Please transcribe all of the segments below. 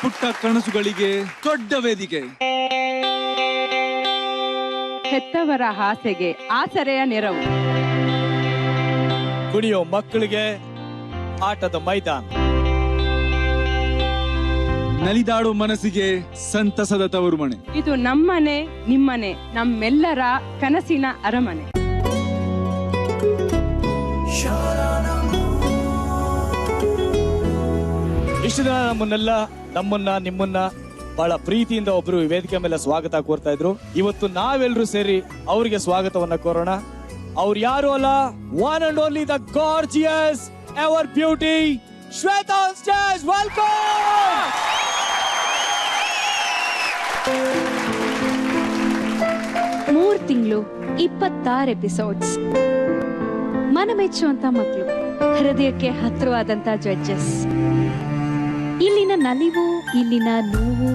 ಪುಟ್ಟ ಕನಸುಗಳಿಗೆ ದೊಡ್ಡ ವೇದಿಕೆ. ಹೆತ್ತವರ ಆಸೆಗೆ ಆಸರೆಯ ನೆರವು. ಕುಣಿಯೋ ಮಕ್ಕಳಿಗೆ ಆಟದ ಮೈದಾನ. ನಲಿದಾಡೋ ಮನಸ್ಸಿಗೆ ಸಂತಸದ ತವರು ಮನೆ. ಇದು ನಮ್ಮನೆ, ನಿಮ್ಮನೆ, ನಮ್ಮೆಲ್ಲರ ಕನಸಿನ ಅರಮನೆ. ಇಷ್ಟು ದಿನ ನಮ್ಮನ್ನ ನಿಮ್ಮನ್ನ ಬಹಳ ಪ್ರೀತಿಯಿಂದ ಒಬ್ರು ವೇದಿಕೆ ಮೇಲೆ ಸ್ವಾಗತ ಕೋರ್ತಾ ಇದ್ರು. ಇವತ್ತು ನಾವೆಲ್ಲರೂ ಸೇರಿ ಅವರಿಗೆ ಸ್ವಾಗತವನ್ನ ಕೋರೋಣ. ಅವ್ರು ಯಾರು ಅಲ್ಲ, one and only the gorgeous ever beauty Shweta on stage. Welcome. ಮೂರ್ ತಿಂಗಳು 26 ಎಪಿಸೋಡ್ಸ್, ಮನಮೆಚ್ಚುವಂತ ಮಕ್ಕಳು, ಹೃದಯಕ್ಕೆ ಹತ್ತಿರವಾದಂತ ಜಡ್ಜಸ್. ಇಲ್ಲಿನ ನಲಿವು, ಇಲ್ಲಿನ ನೋವು,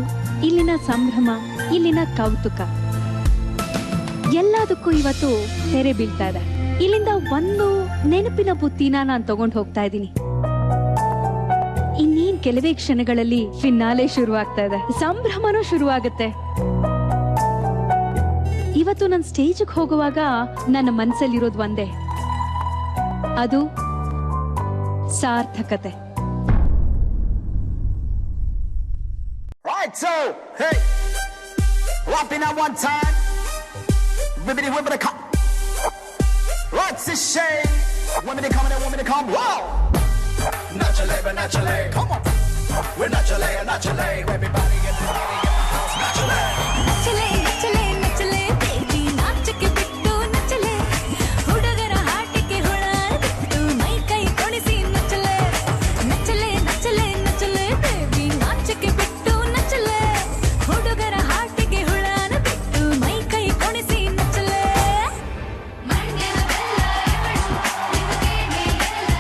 ಇಲ್ಲಿನ ಸಂಭ್ರಮ, ಇಲ್ಲಿನ ಕೌತುಕ ಎಲ್ಲದಕ್ಕೂ ಇವತ್ತು ತೆರೆ ಬೀಳ್ತಾ ಇದೆ. ಇಲ್ಲಿಂದ ಒಂದು ನೆನಪಿನ ಬುತ್ತಿನ ನಾನು ತಗೊಂಡು ಹೋಗ್ತಾ ಇದ್ದೀನಿ. ಇನ್ನೇನ್ ಕೆಲವೇ ಕ್ಷಣಗಳಲ್ಲಿ ಫಿನಾಲೆ ಶುರು ಆಗ್ತಾ ಇದೆ, ಸಂಭ್ರಮನೂ ಶುರುವಾಗುತ್ತೆ. ಇವತ್ತು ನನ್ನ ಸ್ಟೇಜ್ಗೆ ಹೋಗುವಾಗ ನನ್ನ ಮನಸ್ಸಲ್ಲಿರೋದು ಒಂದೇ, ಅದು ಸಾರ್ಥಕತೆ. Right, so, hey, rapping at one time, ribbity wibbity come. What's this shade? Want me to come and want me to come? Whoa! Naturally, but naturally, come on. We're naturally, naturally, everybody in the house, naturally. Naturally, naturally, naturally, baby, ನಾಚಕ್ಕೆ ಬಿಟ್ಟು naturally, ಹುಡುಗರ ಹಾಟಿಗೆ ಹುಳ ಬಿಟ್ಟು ಮೈ ಕೈ ಕೊಡಿಸಿ naturally, naturally, naturally, naturally, baby, ನಾಚಕ್ಕೆ ಬಿಟ್ಟು naturally, ಹುಡುಗರ ಹಾಟಿಗೆ ಹುಳನ ಬಿಟ್ಟು ಮೈ ಕೈ ಕೊಡಿಸಿ naturally. ಮಂಡ್ಯದ ಬೆಲ್ಲ ಇವಳು, ನಿಮಗೇನೆ ಎಲ್ಲ,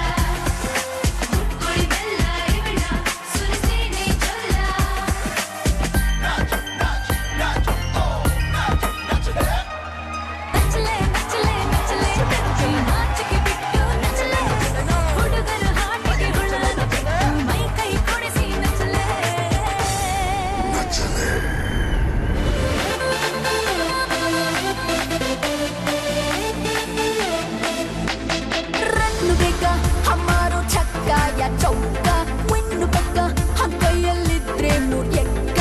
ಮುಟ್ಕೊಳಿ ಬೆಲ್ಲ ಇವಳ, ಸುರಿಸೇನೆ ಚೊಲ್ಲ. ನಚ್ಚಲೆ ನಚ್ಚಲೆ ನಚ್ಚಲೆ ಬೆಚ್ಚಿ ನಾಚಿಕೆ ಬಿಟ್ಟು ನಚ್ಚಲೆ, ಹುಡುಗರ ಹಾಟಿಗೆ ಹುಳನ ಬಿಟ್ಟು ಮೈ ಕೈ ಕೊಡಿಸಿ ನಚ್ಚಲೆ. ರನ್ನು ಬೇಗ ಹಮಾರೋ ಚಕ್ಕ ಯಾ ಚೌಕ, ವಿನ್ನು ಪಕ್ಕ ಹಮ್ ಕೈಯಲ್ಲಿದ್ರೆ ಮೂರ್ ಎಕ್ಕ.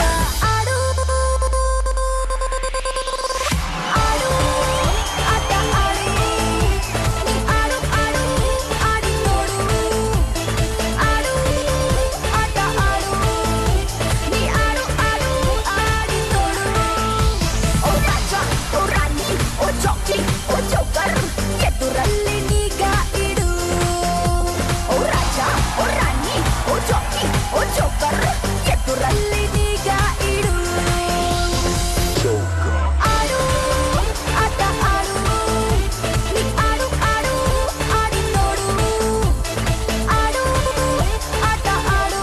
ಆಡು ಆಡು ಆಟ ಆಡು, ನೀ ಆಡು ಆಡು ಆಡಿ ನೋಡು. ಆಡು ಆಟ ಆಡು, ನೀ ಆಡು ಆಡು ಆಡಿ ನೋಡು. ಓ ರಾಜ, ಓ ರಾಣಿ, ಓ ಜಾಕಿ, ಓ ಜೋಕರ್, ಎದುರಲ್ಲಿ ನೀಗ ಇಡು. ಓ ರಾಜ, ಓ ರಾಣಿ, ಓ ಜಾಕಿ, ಓ ಜೋಕರ್, ಎದುರಲ್ಲಿ ನೀಗ ಇಡು. ಆಡು ಆಟ ಆಡು, ನೀ ಆಡು ಆಡು ಆಡಿ ನೋಡು. ಆಡು ಆಟ ಆಡು,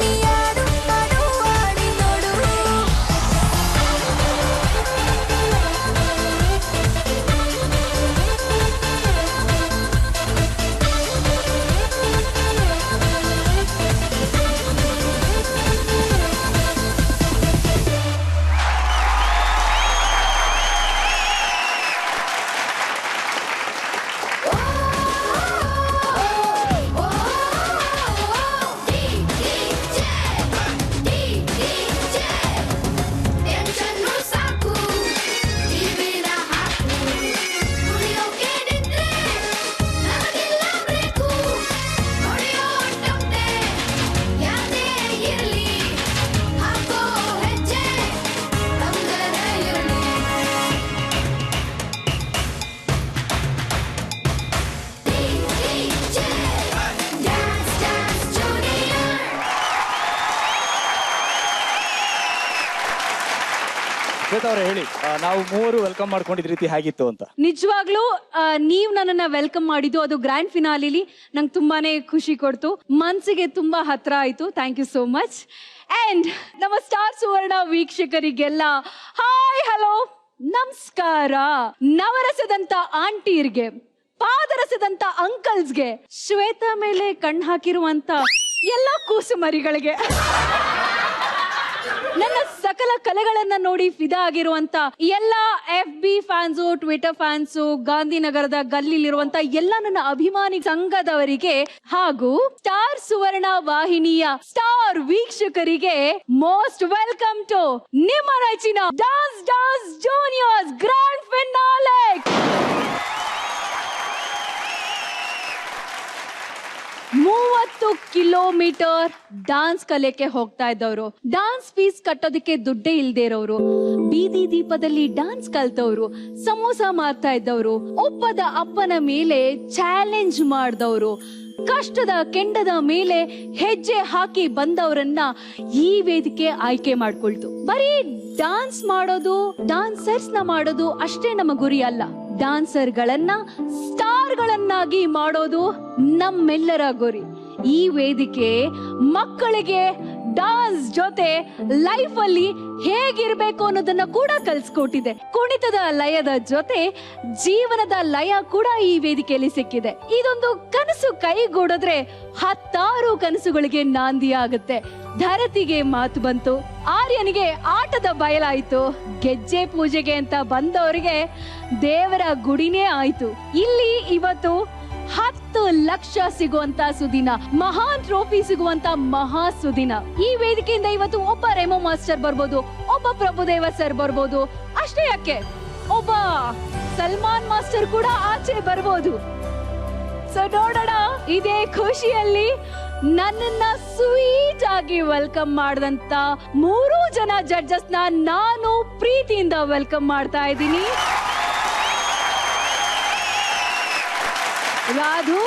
ನೀ ಆಡು ಆಡು ಆಡಿ ನೋಡು. ಶ್ವೇತಾ ಅವರೇ ಹೇಳಿ, ನಾವು ಮೂವರು ವೆಲ್ಕಮ್ ಮಾಡ್ಕೊಂಡಿದ್ ರೀತಿ ಹೇಗಿತ್ತು ಅಂತ. ನಿಜವಾಗ್ಲೂ ನೀವ್ ನನ್ನನ್ನ ವೆಲ್ಕಮ್ ಮಾಡಿದ್ದು, ಅದು ಗ್ರ್ಯಾಂಡ್ ಫಿನಾಲಿಲಿ ನಂಗೆ ತುಂಬಾನೇ ಖುಷಿ ಕೊಡ್ತು, ಮನ್ಸಿಗೆ ತುಂಬಾ ಹತ್ರ ಆಯ್ತು. Thank you so much. And ನಮ್ಮ ಸ್ಟಾರ್ ಸುವರ್ಣ ವೀಕ್ಷಕರಿಗೆಲ್ಲ ಹಾಯ್, ಹಲೋ, ನಮಸ್ಕಾರ. ನವರಸದಂತ ಆಂಟಿಯರ್ಗೆ, ಪಾದರಸದಂತ ಅಂಕಲ್ಸ್ಗೆ, ಶ್ವೇತಾ ಮೇಲೆ ಕಣ್ಣು ಹಾಕಿರುವಂತ ಎಲ್ಲ ಕೂಸು ಮರಿಗಳಿಗೆ ನನ್ನ ಸಕಲ ಕಲೆಗಳನ್ನ ನೋಡಿ ಫಿದಾ ಆಗಿರುವಂತ ಎಲ್ಲ FB ಫ್ಯಾನ್ಸು, ಟ್ವಿಟರ್ ಫ್ಯಾನ್ಸು, ಗಾಂಧಿನಗರದ ಗಲ್ಲಿಲಿರುವಂತ ಎಲ್ಲ ನನ್ನ ಅಭಿಮಾನಿ ಸಂಘದವರಿಗೆ ಹಾಗೂ ಸ್ಟಾರ್ ಸುವರ್ಣ ವಾಹಿನಿಯ ಸ್ಟಾರ್ ವೀಕ್ಷಕರಿಗೆ ಮೋಸ್ಟ್ ವೆಲ್ಕಮ್ ಟು ನಿಮ್ಮ ನೆಚ್ಚಿನ dance juniors grand finale. 30 kilometre dance ಕಲಿಯಕ್ಕೆ ಹೋಗ್ತಾ ಇದ್ದವರು, ಡಾನ್ಸ್ ಫೀಸ್ ಕಟ್ಟೋದಕ್ಕೆ ದುಡ್ಡೇ ಇಲ್ದೇ ಇರೋರು, ಬೀದಿ ದೀಪದಲ್ಲಿ ಡಾನ್ಸ್ ಕಲ್ತವ್ರು, ಸಮೋಸ ಮಾರ್ತಾ ಇದ್ದವರು, ಒಬ್ಬದ ಅಪ್ಪನ ಮೇಲೆ ಚಾಲೆಂಜ್ ಮಾಡಿದವರು, ಕಷ್ಟದ ಕೆಂಡದ ಮೇಲೆ ಹೆಜ್ಜೆ ಹಾಕಿ ಬಂದವರನ್ನ ಈ ವೇದಿಕೆ ಆಯ್ಕೆ ಮಾಡ್ಕೊಳ್ತು. ಬರೀ ಡಾನ್ಸ್ ಮಾಡೋದು, ಡಾನ್ಸರ್ಸ್ ನ ಮಾಡೋದು ಅಷ್ಟೇ ನಮ್ಮ ಗುರಿ ಅಲ್ಲ. ಡಾನ್ಸರ್ ಗಳನ್ನ ಸ್ಟಾರ್ ಗಳನ್ನಾಗಿ ಮಾಡೋದು ನಮ್ಮೆಲ್ಲರ ಗುರಿ. ಈ ವೇದಿಕೆ ಮಕ್ಕಳಿಗೆ ಡಾನ್ಸ್ ಜೊತೆ ಲೈಫ್ ಅಲ್ಲಿ ಹೇಗಿರ್ಬೇಕು ಅನ್ನೋದನ್ನ ಕೂಡ ಕಲ್ಸ್ಕೊಟ್ಟಿದೆ. ಕುಣಿತದ ಲಯದ ಜೊತೆ ಜೀವನದ ಲಯ ಕೂಡ ಈ ವೇದಿಕೆಯಲ್ಲಿ ಸಿಕ್ಕಿದೆ. ಇದೊಂದು ಕನಸು ಕೈಗೂಡಿದ್ರೆ 10 ಕನಸುಗಳಿಗೆ ನಾಂದಿ ಆಗುತ್ತೆ. ಧರತಿಗೆ ಮಾತು ಬಂತು, ಆರ್ಯನಿಗೆ ಆಟದ ಬಯಲಾಯ್ತು, ಗೆಜ್ಜೆ ಪೂಜೆಗೆ ಅಂತ ಬಂದವರಿಗೆ ದೇವರ ಗುಡಿನೇ ಆಯ್ತು. ಇಲ್ಲಿ ಇವತ್ತು 10 ಲಕ್ಷ ಸಿಗುವಂತ ಸುದಿನ, ಮಹಾನ್ ಟ್ರೋಫಿ ಸಿಗುವಂತ ಮಹಾ ಸುದಿನ. ಈ ವೇದಿಕೆಯಿಂದ ಇವತ್ತು ಒಬ್ಬ ರೆಮೋ ಮಾಸ್ಟರ್ ಬರ್ಬೋದು, ಒಬ್ಬ ಪ್ರಭುದೇವ ಸರ್ ಬರ್ಬೋದು, ಅಷ್ಟೇ ಯಾಕೆ ಒಬ್ಬ ಸಲ್ಮಾನ್ ಮಾಸ್ಟರ್ ಕೂಡ ಆಚೆ ಬರ್ಬೋದು. ಸೊ ನೋಡೋಣ, ಇದೇ ಖುಷಿಯಲ್ಲಿ ನನ್ನನ್ನ ಸ್ವೀಟ್ ಆಗಿ ವೆಲ್ಕಮ್ ಮಾಡಿದಂತ 3 ಜನ ಜಡ್ಜಸ್ ನಾನು ಪ್ರೀತಿಯಿಂದ ವೆಲ್ಕಮ್ ಮಾಡ್ತಾ ಇದ್ದೀನಿ. ರಾಧು,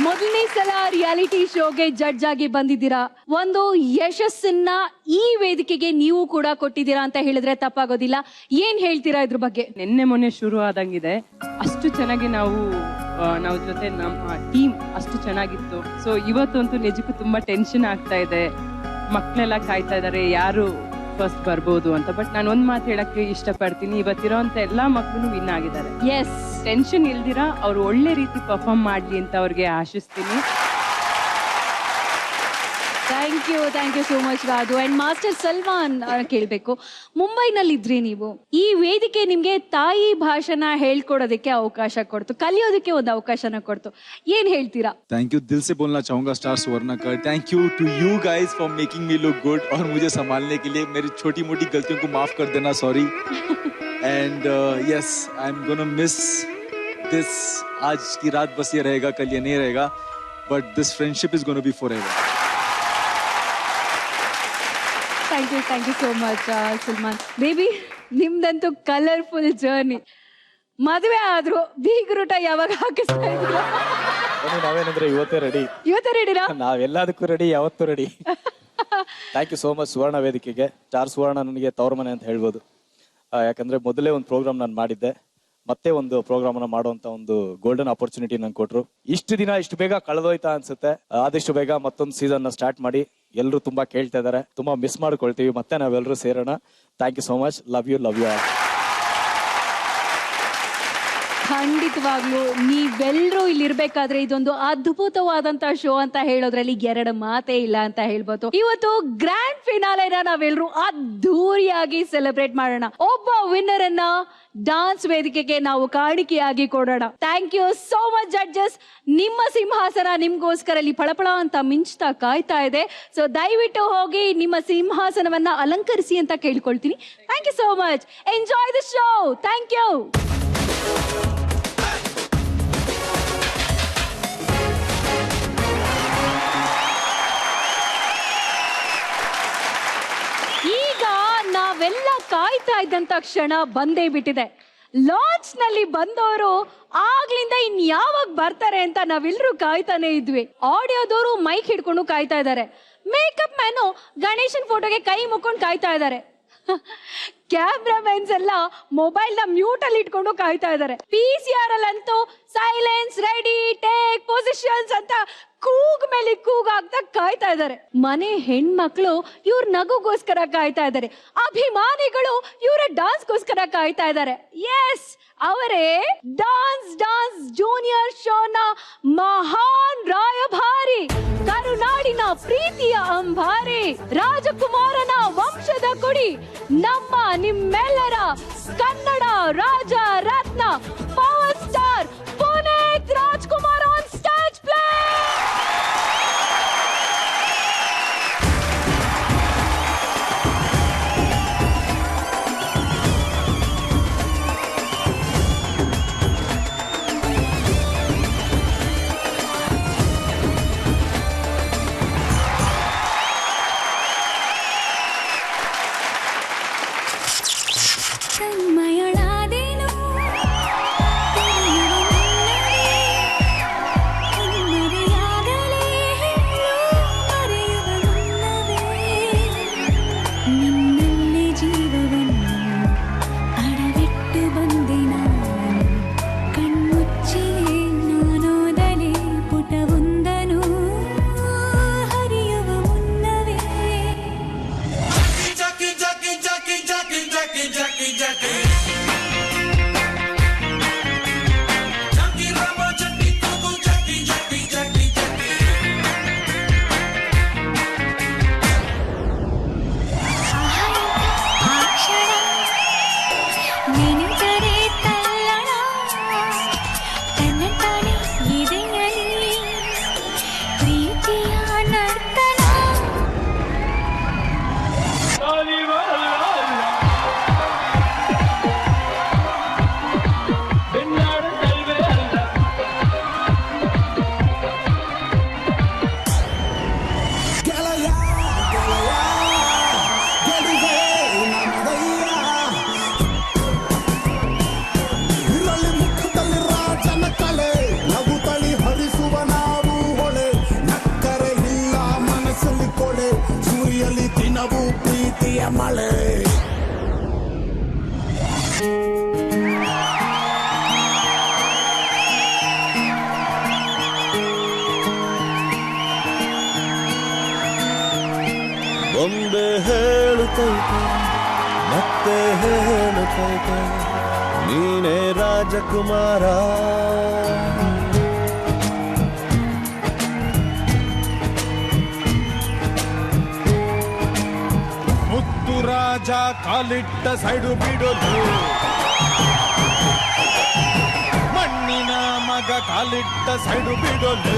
ಮೊದಲನೇ ಸಲ ರಿಯಾಲಿಟಿ ಶೋಗೆ ಜಡ್ಜ್ ಆಗಿ ಬಂದಿದ್ದೀರಾ. ಒಂದು ಯಶಸ್ಸನ್ನ ಈ ವೇದಿಕೆಗೆ ನೀವು ಕೂಡ ಕೊಟ್ಟಿದ್ದೀರಾ ಅಂತ ಹೇಳಿದ್ರೆ ತಪ್ಪಾಗೋದಿಲ್ಲ. ಏನ್ ಹೇಳ್ತೀರಾ ಇದ್ರ ಬಗ್ಗೆ? ನಿನ್ನೆ ಮೊನ್ನೆ ಶುರು ಆದಂಗಿದೆ. ಅಷ್ಟು ಚೆನ್ನಾಗಿ ನಾವು ಜೊತೆ ನಮ್ಮ ಟೀಮ್ ಅಷ್ಟು ಚೆನ್ನಾಗಿತ್ತು. ಸೊ ಇವತ್ತಂತೂ ನಿಜಕ್ಕೂ ತುಂಬಾ ಟೆನ್ಷನ್ ಆಗ್ತಾ ಇದೆ. ಮಕ್ಕಳೆಲ್ಲ ಕಾಯ್ತಾ ಇದಾರೆ ಯಾರು ಫಸ್ಟ್ ಬರ್ಬೋದು ಅಂತ. ಬಟ್ ನಾನು ಒಂದ್ ಮಾತು ಹೇಳಕ್ಕೆ ಇಷ್ಟಪಡ್ತೀನಿ, ಇವತ್ತಿರೋಂತ ಎಲ್ಲಾ ಮಕ್ಕಳು ವಿನ್ ಆಗಿದ್ದಾರೆ. ಎಸ್, ಟೆನ್ಷನ್ ಇಲ್ದಿರಾ ಅವ್ರು ಒಳ್ಳೆ ರೀತಿ ಪರ್ಫಾರ್ಮ್ ಮಾಡ್ಲಿ ಅಂತ ಅವ್ರಿಗೆ ಆಶಿಸ್ತೀನಿ. Thank you so much Radhu. And master Salman ಕೇಳ್ಬೇಕು, ಮುಂಬೈನಲ್ಲಿ ಇದ್ರಿ ನೀವು, ಈ ವೇದಿಕೆ ನಿಮ್ಗೆ ತಾಯಿ ಭಾಷೆನ ಹೇಳ್ಕೊಡೋದಕ್ಕೆ ಅವಕಾಶ ಕೊಡ್ತು, ಕಲಿಯೋದಕ್ಕೆ ಒಂದು ಅವಕಾಶನ ಕೊಡ್ತು. ಏನ್ ಹೇಳ್ತೀರಾ? थैंक यू, दिल से बोलना चाहूंगा स्टार सुवर्ण का thank you to you guys for making me look good और मुझे संभालने के लिए. मेरी छोटी मोटी गलतियों को माफ कर देना, sorry. And yes, I am gonna miss this. आज की रात बस ये रहेगा, कल ये नहीं रहेगा, but this friendship is gonna be forever. Thank you so much Salman baby. ನಿಮ್ದಂತೂ ಕಲರ್ಫುಲ್ ಜರ್ನಿ. ಮದುವೆ ಆದ್ರೂ ಬೀಗ್ರೂಟ ಯಾವಾಗ ಹಾಕಿಸ್ತಾ ಇದ್ದೀರಾ? ನಾವೇನಂದ್ರೆ ಇವತ್ತೇ ರೆಡಿನಾ? ನಾವೆಲ್ಲದಕ್ಕೂ ರೆಡಿ, ಯಾವತ್ತೂ ready. Thank you so much Suvarna ವೇದಿಕೆಗೆ. ಸ್ಟಾರ್ ಸುವರ್ಣ ನನಗೆ ತವರ ಮನೆ ಅಂತ ಹೇಳ್ಬೋದು. ಯಾಕಂದ್ರೆ ಮೊದಲೇ ಒಂದು ಪ್ರೋಗ್ರಾಮ್ ನಾನು ಮಾಡಿದ್ದೆ, ಮತ್ತೆ ಒಂದು ಪ್ರೋಗ್ರಾಮ್ ಅನ್ನ ಮಾಡುವಂತ ಒಂದು ಗೋಲ್ಡನ್ ಆಪರ್ಚುನಿಟಿ ನಂಗೆ ಕೊಟ್ರು. ಇಷ್ಟು ದಿನ ಇಷ್ಟು ಬೇಗ ಕಳೆದೋಯ್ತಾ ಅನ್ಸುತ್ತೆ. ಆದಷ್ಟು ಬೇಗ ಮತ್ತೊಂದು ಸೀಸನ್ ನ ಸ್ಟಾರ್ಟ್ ಮಾಡಿ. ಎಲ್ಲರೂ ತುಂಬಾ ಕೇಳ್ತಾ ಇದಾರೆ, ತುಂಬಾ ಮಿಸ್ ಮಾಡ್ಕೊಳ್ತೀವಿ. ಮತ್ತೆ ನಾವೆಲ್ಲರೂ ಸೇರೋಣ. Thank you so much. Love you all. ಖಂಡಿತವಾಗ್ಲು ನೀವೆಲ್ಲರೂ ಇಲ್ಲಿ ಇರ್ಬೇಕಾದ್ರೆ ಇದೊಂದು ಅದ್ಭುತವಾದಂತ ಶೋ ಅಂತ ಹೇಳೋದ್ರಲ್ಲಿ 2 ಮಾತೇ ಇಲ್ಲ ಅಂತ ಹೇಳ್ಬೋದು. ಇವತ್ತು ಗ್ರ್ಯಾಂಡ್ ಫಿನಾಲೆನ ನಾವೆಲ್ಲರೂ ಅದ್ದೂರಿಯಾಗಿ ಸೆಲೆಬ್ರೇಟ್ ಮಾಡೋಣ. ಒಬ್ಬ ವಿನ್ನರ್ ಅನ್ನ ಡಾನ್ಸ್ ವೇದಿಕೆಗೆ ನಾವು ಕಾಣಿಕೆಯಾಗಿ ಕೊಡೋಣ. Thank you so much judges. ನಿಮ್ಮ ಸಿಂಹಾಸನ ನಿಮ್ಗೋಸ್ಕರ ಇಲ್ಲಿ ಫಳಫಳ ಅಂತ ಮಿಂಚ್ತಾ ಕಾಯ್ತಾ ಇದೆ. ಸೊ ದಯವಿಟ್ಟು ಹೋಗಿ ನಿಮ್ಮ ಸಿಂಹಾಸನವನ್ನ ಅಲಂಕರಿಸಿ ಅಂತ ಕೇಳ್ಕೊಳ್ತೀನಿ. Thank you so much. Enjoy the show. Thank you. ಈಗ ನಾವೆಲ್ಲ ಕಾಯ್ತಾ ಇದ್ದಂತ ಕ್ಷಣ ಬಂದೇ ಬಿಟ್ಟಿದೆ. ಲಾಂಚ್ ನಲ್ಲಿ ಬಂದವರು ಆಗ್ಲಿಂದ ಇನ್ ಯಾವಾಗ ಬರ್ತಾರೆ ಅಂತ ನಾವೆಲ್ಲರೂ ಕಾಯ್ತಾನೆ ಇದ್ವಿ. ಆಡಿಯೋದವರು ಮೈಕ್ ಹಿಡ್ಕೊಂಡು ಕಾಯ್ತಾ ಇದ್ದಾರೆ. ಮೇಕಪ್ ಮ್ಯಾನು ಗಣೇಶನ್ ಫೋಟೋಗೆ ಕೈ ಮುಕ್ಕೊಂಡು ಕಾಯ್ತಾ ಇದ್ದಾರೆ. ಕ್ಯಾಮ್ರಾಮನ್ಸ್ ಎಲ್ಲ ಮೊಬೈಲ್ ನ ಮ್ಯೂಟ್ ಅಲ್ಲಿ ಇಟ್ಕೊಂಡು ಕಾಯ್ತಾ ಇದ್ದಾರೆ. PCR ಅಲ್ಲಂತೂ ಸೈಲೆನ್ಸ್, ರೆಡಿ, ಟೇಕ್ ಪೊಸಿಷನ್ಸ್ ಅಂತ ಕೂಗ್ ಮೇಲೆ ಕೂಗಾಗ್ತಾ ಕಾಯ್ತಾ ಇದ್ದಾರೆ. ಮನೆ ಹೆಣ್ಮಕ್ಳು ಇವ್ರ ನಗುಗೋಸ್ಕರ ಕಾಯ್ತಾ ಇದ್ದಾರೆ. ಅಭಿಮಾನಿಗಳು ಇವರ ಡಾನ್ಸ್ಗೋಸ್ಕರ ಕಾಯ್ತಾ ಇದ್ದಾರೆ. ಎಸ್, ಅವರೇ ಡಾನ್ಸ್ ಜೂನಿಯರ್ ಶೋನ ಮಹಾನ್ ರಾಯಭಾರಿ, ಕರುನಾಡಿನ ಪ್ರೀತಿಯ ಅಂಬಾರಿ, ರಾಜಕುಮಾರನ ವಂಶದ ಕುಡಿ, ನಮ್ಮ ನಿಮ್ಮೆಲ್ಲರ ಕನ್ನಡ ರಾಜ ರತ್ನ power star Puneeth Rajkumar on stage play. ತನ್ಮಯಳಾದೆನು ಕಣ್ಮರೆಯಾಗಲೇ ಹೇಳು ಮರೆಯುವ ಮುನ್ನವೇ ನಿನ್ನಲ್ಲಿ ಜೀವವನ್ನು ಅಡವಿಟ್ಟು ಬಂದೆ ನಾನು ಕಣ್ಮುಚ್ಚಿಯೇ ನಾನೋದಲೇ ಪುಟವೊಂದನು ಹರಿಯುವ ಮುನ್ನವೇ ಆಕ್ಷಣ ನೆನೆದರೆ ತಲ್ಲಣ ತನ್ನ ತಾನೆ ಇದೆಯಲಿ ಪ್ರೀತಿಯ ನರ್ತನ. ಗೆಳೆಯ ಗೆಳೆಯ ನಮ್ಮದಯ್ಯ, ಇರಲಿ ಮುಖದಲ್ಲಿ ರಾಜನ ಕಲೆ, ನಗು ತಳಿ ಹರಿಸುವ ನಾವು ಹೊಳೆ, ನಕ್ಕರೆ ಇಲ್ಲ ಮನಸ್ಸಲ್ಲಿ ಕೊಳೆ, ಸೂರ್ಯಲಿ ದಿನವೂ ಪ್ರೀತಿಯ ಮಳೆ. ಒಂದೇ ಹೇಳುತ್ತೈತೆ ಮತ್ತೆ ಹೇಳುತ್ತೈತೆ ನೀನೇ ರಾಜಕುಮಾರ. ಮುತ್ತು ರಾಜ ಕಾಲಿಟ್ಟ ಸೈಡು ಬಿಡೋದು, ಮಣ್ಣಿನ ಮಗ ಕಾಲಿಟ್ಟ ಸೈಡು ಬಿಡೋದು.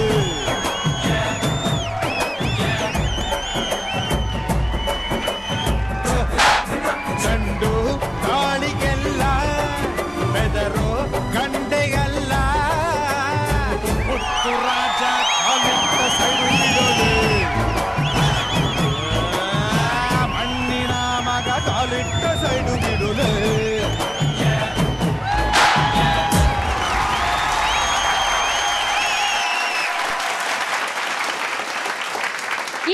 ಗಂಡು ಗಾಳಿಗೆಲ್ಲ ಬೆದರು ಗಂಡೆಗಲ್ಲ, ಮುತ್ತು ರಾಜ ಕಾಲಿಟ್ಟ ಸೈಡು ಬಿಡೋದು, ಮಣ್ಣಿನ ಮಗ ಕಾಲಿಟ್ಟ ಸೈಡು ಬಿಡೋದು.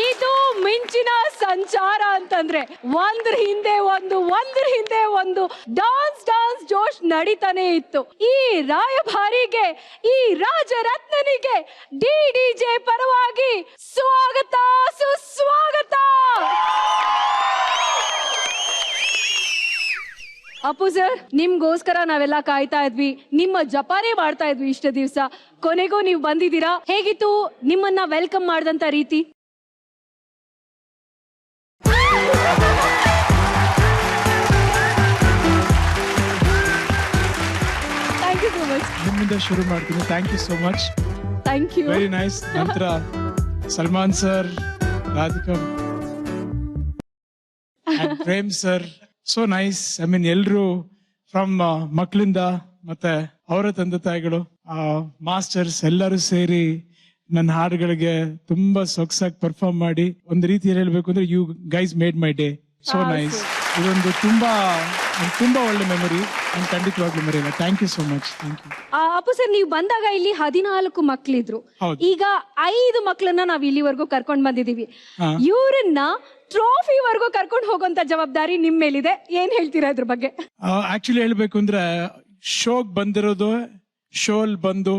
ಇದು ಮಿಂಚಿನ ಸಂಚಾರ ಅಂತಂದ್ರೆ ಒಂದ್ರ ಹಿಂದೆ ಒಂದು ಡಾನ್ಸ್ ಜೋಶ್ ನಡೀತಾನೆ ಇತ್ತು. ಈ ರಾಯಭಾರಿಗೆ, ಈ ರಾಜರತ್ನನಿಗೆ ಡಿಡಿಜೆ ಪರವಾಗಿ ಸ್ವಾಗತ, ಸುಸ್ವಾಗತ. ಅಪ್ಪು ಸರ್, ನಿಮ್ಗೋಸ್ಕರ ನಾವೆಲ್ಲ ಕಾಯ್ತಾ ಇದ್ವಿ, ನಿಮ್ಮ ಜಪಾನೇ ಮಾಡ್ತಾ ಇದ್ವಿ ಇಷ್ಟು ದಿವಸ. ಕೊನೆಗೂ ನೀವು ಬಂದಿದ್ದೀರಾ. ಹೇಗಿತ್ತು ನಿಮ್ಮನ್ನ ವೆಲ್ಕಮ್ ಮಾಡಿದಂತ ರೀತಿ? Thank you so much. ನಿಮ್ಮಿಂದ ಶುರು ಮಾಡ್ತೀನಿ. Thank you so much. Thank you. Very nice. ನಂತರ Salman sir, Radhika, Prem sir, so nice. I mean ಎಲ್ರು ಫ್ರಮ್ ಮಕ್ಕಳಿಂದ ಮತ್ತೆ ಅವರ ತಂದೆ ತಾಯಿಗಳು, ಮಾಸ್ಟರ್ಸ್ ಎಲ್ಲರೂ ಸೇರಿ ನನ್ನ ಹಾಡುಗಳಿಗೆ ತುಂಬಾ ಸೊಗಸಾಗಿ ಪರ್ಫಾರ್ಮ್ ಮಾಡಿ, ಒಂದು ರೀತಿಯಲ್ಲಿ ಹೇಳ್ಬೇಕು ಅಂದ್ರೆ you guys made my day. So nice. ಇದೊಂದು ತುಂಬಾ ಒಳ್ಳೆ ಮೆಮೊರಿ. ನಾನು ಖಂಡಿತವಾಗ್ಲೂ ಮರೆಯಲ್ಲ. Thank you so much. Thank you. Appu sir, ನೀವು ಬಂದಾಗ ಇಲ್ಲಿ 14 ಮಕ್ಳಿದ್ರು. ಹೌದು. ಈಗ 5 ಮಕ್ಳನ್ನ ನಾವ್ ಇಲ್ಲಿವರೆಗೂ ಕರ್ಕೊಂಡ್ ಬಂದಿದೀವಿ. ಹಾ. ಇವ್ರನ್ನ ಟ್ರೋಫಿ ವರ್ಗೂ ಕರ್ಕೊಂಡು ಹೋಗುವಂತ ಜವಾಬ್ದಾರಿ ನಿಮ್ ಮೇಲಿದೆ. ಏನ್ ಹೇಳ್ತೀರಾ ಇದ್ರ ಬಗ್ಗೆ? ಆಕ್ಚುಲಿ ಹೇಳ್ಬೇಕು ಅಂದ್ರೆ ಶೋಗ್ ಬಂದಿರೋದು, ಶೋಲ್ ಬಂದು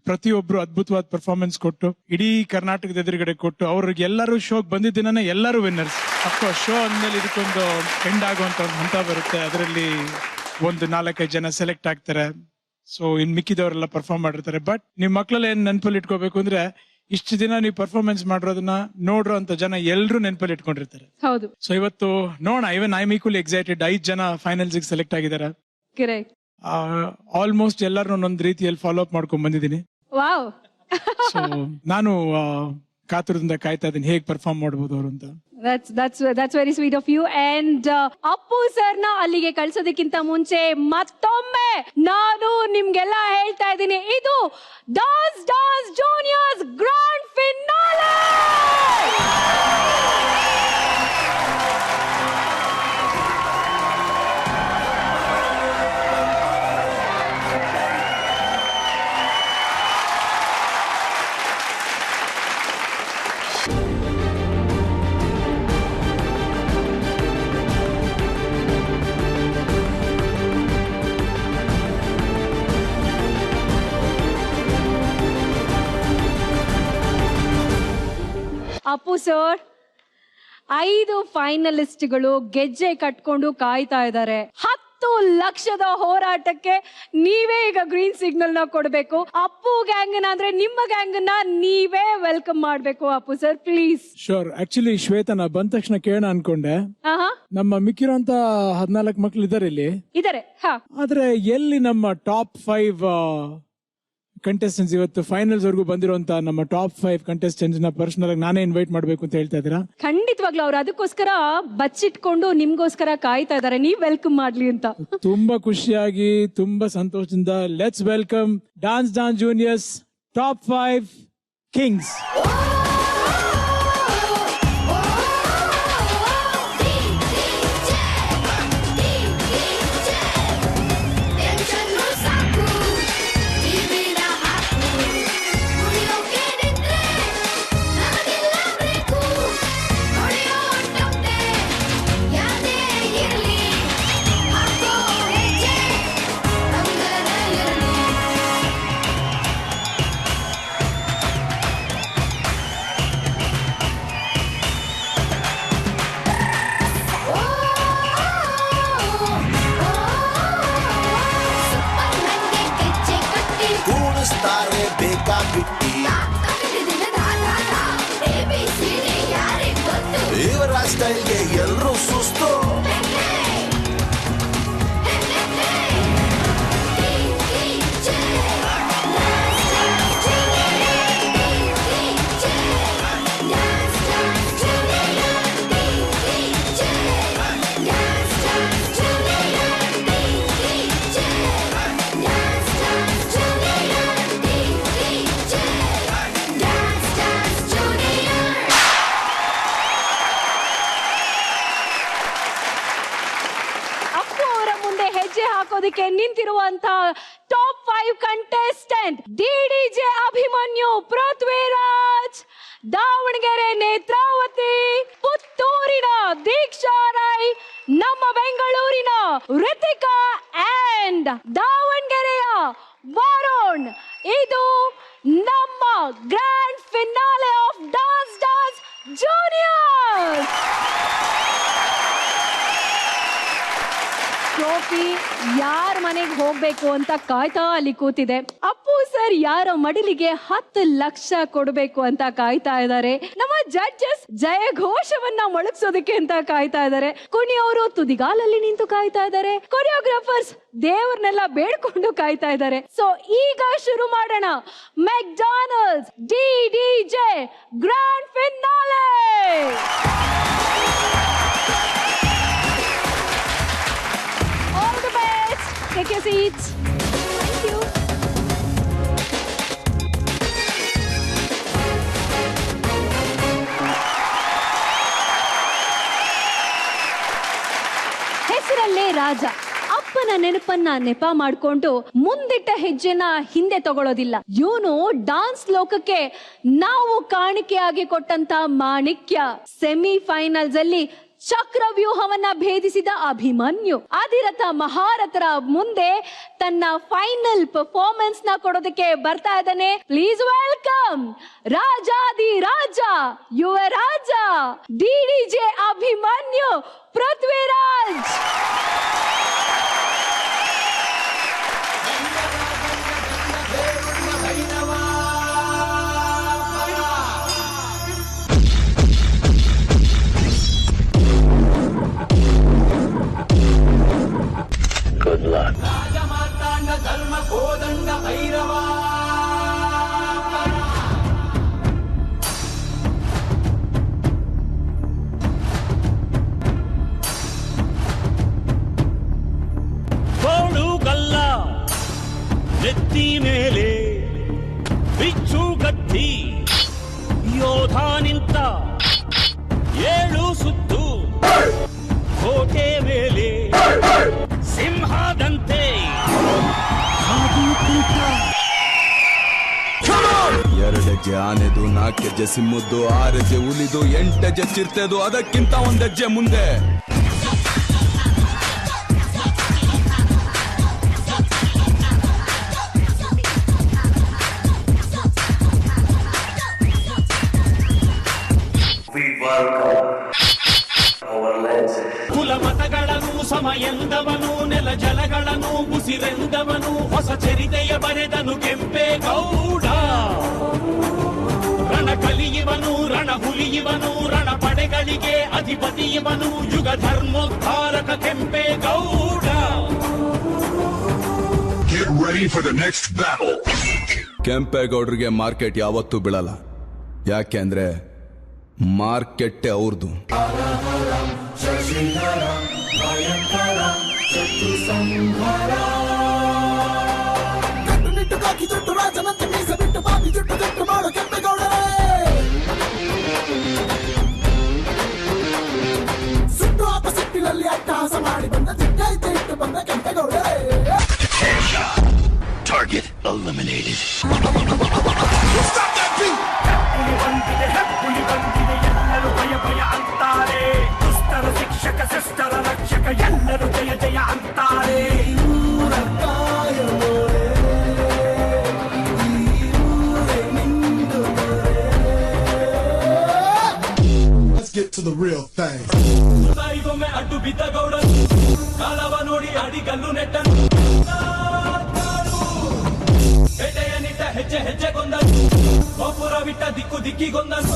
ಪ್ರತಿಯೊಬ್ರು ಅದ್ಭುತವಾದ ಪರ್ಫಾರ್ಮೆನ್ಸ್ ಕೊಟ್ಟು ಇಡೀ ಕರ್ನಾಟಕದ ಎದುರುಗಡೆ ಕೊಟ್ಟು ಅವ್ರಿಗೆ ಎಲ್ಲರೂ ಶೋಗ್ ಬಂದಿದ್ದ ದಿನನೇ ಎಲ್ಲರೂ ವಿನ್ನರ್ಸ್. ಅಫ್ಕೋರ್ಸ್ ಶೋ ಅಂದ್ಮೇಲೆ ಇದಕ್ಕೊಂದು ಎಂಡ್ ಆಗುವಂತ ಒಂದು ಹಂತ ಬರುತ್ತೆ, ಅದರಲ್ಲಿ ಒಂದು 4-5 ಜನ ಸೆಲೆಕ್ಟ್ ಆಗ್ತಾರೆ. ಸೊ ಇನ್ ಮಿಕ್ಕಿದವರೆಲ್ಲ ಪರ್ಫಾರ್ಮ್ ಮಾಡಿರ್ತಾರೆ. ಬಟ್ ನಿಮ್ ಮಕ್ಳಲ್ಲಿ ಏನ್ ನೆನಪಲ್ಲಿ ಇಟ್ಕೋಬೇಕು ಅಂದ್ರೆ, ಇಷ್ಟು ದಿನ ನೀವು ಪರ್ಫಾರ್ಮೆನ್ಸ್ ಮಾಡಿರೋದನ್ನ ನೋಡ್ರೋ ಅಂತ ಜನ ಎಲ್ರು ನೆನಪಲ್ಲಿ ಇಟ್ಕೊಂಡಿರ್ತಾರೆ. ಹೌದು, ಸೊ ಇವತ್ತು ನೋಡೋಣ. Even I am equally excited. 5 ಜನ ಫೈನಲ್ಸ್ ಸೆಲೆಕ್ಟ್ ಆಗಿದ್ದಾರೆ. ಕರೆಕ್ಟ್. ಆಲ್ಮೋಸ್ಟ್ ಎಲ್ಲರೂ ಒಂದೊಂದು ರೀತಿಯಲ್ಲಿ ಫಾಲೋ ಅಪ್ ಮಾಡ್ಕೊಂಡ್ ಬಂದಿದ್ದೀನಿ. ವಾವ್. ಸೊ ನಾನು ಕಾತುರದಿಂದ ಕಾಯ್ತಾ ಇದ್ದೀನಿ ಹೇಗ್ ಪರ್ಫಾರ್ಮ್ ಮಾಡ್ಬೋದು ಅವರು ಅಂತ. That's very sweet of you. And Appu ಸರ್ನ ಅಲ್ಲಿಗೆ ಕಳ್ಸೋದಕ್ಕಿಂತ ಮುಂಚೆ ಮತ್ತೊಮ್ಮೆ ನಾನು ನಿಮ್ಗೆಲ್ಲ ಹೇಳ್ತಾ ಇದ್ದೀನಿ, ಇದು dance juniors grand finale. Appu sir, 5 ಫೈನಲಿಸ್ಟ್ಗಳು ಗೆಜ್ಜೆ ಕಟ್ಕೊಂಡು ಕಾಯ್ತಾ ಇದ್ದಾರೆ. 10 ಲಕ್ಷದ ಹೋರಾಟಕ್ಕೆ ನೀವೇ ಈಗ ಗ್ರೀನ್ ಸಿಗ್ನಲ್ ನ ಕೊಡ್ಬೇಕು. ಅಪ್ಪು ಗ್ಯಾಂಗ್ ಅಂದ್ರೆ ನಿಮ್ಮ ಗ್ಯಾಂಗ್ ನ ನೀವೇ ವೆಲ್ಕಮ್ ಮಾಡ್ಬೇಕು. Appu sir please. Sure. Actually ಶ್ವೇತನ ಬಂದ ತಕ್ಷಣ ಕೇಳೋಣ ಅನ್ಕೊಂಡೆ. ನಮ್ಮ ಮಿಕ್ಕಿರೋಂತ 14 ಮಕ್ಳು ಇದಾರೆ ಇಲ್ಲಿ ಇದಾರೆ. ಆದ್ರೆ ಎಲ್ಲಿ ನಮ್ಮ ಟಾಪ್ 5 ಕಂಟೆಸ್ಟೆಂಟ್ಸ್ ಇವತ್ತು ಫೈನಲ್ಸ್ ವರ್ಗೂ ಬಂದಿರುವಂತ ನಮ್ಮ ಟಾಪ್ 5 ಕಂಟೆಸ್ಟೆಂಟ್ಸ್ ನ ಪರ್ಸನಲ್ ಆಗಿ ನಾನೇ ಇನ್ವೈಟ್ ಮಾಡ್ಬೇಕು ಅಂತ ಹೇಳ್ತಾ ಇದ್ದೀರಾ? ಖಂಡಿತವಾಗ್ಲೂ ಅವ್ರು ಅದಕ್ಕೋಸ್ಕರ ಬಚ್ಚಿಟ್ಕೊಂಡು ನಿಮ್ಗೋಸ್ಕರ ಕಾಯ್ತಾ ಇದಾರೆ, ನೀವ್ ವೆಲ್ಕಮ್ ಮಾಡ್ಲಿ ಅಂತ. ತುಂಬಾ ಖುಷಿಯಾಗಿ ತುಂಬಾ ಸಂತೋಷದಿಂದ let's welcome dance juniors top 5 Kings. ಇವರ ಸ್ಟೈಲ್ಗೆ ಎಲ್ಲರೂ ಸುಸ್ತು. ಹಾಕೋದಕ್ಕೆ ನಿಂತಿರುವಂತ ಟಾಪ್ 5 ಕಂಟೆಸ್ಟೆಂಟ್ ಡಿಡಿಜೆ ಅಭಿಮನ್ಯು, ಪೃಥ್ವಿರಾಜ್, ದಾವಣಗೆರೆ ನೇತ್ರಾವತಿ, ಪುತ್ತೂರಿನ ದೀಕ್ಷಾ ರೈ, ನಮ್ಮ ಬೆಂಗಳೂರಿನ ರಿತಿಕಾ ಅಂಡ್ ದಾವಣಗೆರೆಯ ವರುಣ್. ಇದು ನಮ್ಮ grand finale of dance juniors. Trophy ಯಾರ ಮನೆಗೆ ಹೋಗ್ಬೇಕು ಅಂತ ಕಾಯ್ತಾ ಅಲ್ಲಿ ಕೂತಿದೆ. ಅಪ್ಪು ಸರ್ ಯಾರ ಮಡಿಲಿಗೆ 10 ಲಕ್ಷ ಕೊಡಬೇಕು ಅಂತ ಕಾಯ್ತಾ ಇದ್ದಾರೆ. ನಮ್ಮ ಜಡ್ಜಸ್ ಜಯ ಘೋಷವನ್ನ ಮೊಳಗಿಸೋದಕ್ಕೆ ಅಂತ ಕಾಯ್ತಾ ಇದ್ದಾರೆ. ಕುಣಿಯವರು ತುದಿಗಾಲಲ್ಲಿ ನಿಂತು ಕಾಯ್ತಾ ಇದ್ದಾರೆ. ಕೊರಿಯೋಗ್ರಾಫರ್ಸ್ ದೇವ್ರನ್ನೆಲ್ಲ ಬೇಡ್ಕೊಂಡು ಕಾಯ್ತಾ ಇದ್ದಾರೆ. ಸೊ ಈಗ ಶುರು ಮಾಡೋಣ McDonald's DDJ grand finale. Take your seats. Thank you. ಹೆಸರಲ್ಲೇ ರಾಜ. ಅಪ್ಪನ ನೆನಪನ್ನ ನೆಪ ಮಾಡ್ಕೊಂಡು ಮುಂದಿಟ್ಟ ಹೆಜ್ಜೆನ ಹಿಂದೆ ತಗೊಳ್ಳೋದಿಲ್ಲ. ಇವನು ಡಾನ್ಸ್ ಲೋಕಕ್ಕೆ ನಾವು ಕಾಣಿಕೆಯಾಗಿ ಕೊಟ್ಟಂತ ಮಾಣಿಕ್ಯ. ಸೆಮಿಫೈನಲ್ಸ್ ಅಲ್ಲಿ ಚಕ್ರವ್ಯೂಹವನ್ನ ಭೇದಿಸಿದ ಅಭಿಮನ್ಯು. ಅಧಿರಥ ಮಹಾರಥರ ಮುಂದೆ ತನ್ನ ಫೈನಲ್ ಪರ್ಫಾರ್ಮೆನ್ಸ್ ನ ಕೊಡೋದಕ್ಕೆ ಬರ್ತಾ ಇದ್ದಾನೆ. ಪ್ಲೀಸ್ ವೆಲ್ಕಮ್ ರಾಜಾದಿ ರಾಜ ಯುವರಾಜ ಡಿಡಿಜೆ ಅಭಿಮನ್ಯು ಪೃಥ್ವಿರಾಜ್. ಗೋಳುಗಲ್ಲ ನೆತ್ತಿ ಮೇಲೆ ಬಿಚ್ಚು ಗಟ್ಟಿ ಯೋಧ ನಿಂತ 7 ಸುತ್ತು ಕೋಟೆ ಮೇಲೆ ಸಿಂಹದಂತೆ ಎರಡೆಜ್ಜೆ ಆನೆದು 4 ಹೆಜ್ಜೆ ಸಿಮ್ಮದ್ದು 6 ಹೆಜ್ಜೆ ಹುಲಿದು 8 ಹೆಜ್ಜೆ ಚಿರ್ತೆದು ಅದಕ್ಕಿಂತ 1 ಹೆಜ್ಜೆ ಮುಂದೆ. ಕುಲ ಮತಗಳನ್ನು ಸಮಯಂದವನು ನೆಲ ಜಲಗಳನ್ನು ಉಸಿರೆಂದವನು ಹೊಸ ಚರಿತೆಯ ಬರೆದನು ಕೆಂಪೇಗೌಡ. ರಣ ಕಲಿಯುವನು ರಣ ಹುಲಿಯುವನು ರಣ ಪಡೆಗಳಿಗೆ ಅಧಿಪತಿಯುವನು ಯುಗ ಧರ್ಮೋದ್ಧಾರಕ Kempegowda. Get ready for the next battle. ಕೆಂಪೇಗೌಡರಿಗೆ ಮಾರ್ಕೆಟ್ ಯಾವತ್ತೂ ಬೀಳಲ್ಲ. ಯಾಕೆ ಅಂದ್ರೆ ಮಾರ್ಕೆಟ್ ಅವ್ರದ್ದು. ಸುಟ್ಟು ಅಪಸಿಟ್ಟಿನಲ್ಲಿ ಅಟ್ಟಹಾಸ ಮಾಡಿ ಬಂದ ಇಟ್ಟು ಬಂದ ಕೆಂಪೇಗೌಡರೇ. Target eliminated. ಹೆಪ್ಪುಲಿ ಬಂದಿದೆ ಎಲ್ಲರೂ ಭಯ ಭಯ ಅಂತಾರೆ. ದುಷ್ಟರ ಶಿಕ್ಷಕ ಶಿಷ್ಟರ ರಕ್ಷಕ ಎಲ್ಲರೂ ಜಯ ಜಯ ಅಂತಾರೆ. Let's get to the real thing. ತಾಯಿಗೊಮ್ಮೆ ಅಡ್ಡು ಬಿದ್ದ ಗೌಡನು ಕಾಲವ ನೋಡಿ ಅಡಿಗಲ್ಲು ನೆಟ್ಟನು. ಹೆಜ್ಜೆಯ ನಿಟ್ಟ ಹೆಜ್ಜೆ ಹೆಜ್ಜೆಗೊಂದನು ಗೋಪುರ ಬಿಟ್ಟ ದಿಕ್ಕು ದಿಕ್ಕಿಗೊಂದನು.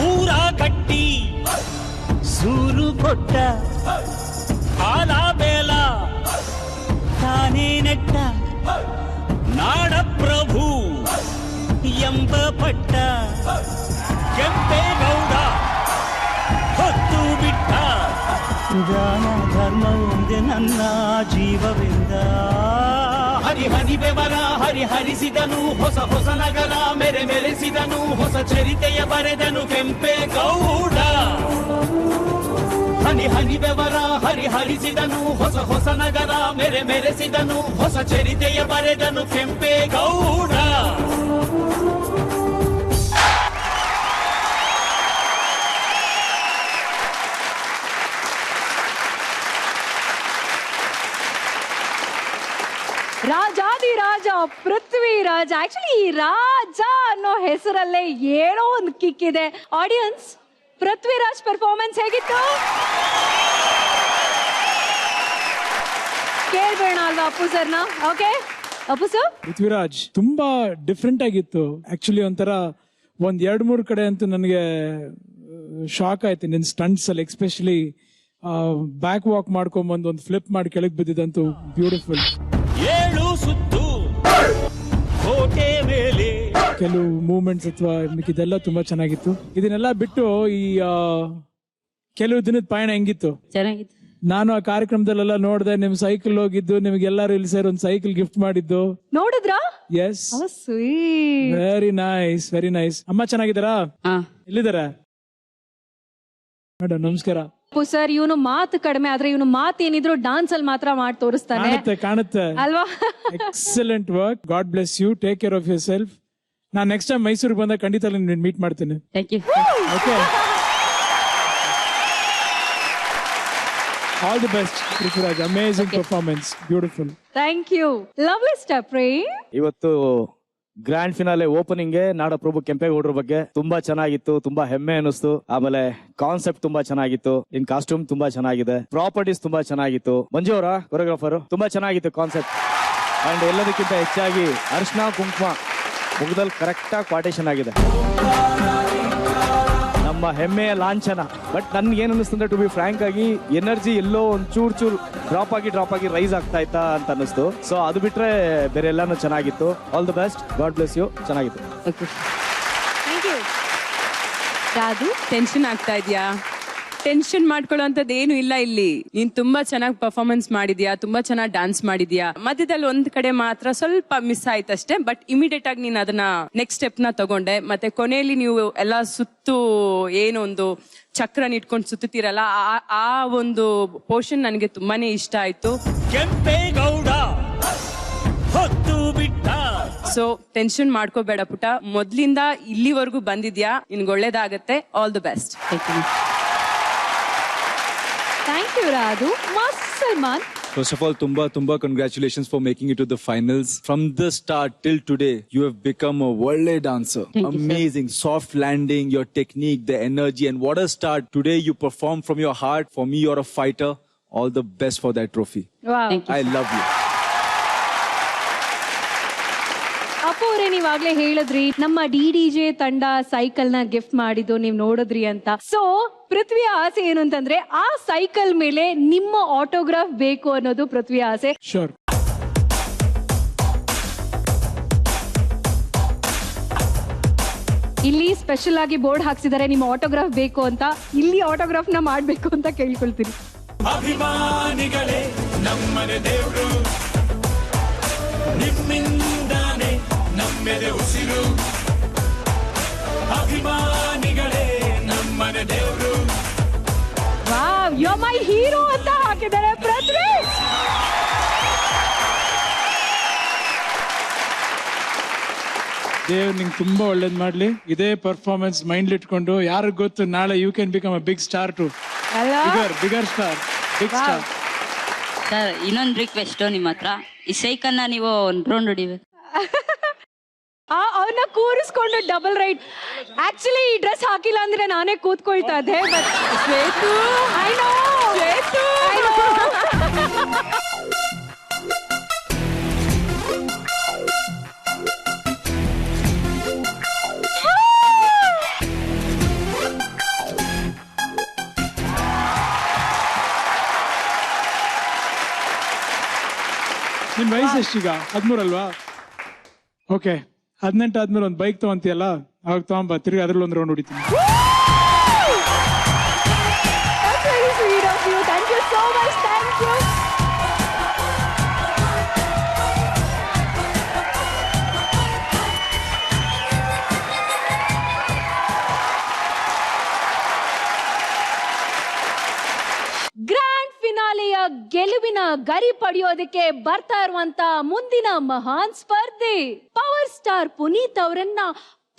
ಊರ ಕಟ್ಟಿ ಸೂರು ಕೊಟ್ಟ ಆಲ ಬೇಲ ತಾನೇ ನೆಟ್ಟ ನಾಡ ಪ್ರಭು ಎಂಬ ಪಟ್ಟ ಕೆಂಪೇಗೌಡ ಹೊತ್ತು ಬಿಟ್ಟ. ದಾನ ಧರ್ಮ ಒಂದೇ ನನ್ನ ಜೀವವಿಂದ. ಹರಿ ಹರಿ ಬೆವರ ಹರಿ ಹರಿಸಿದನು ಹೊಸ ಹೊಸ ನಗರ ಮೆರೆ ಮೆರೆಸಿದನು ಹೊಸ ಚರಿತೆಯ ಬರೆದನು ಕೆಂಪೇಗೌಡ. ಹನಿ ಹನಿ ಬೆವರ ಹರಿ ಹರಿಸಿದನು ಹೊಸ ಹೊಸ ನಗರ ಮೆರೆ ಮೆರೆಸಿದನು ಹೊಸ ಚರಿತೆಯ ಬರೆದನು ಕೆಂಪೇಗೌಡ. ರಾಜಾದಿರಾಜ ಪೃಥ್ವಿರಾಜ್. ಆಕ್ಚುಲಿ ಈ ರಾಜ ಅನ್ನೋ ಹೆಸರಲ್ಲೇ ಏನೋ ಒಂದು ಕಿಕ್ ಇದೆ. ಆಡಿಯನ್ಸ್, ಪೃಥ್ವಿರಾಜ್ ಪರ್ಫಾರ್ಮೆನ್ಸ್ ಹೇಗಿತ್ತು ಕೇಳ್ಬೇಡ ಅಲ್ವಾ ಅಪ್ಪು ಸರ್ನ? Okay Appu sir. ಪೃಥ್ವಿರಾಜ್ ತುಂಬಾ ಡಿಫ್ರೆಂಟ್ ಆಗಿತ್ತು. ಆಕ್ಚುಲಿ ಒಂಥರ 1-2-3 ಕಡೆ ಅಂತೂ ನನಗೆ ಶಾಕ್ ಆಯ್ತು ನಿನ್ ಸ್ಟಂಟ್ಸ್ ಅಲ್ಲಿ. ಎಕ್ಸ್ಪೆಷಲಿ ಬ್ಯಾಕ್ ವಾಕ್ ಮಾಡ್ಕೊಂಡ್ಬಂದು ಒಂದು ಫ್ಲಿಪ್ ಮಾಡಿ ಕೆಳಗೆ ಬಿದ್ದಿದಂತೂ ಬ್ಯೂಟಿಫುಲ್. 7 ಸುತ್ತು ಕೋಟೆ ಮೇಲೆ ಕೆಲವು ಮೂವ್ಮೆಂಟ್ಸ್ ಅಥವಾ ಇದೆಲ್ಲ ತುಂಬಾ ಚೆನ್ನಾಗಿತ್ತು. ಇದನ್ನೆಲ್ಲ ಬಿಟ್ಟು ಈ ಕೆಲವು ದಿನದ ಪಯಣ ಹೆಂಗಿತ್ತು? ಚೆನ್ನಾಗಿತ್ತು. ನಾನು ಆ ಕಾರ್ಯಕ್ರಮದಲ್ಲೆಲ್ಲ ನೋಡಿದೆ, ನಿಮ್ ಸೈಕಲ್ ಹೋಗಿದ್ದು, ನಿಮ್ಗೆಲ್ಲಾರು ಇಲ್ಲಿ ಸೇರಿ ಒಂದು ಸೈಕಲ್ ಗಿಫ್ಟ್ ಮಾಡಿದ್ದು ನೋಡಿದ್ರಾ? Yes, sweet. Very nice, very nice. ಅಮ್ಮ ಚೆನ್ನಾಗಿದ್ದಾರಾ? ಎಲ್ಲಿದ್ದಾರ ಮೇಡಮ್? ನಮಸ್ಕಾರ. ಸರ್, ಇವನು ಮಾತು ಕಡಿಮೆ ಆದ್ರೆ ಇವನು ಮಾತು ಏನಿದ್ರು ಡಾನ್ಸ್ ಅಲ್ಲಿ ಮಾತ್ರ ಮಾಡಿ ತೋರಿಸ್ತಾನೆ. ಕಾಣುತ್ತೆ ಅಲ್ವಾ? Excellent work. God bless you. Take care of yourself. ನಾನು ನೆಕ್ಸ್ಟ್ ಟೈಮ್ ಮೈಸೂರಿಗೆ ಬಂದಾಗ ಖಂಡಿತ ಮೀಟ್ ಮಾಡ್ತೀನಿ. Okay, all the best Prithviraj. Amazing performance, beautiful. Thank you. Lovely step ರೀ. ಇವತ್ತು ಗ್ರ್ಯಾಂಡ್ ಫಿನಾಲೆ ಓಪನಿಂಗ್ ನಾಡಪ್ರಭು ಕೆಂಪೇಗೌಡರ ಬಗ್ಗೆ ತುಂಬಾ ಚೆನ್ನಾಗಿತ್ತು, ತುಂಬಾ ಹೆಮ್ಮೆ ಅನಿಸ್ತು. ಆಮೇಲೆ ಕಾನ್ಸೆಪ್ಟ್ ತುಂಬಾ ಚೆನ್ನಾಗಿತ್ತು, ಇನ್ ಕಾಸ್ಟ್ಯೂಮ್ ತುಂಬಾ ಚೆನ್ನಾಗಿದೆ, ಪ್ರಾಪರ್ಟೀಸ್ ತುಂಬಾ ಚೆನ್ನಾಗಿತ್ತು. ಮಂಜು ಅವರ ಕೊರಿಯೋಗ್ರಾಫರ್ ತುಂಬಾ ಚೆನ್ನಾಗಿತ್ತು ಕಾನ್ಸೆಪ್ಟ್. ಅಂಡ್ ಎಲ್ಲದಕ್ಕಿಂತ ಹೆಚ್ಚಾಗಿ ಅರ್ಶನ ಕುಂಕುಮ ಮುಖದಲ್ಲಿ ಕರೆಕ್ಟ್ ಆಗಿ ಪಾರ್ಟೇಷನ್ ಆಗಿದೆ, ನಮ್ಮ ಹೆಮ್ಮೆಯ ಲಾಂಛನ. ಬಟ್ ನನ್ಗೆ ಏನ್ ಅನಿಸ್ತಂದ್ರೆ, ಟು ಬಿ ಫ್ರಾಂಕ್ ಆಗಿ ಎನರ್ಜಿ ಎಲ್ಲೋ ಒಂದ್ ಚೂರ್ ಡ್ರಾಪ್ ಆಗಿ ರೈಸ್ ಆಗ್ತಾ ಇತ್ತಾ ಅಂತ ಅನಿಸ್ತು. ಸೊ ಅದು ಬಿಟ್ರೆ ಬೇರೆ ಎಲ್ಲಾನು ಚೆನ್ನಾಗಿತ್ತು. All the best, God bless you. ಚೆನ್ನಾಗಿತ್ತು. Thank you. ಯಾವುದು ಟೆನ್ಷನ್ ಆಗ್ತಾ ಇದೆಯಾ? ಟೆನ್ಷನ್ ಮಾಡ್ಕೊಳ್ಳೋಂಥದ್ದು ಏನು ಇಲ್ಲ ಇಲ್ಲಿ. ನೀನ್ ತುಂಬಾ ಚೆನ್ನಾಗಿ ಪರ್ಫಾರ್ಮೆನ್ಸ್ ಮಾಡಿದ್ಯಾ, ತುಂಬಾ ಚೆನ್ನಾಗಿ ಡಾನ್ಸ್ ಮಾಡಿದ್ಯಾ. ಮಧ್ಯದಲ್ಲಿ ಒಂದ್ ಕಡೆ ಮಾತ್ರ ಸ್ವಲ್ಪ ಮಿಸ್ ಆಯ್ತಷ್ಟೇ. ಬಟ್ ಇಮಿಡಿಯೇಟ್ ಆಗಿ ನೀನ್ ಅದನ್ನ ನೆಕ್ಸ್ಟ್ ಸ್ಟೆಪ್ ನ ತಗೊಂಡೆ. ಮತ್ತೆ ಕೊನೆಯಲ್ಲಿ ನೀವು ಎಲ್ಲಾ ಸುತ್ತು ಏನೋ ಒಂದು ಚಕ್ರನ ಇಟ್ಕೊಂಡು ಸುತ್ತೀರಲ್ಲ, ಆ ಒಂದು ಪೋರ್ಷನ್ ನನಗೆ ತುಂಬಾನೇ ಇಷ್ಟ ಆಯ್ತು. ಕೆಂಪೇಗೌಡ ಹೊತ್ತು ಬಿಟ್ಟ. ಸೊ ಟೆನ್ಷನ್ ಮಾಡ್ಕೋಬೇಡ ಪುಟ, ಮೊದ್ಲಿಂದ ಇಲ್ಲಿವರೆಗೂ ಬಂದಿದ್ಯಾ, ನಿನ್ಗೆ ಒಳ್ಳೇದಾಗತ್ತೆ. All the best. Thank you Radhu. ಮಸ್ತ್ Salman. First of all, tumba congratulations for making it to the finals. From the start till today, you have become a world dancer. Amazing, soft landing, your technique, the energy, and what a start. Today you perform from your heart. For me, you're a fighter. All the best for that trophy. Wow. I love you. Appu ಅವರೇ, ನೀವಾಗ್ಲೇ ಹೇಳಿದ್ರಿ ನಮ್ಮ DDJ ತಂಡ cycle ನ gift ಮಾಡಿದ್ದು ನೀವ್ ನೋಡಿದ್ರಿ ಅಂತ. So ಪೃಥ್ವಿಯ ಆಸೆ ಏನು ಅಂತಂದ್ರೆ, ಆ ಸೈಕಲ್ ಮೇಲೆ ನಿಮ್ಮ ಆಟೋಗ್ರಾಫ್ ಬೇಕು ಅನ್ನೋದು ಪೃಥ್ವಿಯ ಆಸೆ. ಶೋರ್. ಇಲ್ಲಿ ಸ್ಪೆಷಲ್ ಆಗಿ ಬೋರ್ಡ್ ಹಾಕ್ಸಿದ್ದಾರೆ, ನಿಮ್ಮ ಆಟೋಗ್ರಾಫ್ ಬೇಕು ಅಂತ. ಇಲ್ಲಿ ಆಟೋಗ್ರಾಫ್ ನ ಮಾಡ್ಬೇಕು ಅಂತ ಕೇಳ್ಕೊಳ್ತೀನಿ. ಅಭಿಮಾನಿಗಳೇ, ನಮ್ಮನೆ ದೇವ್ರು, ನಿಮ್ಮಿಂದಾನೆ ನಮ್ಮೆದೆ ಉಸಿರು. ಅಭಿಮಾನಿಗಳೇ, ನಮ್ಮನೆ ದೇವ್ರು. Wow, you are my hero ಅಂತ ಹಾಕಿದ್ದಾರೆ ಪೃಥ್ವಿ. ದೇವ್ ನಿಂಗೆ ತುಂಬಾ ಒಳ್ಳೇದ್ ಮಾಡ್ಲಿ. ಇದೇ ಪರ್ಫಾರ್ಮೆನ್ಸ್ ಮೈಂಡ್ ಇಟ್ಕೊಂಡು, ಯಾರಿಗ್ ಗೊತ್ತು ನಾಳೆ you can become a big star too. Bigger star, big star. Sir, ಇನ್ನೊಂದು ರಿಕ್ವೆಸ್ಟ್ ನಿಮ್ಮ ಹತ್ರ, ಈ ಸೈಕಲ್ ನ ನೀವು ಒಂದು ರೌಂಡ್ ಹೊಡಿಬೇಕು. ಅವನ್ನ ಕೂರಿಸ್ಕೊಂಡು ಡಬಲ್ ರೈಡ್. ಆಕ್ಚುಲಿ ಈ ಡ್ರೆಸ್ ಹಾಕಿಲ್ಲ ಅಂದ್ರೆ ನಾನೇ ಕೂತ್ಕೊಳ್ತಾ ಇದ್ದೆ. But Shwetu, I know, Shwetu, I know. ನಿನ್ ವಯಸ್ಸು ಎಷ್ಟೀಗ? 13 ಅಲ್ವಾ? ಓಕೆ, 18 ಆದ್ಮೇಲೆ ಒಂದು ಬೈಕ್ ತಗೊಂತೀಯಲ್ಲ, ಅವಾಗ ತಗೊಂಬ, ತಿರ್ಗಿ ಅದ್ರಲ್ಲಿ ಒಂದು ರೌಂಡ್ ಹೊಡಿತೀನಿ. ಗ್ರ್ಯಾಂಡ್ ಫಿನಾಲೆಯ ಗೆಲುವಿನ ಗರಿ ಪಡೆಯೋದಕ್ಕೆ ಬರ್ತಾ ಇರುವಂತ ಮುಂದಿನ ಮಹಾನ್ ಸ್ಪರ್ಧಿ ಪವರ್ ಸ್ಟಾರ್ ಪುನೀತ್ ಅವರನ್ನ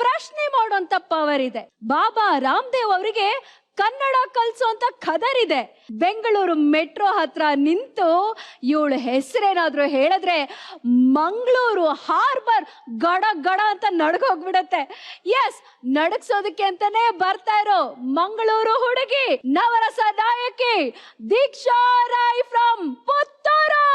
ಪ್ರಶ್ನೆ ಮಾಡುವಂತ ಪವರ್ ಇದೆ. ಬಾಬಾ ರಾಮದೇವ್ ಅವರಿಗೆ ಕನ್ನಡ ಕಲ್ಸೋಂತ ಖದರ್ ಇದೆ. ಬೆಂಗಳೂರು ಮೆಟ್ರೋ ಹತ್ರ ನಿಂತು ಇವಳು ಹೆಸರೇನಾದ್ರೂ ಹೇಳಿದ್ರೆ ಮಂಗಳೂರು ಹಾರ್ಬರ್ ಗಡ ಗಡ ಅಂತ ನಡ್ಗೋಗ್ಬಿಡತ್ತೆ. ಎಸ್, ನಡಗ್ಸೋದಕ್ಕೆ ಅಂತಾನೆ ಬರ್ತಾ ಇರೋ ಮಂಗಳೂರು ಹುಡುಗಿ, ನವರಸ ನಾಯಕಿ ದೀಕ್ಷಾ ರಾಯ್ ಫ್ರಮ್ ಪುತ್ತೂರು.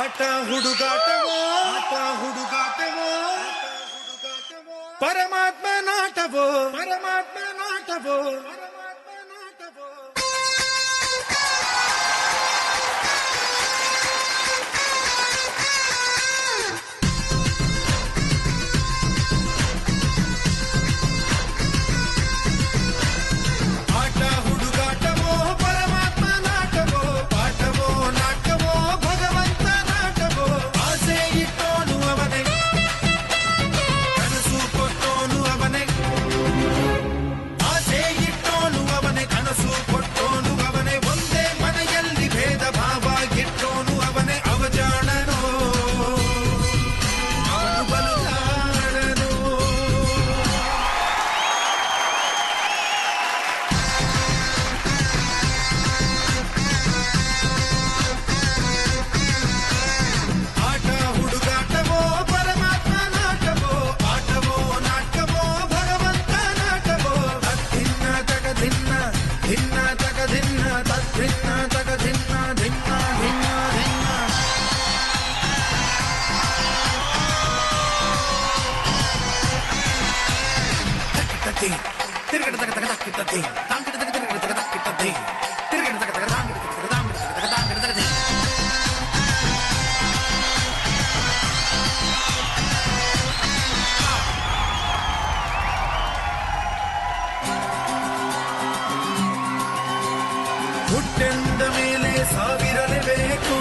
ಆಟ ಹುಡುಗಾಟವೋ, ಆಟ ಹುಡುಗಾಟವೋ, ಪರಮಾತ್ಮ ನಾಟವೋ, ಪರಮಾತ್ಮ ನಾಟವೋ. ಆಟ ಹುಡುಗಾಟವೋ, ಪರಮಾತ್ಮ ನಾಟವೋ, ಪಾಠವೋ ಕಿಟ್ಟತಿ ತಿರುಗಡ ತಗ ತಗ ಕಿಟ್ಟತಿ ತಾಂಗಿಡ ತಗ ತಿರುಗಡ ತಗ ಕಿಟ್ಟತಿ ತಿರುಗಡ ತಗ ತಗ ತಾಂಗಿಡ ತಗ ತಾಂಗಿಡ ತಗ ತಾಂಗಿಡ ತಗ ಹುಟ್ಟೆಂದ ಮೇಲೆ ಸಾವಿರಲೇಬೇಕು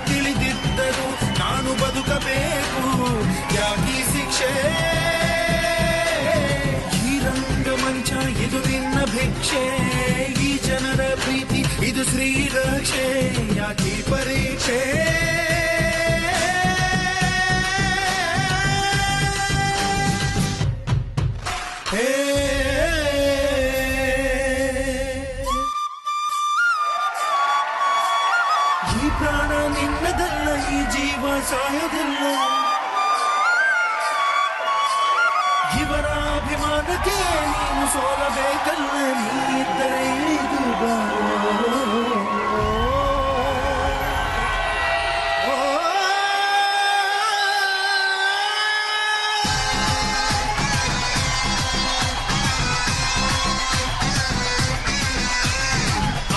ತಿಳಿದಿದ್ದರು ನಾನು ಬದುಕಬೇಕು ಯಾಕೀ ಶಿಕ್ಷೆ ಈ ರಂಗಮಂಚ ಇದು ನಿನ್ನ ಭಿಕ್ಷೆ ಈ ಜನರ ಪ್ರೀತಿ ಇದು ಶ್ರೀರಕ್ಷೆ ಯಾಕೀ ಪರೀಕ್ಷೆ ಹೇ ಈ ಪ್ರಾಣ ನಿನ್ನದಲ್ಲ ಈ ಜೀವ ಸಾಯೋದಿಲ್ಲ ಇವರ ಅಭಿಮಾನಕ್ಕೆ ನೀನು ಸೋಲಬೇಕಲ್ಲ ನೀನಿದ್ದರೆ ಇದು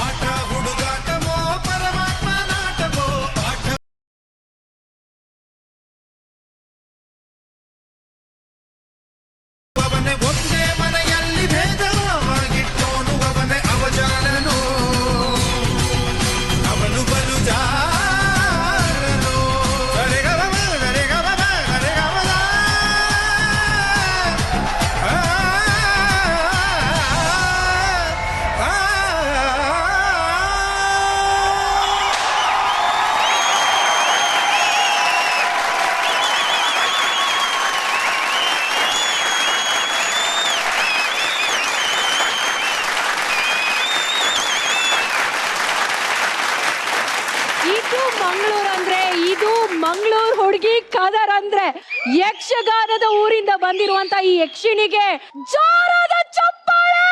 ಆಟ ಹುಡುಗಾಟವೋ ಪರಮಾತ್ಮ ನಾಟವೋ ಆಟ ಅವನೇ ಒಂದೇ ಮನೆಯಲ್ಲಿ ಭೇದವಾಗಿಟ್ಟೋನು ಅವನೇ ಅವಜಾನನು ಅವನು ಬಲು ಜಾರನು ಗರೆಗವ ಗರೆಗವ ಗರೆಗವದ ಇದು ಮಂಗಳೂರು ಅಂದ್ರೆ ಇದು ಮಂಗಳೂರು ಹುಡುಗಿ ಕದರ್ ಅಂದ್ರೆ ಯಕ್ಷಗಾನದ ಊರಿಂದ ಬಂದಿರುವಂತ ಈ ಯಕ್ಷಿಣಿಗೆ ಜೋರಾದ ಚಪ್ಪಾಳೆ.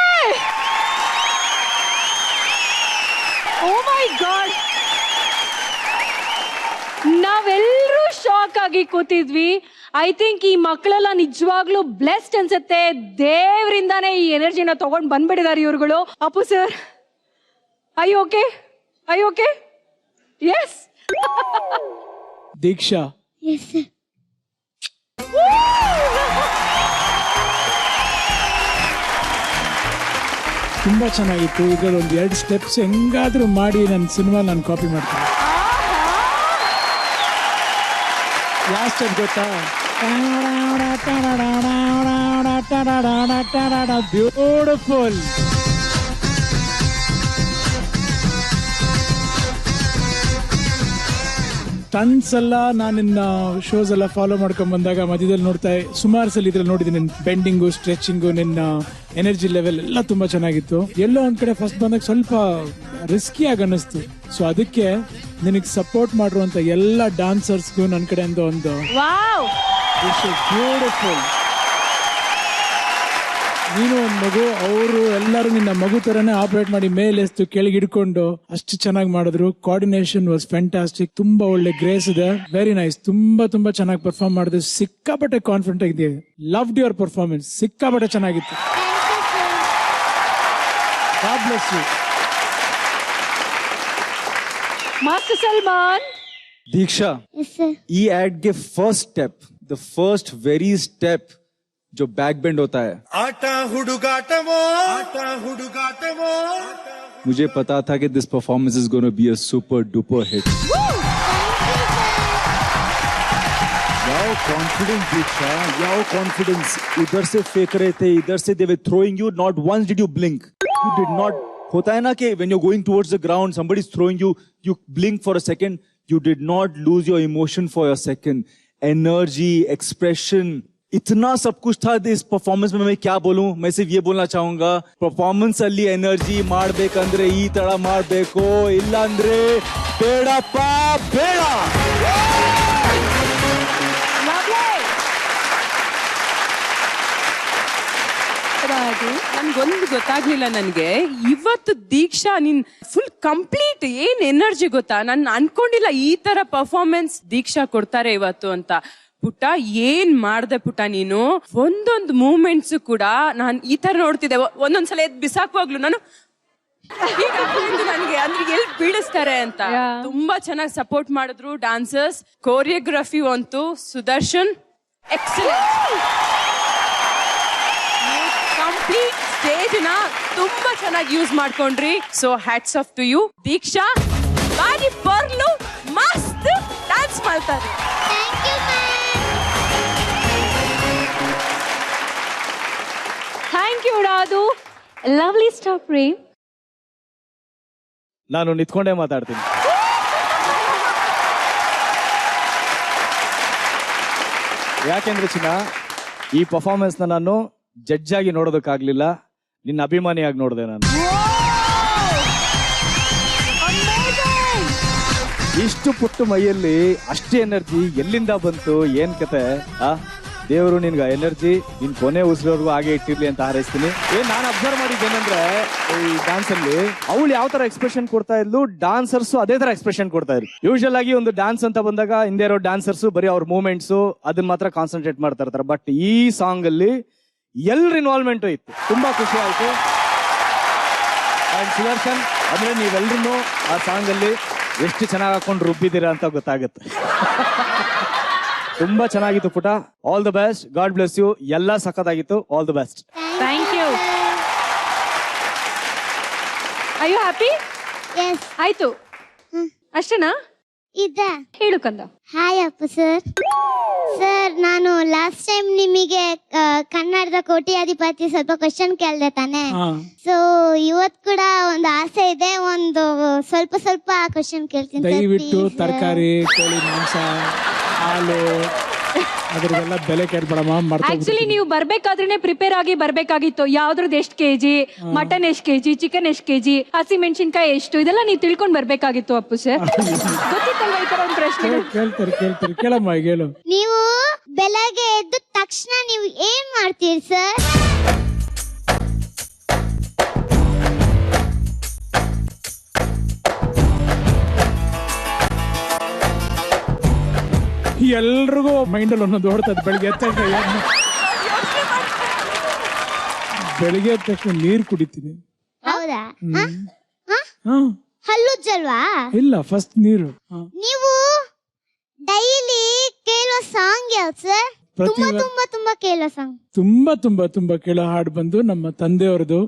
ಓ ಮೈ ಗಾಡ್, ನಾವೆಲ್ಲರೂ ಶಾಕ್ ಆಗಿ ಕೂತಿದ್ವಿ. ಐ ಥಿಂಕ್ ಈ ಮಕ್ಕಳೆಲ್ಲ ನಿಜವಾಗ್ಲೂ ಬ್ಲೆಸ್ಡ್ ಅನ್ಸುತ್ತೆ. ದೇವರಿಂದಾನೇ ಈ ಎನರ್ಜಿನ ತಗೊಂಡ್ ಬಂದ್ಬಿಟ್ಟಿದ್ದಾರೆ ಇವ್ರುಗಳು. Appu sir, I okay? I okay? Yes. Deeksha, Yes, sir. ತುಂಬಾ ಚೆನ್ನಾಗಿತ್ತು. ಇದ್ರಲ್ಲಿ ಒಂದು 2 ಸ್ಟೆಪ್ಸ್ ಹೆಂಗಾದ್ರೂ ಮಾಡಿ ನನ್ನ ಸಿನಿಮಾ ನಾನು ಕಾಪಿ ಮಾಡ್ತೀನಿ. ಯಾವ ಸ್ಟೆಪ್ ಗೊತ್ತಾ? ಬ್ಯೂಟಿಫುಲ್. ಸ್ಟನ್ಸ್ ಎಲ್ಲ ನಾನು ನಿನ್ನ ಶೋಸ್ ಎಲ್ಲ ಫಾಲೋ ಮಾಡ್ಕೊಂಡ್ ಬಂದಾಗ ಮಧ್ಯದಲ್ಲಿ ನೋಡ್ತಾ ಸುಮಾರು ಸಲ ಇದ್ರಲ್ಲಿ ನೋಡಿದ್ದೀನಿ. ಬೆಂಡಿಂಗು, ಸ್ಟ್ರೆಚಿಂಗು, ನಿನ್ನ ಎನರ್ಜಿ ಲೆವೆಲ್ ಎಲ್ಲ ತುಂಬಾ ಚೆನ್ನಾಗಿತ್ತು. ಎಲ್ಲೋ ಒಂದ್ ಕಡೆ ಫಸ್ಟ್ ಬಂದಾಗ ಸ್ವಲ್ಪ ರಿಸ್ಕಿ ಆಗಿ ಅನ್ನಿಸ್ತು. ಸೊ ಅದಕ್ಕೆ ನಿನಗೆ ಸಪೋರ್ಟ್ ಮಾಡಿರುವಂತ ಎಲ್ಲ ಡಾನ್ಸರ್ಸ್ಗೂ ನನ್ನ ಕಡೆಯಿಂದ ಒಂದು ಬ್ಯೂಟಿಫುಲ್. ನೀನು ಒಂದು ಮಗು, ಅವರು ಎಲ್ಲರೂ ನಿನ್ನ ಮಗು ತರನೇ ಆಪರೇಟ್ ಮಾಡಿ ಮೇಲೆಸ್ತು ಕೆಳಗೆ ಹಿಡ್ಕೊಂಡು ಅಷ್ಟು ಚೆನ್ನಾಗಿ ಮಾಡಿದ್ರು. Coordination was fantastic. ತುಂಬಾ ಒಳ್ಳೆ ಗ್ರೇಸ್ ಇದೆ. Very nice. ತುಂಬಾ ತುಂಬಾ ಚೆನ್ನಾಗಿ ಪರ್ಫಾರ್ಮ್ ಮಾಡಿದ್ರು. ಸಿಕ್ಕಾಪಟ್ಟೆ ಕಾನ್ಫಿಡೆಂಟ್ ಆಗಿದೆ. Loved your performance. ಸಿಕ್ಕಾಪಟ್ಟೆ ಚೆನ್ನಾಗಿತ್ತು. God bless you. Master Salman. Deeksha, Yes, sir. ई एड के first step, the first very step जो बैक बेंड होता है, ಆಟ ಹುಡುಗಾಟವೋ ಆಟ ಹುಡುಗಾಟವೋ मुझे पता था कि this performance is gonna be a super duper hit. Yo confidence Deeksha, yo confidence. इधर से फेंक रहे थे, इधर से they were throwing you. Not once did you blink. You did not. होता है ना कि when you're going towards the ground, somebody is throwing you, you blink for a second. You did not lose your emotion for a second. Energy, expression, इतना सब कुछ था इस performance में. मैं क्या बोलूं, मैं सिर्फ ये बोलना चाहूंगा, परफॉर्मेंस ಅಲ್ಲಿ ಎನರ್ಜಿ ಮಾಡಬೇಕಂದ್ರೆ ಈ ತರ ಮಾಡಬೇಕು, ಇಲ್ಲ ಅಂದ್ರೆ ಬೇಡಪ್ಪ ಬೇಡ. ನನ್ಗೊಂದು ಗೊತ್ತಾಗ್ಲಿಲ್ಲ. ನನ್ಗೆ ಇವತ್ತು ದೀಕ್ಷಾ ನೀನ್ ಫುಲ್ ಕಂಪ್ಲೀಟ್ ಏನ್ ಎನರ್ಜಿ ಗೊತ್ತಾ. ನಾನು ಅನ್ಕೊಂಡಿಲ್ಲ ಈ ತರ ಪರ್ಫಾರ್ಮೆನ್ಸ್ ದೀಕ್ಷಾ ಕೊಡ್ತಾರೆ ಇವತ್ತು ಅಂತ. ಪುಟ್ಟ ಏನ್ ಮಾಡ್ದೆ ಪುಟ್ಟ ನೀನು, ಒಂದೊಂದು ಮೂಮೆಂಟ್ಸ್ ಕೂಡ ನಾನ್ ಈ ತರ ನೋಡ್ತಿದ್ದೆ. ಒಂದೊಂದ್ಸಲ ಎದ್ದು ಬಿಸಾಕುವಾಗ್ಲು ನಾನು ನನಗೆ ಅಂದ್ರೆ ಎಲ್ಲಿ ಬೀಳಿಸ್ತಾರೆ ಅಂತ. ತುಂಬಾ ಚೆನ್ನಾಗಿ ಸಪೋರ್ಟ್ ಮಾಡಿದ್ರು ಡಾನ್ಸರ್ಸ್. ಕೋರಿಯೋಗ್ರಫಿ ಅಂತೂ ಸುದರ್ಶನ್ ಎಕ್ಸಲೆಂಟ್. ಕಂಪ್ಲೀಟ್ ಸ್ಟೇಜ್ ನ ತುಂಬಾ ಚೆನ್ನಾಗಿ ಯೂಸ್ ಮಾಡ್ಕೊಂಡ್ರಿ. So hats off to you. Deeksha ಬಾರಿ ಬರ್ಲು ಮಸ್ತ್ ಡ್ಯಾನ್ಸ್ ಮಾಡ್ತಾರೆ. Thank you Radhu. Lovely star Prem. ನಾನು ನಿಂತ್ಕೊಂಡೇ ಮಾತಾಡ್ತೀನಿ. ಯಾಕೆಂದ್ರೆ ಚಿನ್ನ, ಈ ಪರ್ಫಾರ್ಮೆನ್ಸ್ ನಾನು ಜಡ್ಜ್ ಆಗಿ ನೋಡೋದಕ್ಕಾಗ್ಲಿಲ್ಲ, ನಿನ್ನ ಅಭಿಮಾನಿಯಾಗಿ ನೋಡಿದೆ ನಾನು. ಇಷ್ಟು ಪುಟ್ಟು ಮೈಯಲ್ಲಿ ಅಷ್ಟೇ ಎನರ್ಜಿ ಎಲ್ಲಿಂದ ಬಂತು, ಏನ್ ಕತೆ? ದೇವರು ನಿನ್ಗೆ ಎನರ್ಜಿ ನಿನ್ ಕೊನೆ ಉಸಿರೋರ್ಗು ಹಾಗೆ ಇಟ್ಟಿರ್ಲಿ ಅಂತ ಹಾರೈಸ್ತೀನಿ. ನಾನು ಅಬ್ಸರ್ವ್ ಮಾಡಿದ್ದೇನೆಂದ್ರೆ ಈ ಡ್ಯಾನ್ಸ್ ಅಲ್ಲಿ ಅವಳು ಯಾವ ತರ ಎಕ್ಸ್ಪ್ರೆಷನ್ ಕೊಡ್ತಾ ಇದ್ಲು, ಡಾನ್ಸರ್ಸ್ ಅದೇ ತರ ಎಕ್ಸ್ಪ್ರೆಷನ್ ಕೊಡ್ತಾ ಇದ್ರು. ಯೂಶಲ್ ಆಗಿ ಒಂದು ಡ್ಯಾನ್ಸ್ ಅಂತ ಬಂದಾಗ ಹಿಂದೆ ಇರೋ ಡಾನ್ಸರ್ಸ್ ಬರೀ ಅವ್ರ ಮೂವ್ಮೆಂಟ್ಸ್ ಅದನ್ನ ಮಾತ್ರ ಕಾನ್ಸಂಟ್ರೇಟ್ ಮಾಡ್ತಾ ಇರ್ತಾರೆ. ಬಟ್ ಈ ಸಾಂಗ್ ಅಲ್ಲಿ ಎಲ್ಲರ ಇನ್ವಾಲ್ವ್ಮೆಂಟ್ ಇತ್ತು. ತುಂಬಾ ಖುಷಿ ಆಯ್ತು. ಸುದರ್ಶನ್ ಅಂದ್ರೆ ನೀವೆಲ್ರೂ ಆ ಸಾಂಗ್ ಅಲ್ಲಿ ಎಷ್ಟು ಚೆನ್ನಾಗಿ ಹಾಕೊಂಡು ರುಬ್ಬಿದ್ದೀರಾ ಅಂತ ಗೊತ್ತಾಗುತ್ತೆ. ತುಂಬಾ ಚೆನ್ನಾಗಿತ್ತು ಪುಟ. All the best. God bless you. ಎಲ್ಲ ಸಖತ್ತಾಗಿತ್ತು. All the best. Thank you. Are you happy? Yes. ಆಯ್ತು ಅಷ್ಟೇನಾ? ಇದೆ. ಹೇಳು ಕಂದ. Hi Appu sir. ಸರ್, ನಾನು ಲಾಸ್ಟ್ ಟೈಮ್ ನಿಮಗೆ ಕನ್ನಡದ ಕೋಟ್ಯಾಧಿಪತಿ ಸ್ವಲ್ಪ ಕ್ವಶನ್ ಕೇಳಿದೆ ತಾನೆ. ಸೊ ಇವತ್ತು ಕೂಡ ಒಂದು ಆಸೆ ಇದೆ, ಒಂದು ಸ್ವಲ್ಪ ಕ್ವಶನ್ ಕೇಳ್ತೀನಿ. ದಯವಿಟ್ಟು ತರಕಾರಿ, ಕೋಳಿ ಮಾಂಸ, ಹಾಲು ಅದ್ರದೆಲ್ಲ ಬೆಲೆ ಕೇಳ್ಬೇಡಮ್ಮ. ಆಕ್ಚುಲಿ ನೀವು ಬರ್ಬೇಕಾದ್ರೆ ಪ್ರಿಪೇರ್ ಆಗಿ ಬರ್ಬೇಕಾಗಿತ್ತು. ಯಾವ್ದ್ರದ್ದು ಎಷ್ಟು ಕೆಜಿ, ಮಟನ್ ಎಷ್ಟು ಕೆಜಿ, ಚಿಕನ್ ಎಷ್ಟು ಕೆಜಿ, ಹಸಿ ಮೆಣಸಿನ್ಕಾಯಿ ಎಷ್ಟು, ಇದೆಲ್ಲ ನೀವು ತಿಳ್ಕೊಂಡ್ ಬರ್ಬೇಕಾಗಿತ್ತು ಅಪ್ಪು ಸರ್. ಗೊತ್ತಿತ್ತಲ್ವಾ ಈ ತರ ಒಂದು ಪ್ರಶ್ನೆ? ಕೇಳ್ತಾರೆ ಕೇಳಮ್ಮ ಹೇಳು. ನೀವು ಬೆಳಗ್ಗೆ ಎದ್ದ ತಕ್ಷಣ ನೀವು ಏನ್ ಮಾಡ್ತೀರಿ ಸರ್? ಎಲ್ರಿಗೂ ಮೈಂಡಲ್ಲಿ ಒಂದೊಂದು ಓಡ್ತದೆ. ಬೆಳಿಗ್ಗೆ ಎದ್ದ ತಕ್ಷಣ ನೀರು ಕುಡಿತೀನಿ. ಹೌದಾ? ಹಲ್ಲುಜ್ಜಲ್ವಾ? ಇಲ್ಲ, ಫಸ್ಟ್ ನೀರು. ನೀವು ಡೈಲಿ ಕೇಳೋ ಸಾಂಗ್ ಯಾವ್ದು ಸರ್? ತುಂಬಾ ಕೇಳೋ ಸಾಂಗ್. ತುಂಬಾ ಕೇಳೋ ಹಾಡು ಬಂದು ನಮ್ಮ ತಂದೆಯವ್ರದ್ದು.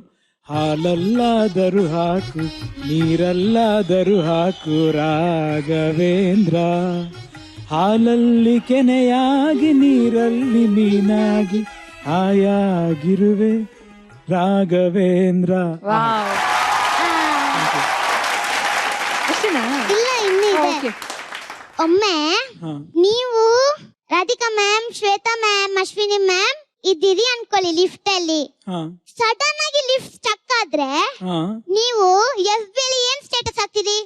ಹಾಲಲ್ಲಾದರೂ ಹಾಕು, ನೀರಲ್ಲಾದರೂ ಹಾಕು ರಾಘವೇಂದ್ರ, ಹಾಲಲ್ಲಿ ಕೆನೆಯಾಗಿ ನೀರಲ್ಲಿ ಮೀನಾಗಿ ಹಾಯಾಗಿರುವೆ ರಾಘವೇಂದ್ರ. ಇಲ್ಲ, ಇನ್ನೂ ಇದೆ. ಒಮ್ಮೆ ನೀವು Radhika ma'am, Shweta ma'am, Ashwini ma'am ಇದ್ದೀರಿ ಅನ್ಕೊಳ್ಳಿ ಲಿಫ್ಟ್ ಅಲ್ಲಿ. ಸಡನ್ ಆಗಿ ಲಿಫ್ಟ್ ಸ್ಟಕ್ ಆದ್ರೆ ನೀವು FB ಅಲ್ಲಿ ಏನ್ ಸ್ಟೇಟಸ್ ಹಾಕ್ತೀರಿ?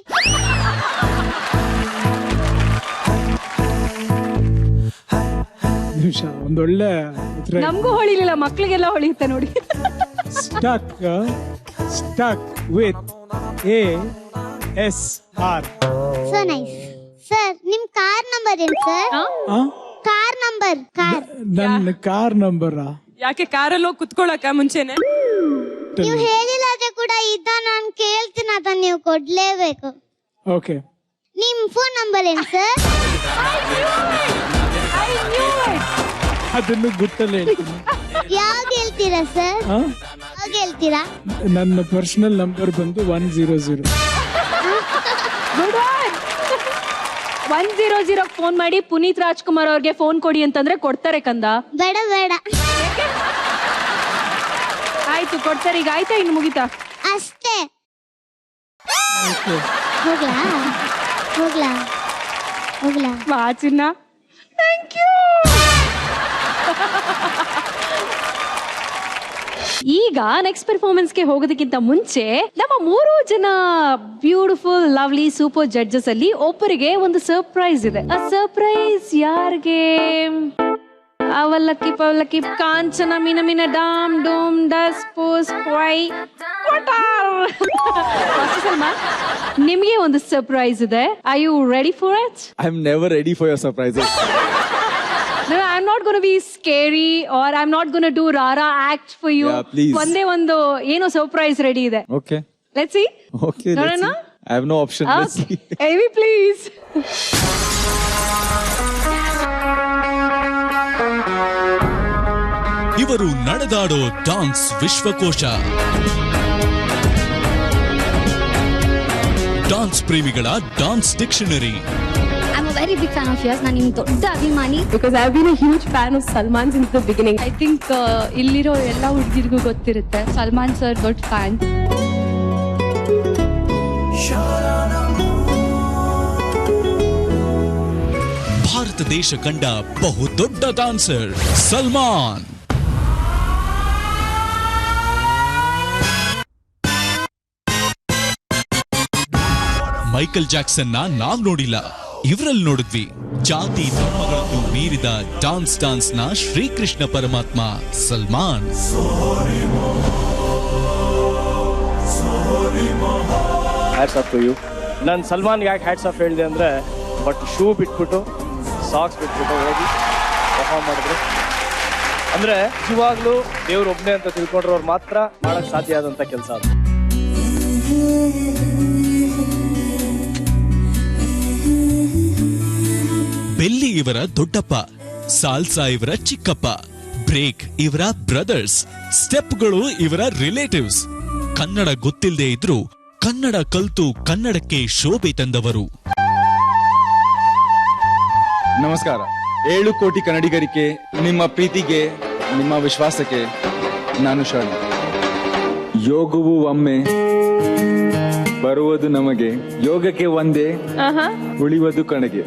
ಒಂದೊಳ್ಳೆ ನಮಗೂ ಹೊಳಿಲಿಲ್ಲ, ಮಕ್ಳಿಗೆಲ್ಲ ಹೊಳಿಯುತ್ತೆ ನೋಡಿ. Stuck with ASR. So nice. Sir, ನಿಮ್ ಕಾರ್ ನಂಬರ್ ಏನು ಸರ್? Car number. ನನ್ನ ಕಾರ್ ನಂಬರ್ ಯಾಕೆ ಕಾರಲ್ಲಿ ಹೋಗಿ ಕುತ್ಕೊಳ್ಳಕ ಮುಂಚೆನೆ ನೀವು ಹೇಳಿಲ್ಲ ಆದ್ರೆ ಕೂಡ ಇದ್ದ ನಾನು ಕೇಳ್ತೀನಿ, ಅದನ್ನ ನೀವು ಕೊಡ್ಲೇಬೇಕು. ಓಕೆ. ನಿಮ್ ಫೋನ್ ನಂಬರ್ ಏನು ಸರ್? ಅದನ್ನು ಗುಟ್ಟಲ್ಲಿ ಹೇಳ್ತೀನಿ. ಯಾವ್ದು ಹೇಳ್ತೀರಾ ಸರ್? ಯಾವ್ದು ಹೇಳ್ತೀರಾ? ನನ್ನ ಪರ್ಸನಲ್ ನಂಬರ್ ಬಂದು 100. 100 ಫೋನ್ ಮಾಡಿ ಪುನೀತ್ ರಾಜ್ಕುಮಾರ್ ಅವ್ರಿಗೆ ಫೋನ್ ಕೊಡಿ ಅಂತಂದ್ರೆ ಕೊಡ್ತಾರೆ ಕಂದ? ಬೇಡ. ಆಯ್ತು, ಕೊಡ್ತಾರೆ. ಈಗ ಆಯ್ತಾ, ಇನ್ನು ಮುಗಿತಾ? ಅಷ್ಟೇ. ಹೋಗ್ಲಾ? ಬಾ ಚಿನ್ನ. Thank you. ಈಗ ನೆಕ್ಸ್ಟ್ ಪರ್ಫಾರ್ಮೆನ್ಸ್ಗೆ ಹೋಗೋದಕ್ಕಿಂತ ಮುಂಚೆ ನಮ್ಮ 3 ಜನ ಬ್ಯೂಟಿಫುಲ್ ಲವ್ಲಿ ಸೂಪರ್ ಜಡ್ಜಸ್ ಅಲ್ಲಿ ಒಬ್ಬರಿಗೆ ಒಂದು ಸರ್ಪ್ರೈಸ್ ಇದೆ. ಆ ಸರ್ಪ್ರೈಸ್ ಯಾರಿಗೆ? ಅವಲಕ್ಕಿ ಪವಲಕ್ಕಿ ಕಾಂಚನ ಮೀನ ಮೀನ ಡಾಮ್ ಡೋಮ್ ಡಸ್ ಪೋಸ್ ಕ್ವೈ ನಿಮಗೆ ಒಂದು ಸರ್ಪ್ರೈಸ್ ಇದೆ. Are you ready for it? I am never ready for your surprises. going to be scary or I'm not going to do rara act for you. Yeah, please. ಒಂದೇ ಒಂದು ಏನೋ ಸರ್ಪ್ರೈಸ್ ರೆಡಿ ಇದೆ. Okay. Let's see. Okay. ನೋಡೋಣ. Let's see. I have no option. Let's see. Amy, please. ಇವರು ನಡೆದಾಡೋ dance ವಿಶ್ವಕೋಶ. Dance ಪ್ರೇಮಿಗಳ dance dictionary. I'm a very big fan of yours. ನಾನು ನಿಮ್ಮ ದೊಡ್ಡ ಅಭಿಮಾನಿ. Because I've been a huge fan of Salman since the beginning. I think ಇಲ್ಲಿರೋ ಎಲ್ಲ ಹುಡುಗಿರಿಗೂ ಗೊತ್ತಿರುತ್ತೆ Salman sir ದೊಡ್ಡ ಫ್ಯಾನ್. ಭಾರತ ದೇಶ ಕಂಡ ಬಹುದೊಡ್ಡ ಡಾನ್ಸರ್ ಸಲ್ಮಾನ್. ಮೈಕಲ್ ಜಾಕ್ಸನ್ ನಾವ್ ನೋಡಿಲ್ಲ, ಇವರಲ್ಲಿ ನೋಡಿದ್ವಿ. ಜಾತಿ ಧರ್ಮಗಳನ್ನು ಮೀರಿದ ಡಾನ್ಸ್ ನ ಶ್ರೀಕೃಷ್ಣ ಪರಮಾತ್ಮ Salman. Hats off to you. ನಾನು ಸಲ್ಮಾನ್ಗೆ ಯಾಕೆ ಹ್ಯಾಟ್ಸ್ ಆಫ್ ಹೇಳಿದೆ ಅಂದರೆ, ಬಟ್ ಶೂ ಬಿಟ್ಬಿಟ್ಟು ಸಾಕ್ಸ್ ಬಿಟ್ಬಿಟ್ಟು ಹೋಗಿ ಪರ್ಫಾರ್ಮ್ ಮಾಡಿದ್ರು. ಅಂದರೆ ನಿಜವಾಗ್ಲೂ ದೇವ್ರು ಒಬ್ಬನೇ ಅಂತ ತಿಳ್ಕೊಂಡ್ರವ್ರು ಮಾತ್ರ ಮಾಡಕ್ ಸಾಧ್ಯ ಆದಂಥ ಕೆಲಸ ಅದು. ಬೆಲ್ಲಿ ಇವರ ದೊಡ್ಡಪ್ಪ, ಸಾಲ್ಸಾ ಇವರ ಚಿಕ್ಕಪ್ಪ, ಬ್ರೇಕ್ ಇವರ ಬ್ರದರ್ಸ್, ಸ್ಟೆಪ್ಗಳು ಇವರ ರಿಲೇಟಿವ್ಸ್. ಕನ್ನಡ ಗೊತ್ತಿಲ್ಲದೆ ಇದ್ರು ಕನ್ನಡ ಕಲ್ತು ಕನ್ನಡಕ್ಕೆ ಶೋಭೆ ತಂದವರು. ನಮಸ್ಕಾರ. 7 ಕೋಟಿ ಕನ್ನಡಿಗರಿಗೆ, ನಿಮ್ಮ ಪ್ರೀತಿಗೆ, ನಿಮ್ಮ ವಿಶ್ವಾಸಕ್ಕೆ ನಾನು ಶರಣ. ಯೋಗವು ಒಮ್ಮೆ ಬರುವುದು ನಮಗೆ, ಯೋಗಕ್ಕೆ ಒಂದೇ ಉಳಿಯುವುದು ಕಣಗೆ.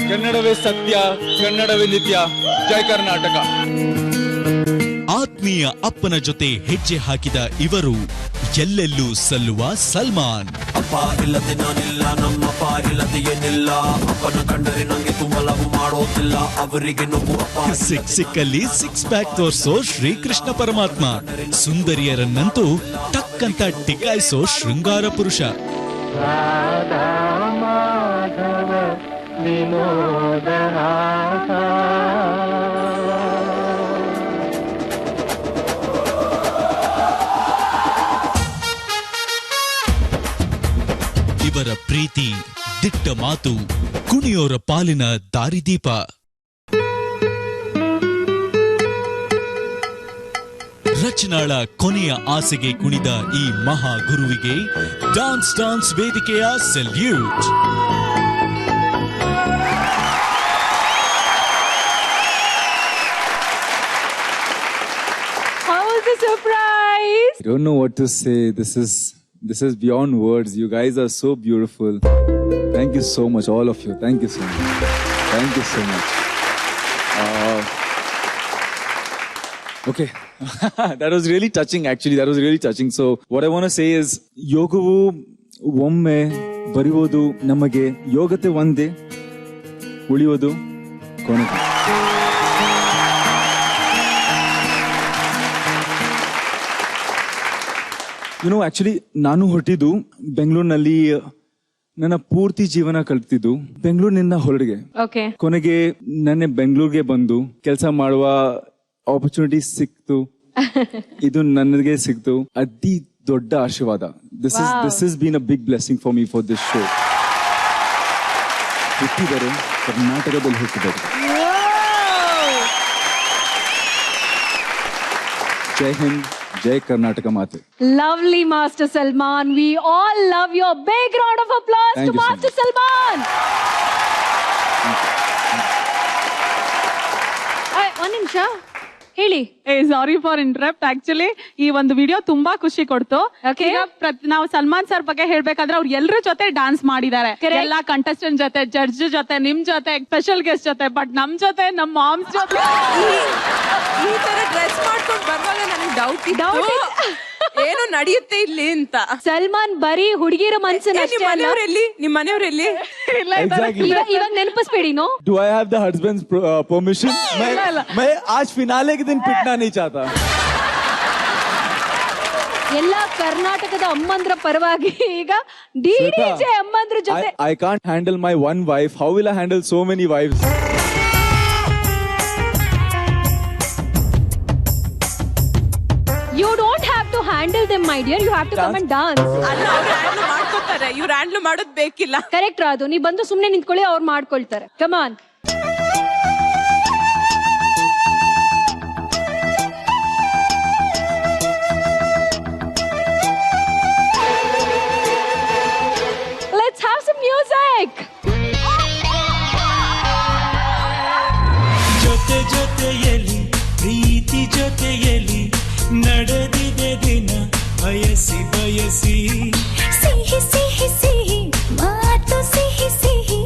ಕನ್ನಡವೇ ಸತ್ಯ, ಕನ್ನಡವೇ ನಿತ್ಯ. ಜೈ ಕರ್ನಾಟಕ. ಆತ್ಮೀಯ ಅಪ್ಪನ ಜೊತೆ ಹೆಜ್ಜೆ ಹಾಕಿದ ಇವರು ಎಲ್ಲೆಲ್ಲೂ ಸಲ್ಲುವ ಸಲ್ಮಾನ್. ಅಪ್ಪ ಇಲ್ಲದೆ ನಾನಿಲ್ಲ, ನಮ್ಮ ಪಾರಿಲ್ಲದೆ ಏನಿಲ್ಲ. ಅಪ್ಪನ ಕಂಡರೆ ನಂಗೆ ತುಂಬಲವು ಮಾಡೋದಿಲ್ಲ, ಅವರಿಗೆ ನೋವು. ಸಿಕ್ಕಲ್ಲಿ 6 ಪ್ಯಾಕ್ ತೋರ್ಸೋ ಶ್ರೀಕೃಷ್ಣ ಪರಮಾತ್ಮ. ಸುಂದರಿಯರನ್ನಂತೂ ಟಕ್ಕಂತ ಟಿಕಾಯಿಸೋ ಶೃಂಗಾರ ಪುರುಷ. ಇವರ ಪ್ರೀತಿ, ದಿಟ್ಟ ಮಾತು, ಕುಣಿಯೋರ ಪಾಲಿನ ದಾರಿದೀಪ. ರಚನಾಳ ಕೊನೆಯ ಆಸೆಗೆ ಕುಣಿದ ಈ ಮಹಾ ಗುರುವಿಗೆ ಡಾನ್ಸ್ ವೇದಿಕೆಯ salute. How was the surprise? I don't know what to say. This is beyond words. You guys are so beautiful. Thank you so much, all of you. Thank you so much. Thank you so much. Okay. That was really touching, actually. That was really touching. So what I want to say is, ಯೋಗವು ಒಮ್ಮೆ ಬರುವುದು ನಮಗೆ, ಯೋಗತೆ ಒಂದೇ ಉಳಿಯೋದು ಕೊನೆಗೆ. Actually ನಾನು ಹೊರಟಿದ್ದು ಬೆಂಗಳೂರಿನಲ್ಲಿ, ನನ್ನ ಪೂರ್ತಿ ಜೀವನ ಕಲ್ತಿದ್ದು ಬೆಂಗಳೂರಿನಿಂದ ಹೊರಗೆ. ಕೊನೆಗೆ ನನ್ನ ಬೆಂಗಳೂರಿಗೆ ಬಂದು ಕೆಲಸ ಮಾಡುವ ಆಪರ್ಚುನಿಟಿ ಸಿಕ್ತು. ಇದು ನನಗೆ ಸಿಕ್ತು. ಅತಿ ದೊಡ್ಡ ಆಶೀರ್ವಾದ. This is been a big blessing for me for this show. ಹುಟ್ಟಿದರೆ ಕರ್ನಾಟಕದಲ್ಲಿ ಹುಟ್ಟಿದರು. ಜೈ ಹಿಂದ್, ಜೈ ಕರ್ನಾಟಕ ಮಾತೆ. Lovely, Master Salman. We all love you. A big round of applause to Master Salman. ಒಂದು ನಿಮಿಷ ಹೇಳಿ. Sorry for interrupt. ಆಕ್ಚುಲಿ ಈ ಒಂದು ವಿಡಿಯೋ ತುಂಬಾ ಖುಷಿ ಕೊಡ್ತು. ನಾವು ಸಲ್ಮಾನ್ ಸರ್ ಬಗ್ಗೆ ಹೇಳ್ಬೇಕಾದ್ರೆ ಅವ್ರು ಎಲ್ಲರ ಜೊತೆ ಡಾನ್ಸ್ ಮಾಡಿದ್ದಾರೆ, ಎಲ್ಲಾ ಕಂಟೆಸ್ಟೆಂಟ್ ಜೊತೆ, ಜಡ್ಜ್ ಜೊತೆ, ನಿಮ್ ಜೊತೆ, ಸ್ಪೆಷಲ್ ಗೆಸ್ಟ್ ಜೊತೆ. ಬಟ್ ನಮ್ ಜೊತೆ, ನಮ್ಮ ಮಾಮ್ಸ್ ಜೊತೆ ಈ ತರ ಡ್ರೆಸ್ ಮಾಡ್ಕೊಂಡು ಬರುವಾಗ ನನಗೆ ಡೌಟ್ ಏನು ನಡೆಯುತ್ತೆ ಇಲ್ಲಿ ಅಂತ. ಸಲ್ಮಾನ್ ಬರೀ ಹುಡುಗಿರ ಮನ್ಸನ್ನ ಅಷ್ಟೇ ಅಲ್ಲ, ನಿಮ್ಮ ಮನೆಯವರೆಲ್ಲಿ ಇವಾಗ ನೆನಪಿಸ್ಬೇಡಿ. No Do I have the husband's permission? मैं आज फिनाले के दिन पिटना नहीं चाहता. ಎಲ್ಲ ಕರ್ನಾಟಕದ ಅಮ್ಮಂದ್ರ ಪರವಾಗಿ ಈಗ ಡಿಡಿಜೆ ಅಮ್ಮಂದ್ರ ಜೊತೆ. I can't handle my one wife. How will I handle so many wives? My dear, you have to come and dance. ಅಲ್ಲ, ಅವ್ರು ಹ್ಯಾಂಡ್ಲ್ ಮಾಡ್ಕೊತಾರೆ, ಇವ್ರು ಹ್ಯಾಂಡ್ಲ್ ಮಾಡೋದ್ ಬೇಕಿಲ್ಲ. ಕರೆಕ್ಟ್ ರಾದು, ನೀವ್ ಬಂದು ಸುಮ್ನೆ ನಿಂತ್ಕೊಳ್ಳಿ, ಅವ್ರು ಮಾಡ್ಕೊಳ್ತಾರೆ. Come on. Let's have some music. ಜೊತೆ ಜೊತೆಯಲ್ಲಿ ಪ್ರೀತಿ ಜೊತೆಯಲ್ಲಿ ನಡೆದಿದೆ ದಿನ ಬಯಸಿ ಬಯಸಿ ಸಿಹಿ ಸಿಹಿ ಸಿಹಿ ಮಾತು ಸಿಹಿ ಸಿಹಿ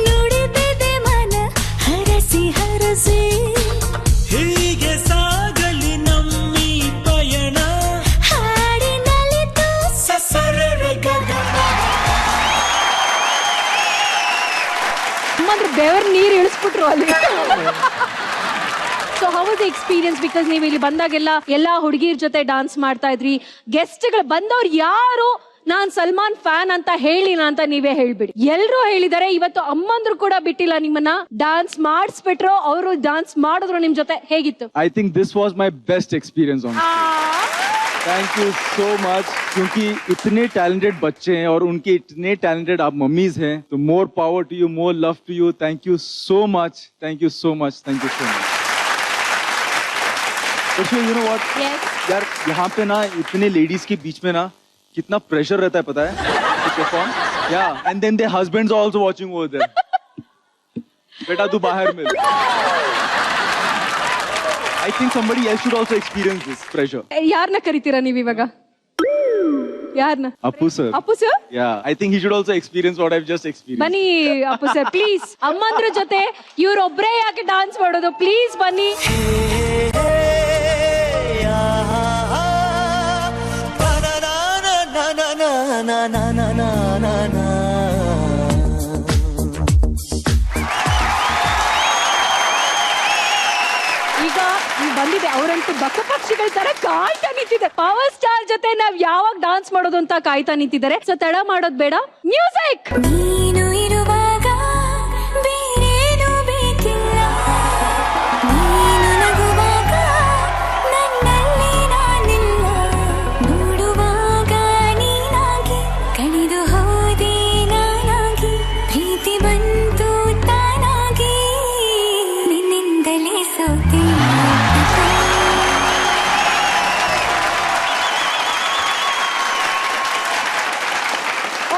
ನುಡಿದಿದೆ ಮನ ಹರಸಿ ಹರಸಿ ಹೀಗೆ ಸಾಗಲಿ ನಮ್ಮಿ ಪಯಣ ಹಾಡಿನಲಿತು ಸಸರರೆ ಗಗನ. ಅಂದ್ರೆ ಬೆವರ್ ನೀರು ಇಳಿಸ್ಬಿಟ್ರು ಅಲ್ಲಿ. So how was the experience? Because ನೀವು ಇಲ್ಲಿ ಬಂದಾಗೆಲ್ಲ ಎಲ್ಲಾ ಹುಡುಗಿರ್ ಜೊತೆ ಡಾನ್ಸ್ ಮಾಡ್ತಾ ಇದ್ರಿ. ಗೆಸ್ಟ್ಗಳು ಬಂದವ್ರು ಯಾರು ನಾನ್ ಸಲ್ಮಾನ್ ಫ್ಯಾನ್ ಅಂತ ಹೇಳಿಲ್ಲ ಅಂತ ನೀವೇ ಹೇಳ್ಬಿಡಿ. ಎಲ್ರು ಹೇಳಿದಾರೆ. ಇವತ್ತು ಅಮ್ಮಂದ್ರು ಕೂಡ ಬಿಟ್ಟಿಲ್ಲ ನಿಮ್ಮನ್ನ. ಡಾನ್ಸ್ ಮಾಡಿಸ್ಬಿಟ್ರು, ಅವರು ಡಾನ್ಸ್ ಮಾಡಿದ್ರು ನಿಮ್ ಜೊತೆ. ಹೇಗಿತ್ತು? I think this was my best experience on stage. Thank you so much. क्योंकि इतने talented बच्चे हैं और उनके इतने talented आप मम्मीज हैं, तो more power to you, more love to you. Thank you so much. Thank you so much. Thank you so much. So you know what? Yes. यार यहाँ पे ना इतने लेडीज के बीच में ना कितना प्रेशर रहता है पता है to perform. Yeah, and then their husbands are also watching over there. बेटा तू बाहर मिल. I think somebody else should also experience this pressure. ಯಾರನ್ನ ಕರಿತೀರಾ ನೀವ್ ಇವಾಗ? ಯಾರನ್ನ? Appu sir. Appu sir? Yeah, I think he should also experience what I've just experienced. ಬನ್ನಿ Appu sir, please. ಅಮ್ಮಂದ್ರ ಜೊತೆ ಇವ್ರೊಬ್ರೇ ಯಾಕೆ ಡಾನ್ಸ್ ಮಾಡೋದು? ಪ್ಲೀಸ್ ಬನ್ನಿ. ಈಗ ನೀವು ಬಂದಿದೆ, ಅವರಂತೂ ಬಕ್ಕ ಪಕ್ಷಿಗಳ ತರ ಕಾಯ್ತಾ ನಿಂತಿದೆ. ಪವರ್ ಸ್ಟಾರ್ ಜೊತೆ ನಾವ್ ಯಾವಾಗ ಡಾನ್ಸ್ ಮಾಡೋದು ಅಂತ ಕಾಯ್ತಾ ನಿಂತಿದ್ದಾರೆ. ಸೊ ತಡ ಮಾಡೋದ್ ಬೇಡ, ಮ್ಯೂಸಿಕ್. ನೀನು ಇರುವಾಗ ಬೇರೇನು ಬೇಕಿಲ್ಲ, ನೀನು ನಗುವಾಗ ನನ್ನಲ್ಲಿ ನಾನಿಲ್ಲ, ನೋಡುವಾಗ ನೀನಾಗಿ ಕಳೆದು ಹೋದೆ ನಾನಾಗಿ, ಪ್ರೀತಿ ಬಂತು ತಾನಾಗಿ, ನಿನ್ನಿಂದಲೇ ಸೋತೆ.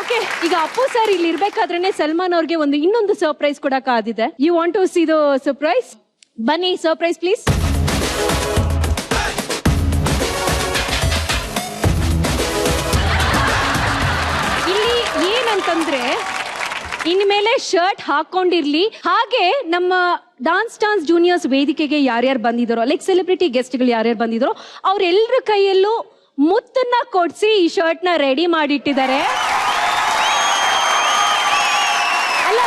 ಓಕೆ, ಈಗ ಅಪ್ಪು ಸರ್ ಇಲ್ಲಿ ಇರ್ಬೇಕಾದ್ರೇನೆ ಸಲ್ಮಾನ್ ಅವ್ರಿಗೆ ಇನ್ನೊಂದು ಸರ್ಪ್ರೈಸ್ ಕೂಡ ಕಾದಿದೆ. You want to see the surprise? ಬನ್ನಿ, ಸರ್ಪ್ರೈಸ್ ಪ್ಲೀಸ್. ಇಲ್ಲಿ ಏನಂತಂದ್ರೆ ಇನ್ಮೇಲೆ ಶರ್ಟ್ ಹಾಕೊಂಡಿರ್ಲಿ, ಹಾಗೆ ನಮ್ಮ ಡಾನ್ಸ್ ಜೂನಿಯರ್ಸ್ ವೇದಿಕೆಗೆ ಯಾರ್ಯಾರು ಬಂದಿದ್ದಾರೋ, ಲೈಕ್ ಸೆಲೆಬ್ರಿಟಿ ಗೆಸ್ಟ್ಗಳು ಯಾರ್ಯಾರು ಬಂದಿದ್ದಾರೋ ಅವ್ರೆಲ್ಲರ ಕೈಯಲ್ಲೂ ಮುತ್ತನ್ನ ಕೊಡ್ಸಿ ಈ ಶರ್ಟ್ ನ ರೆಡಿ ಮಾಡಿಟ್ಟಿದ್ದಾರೆ. ಅಲ್ಲ,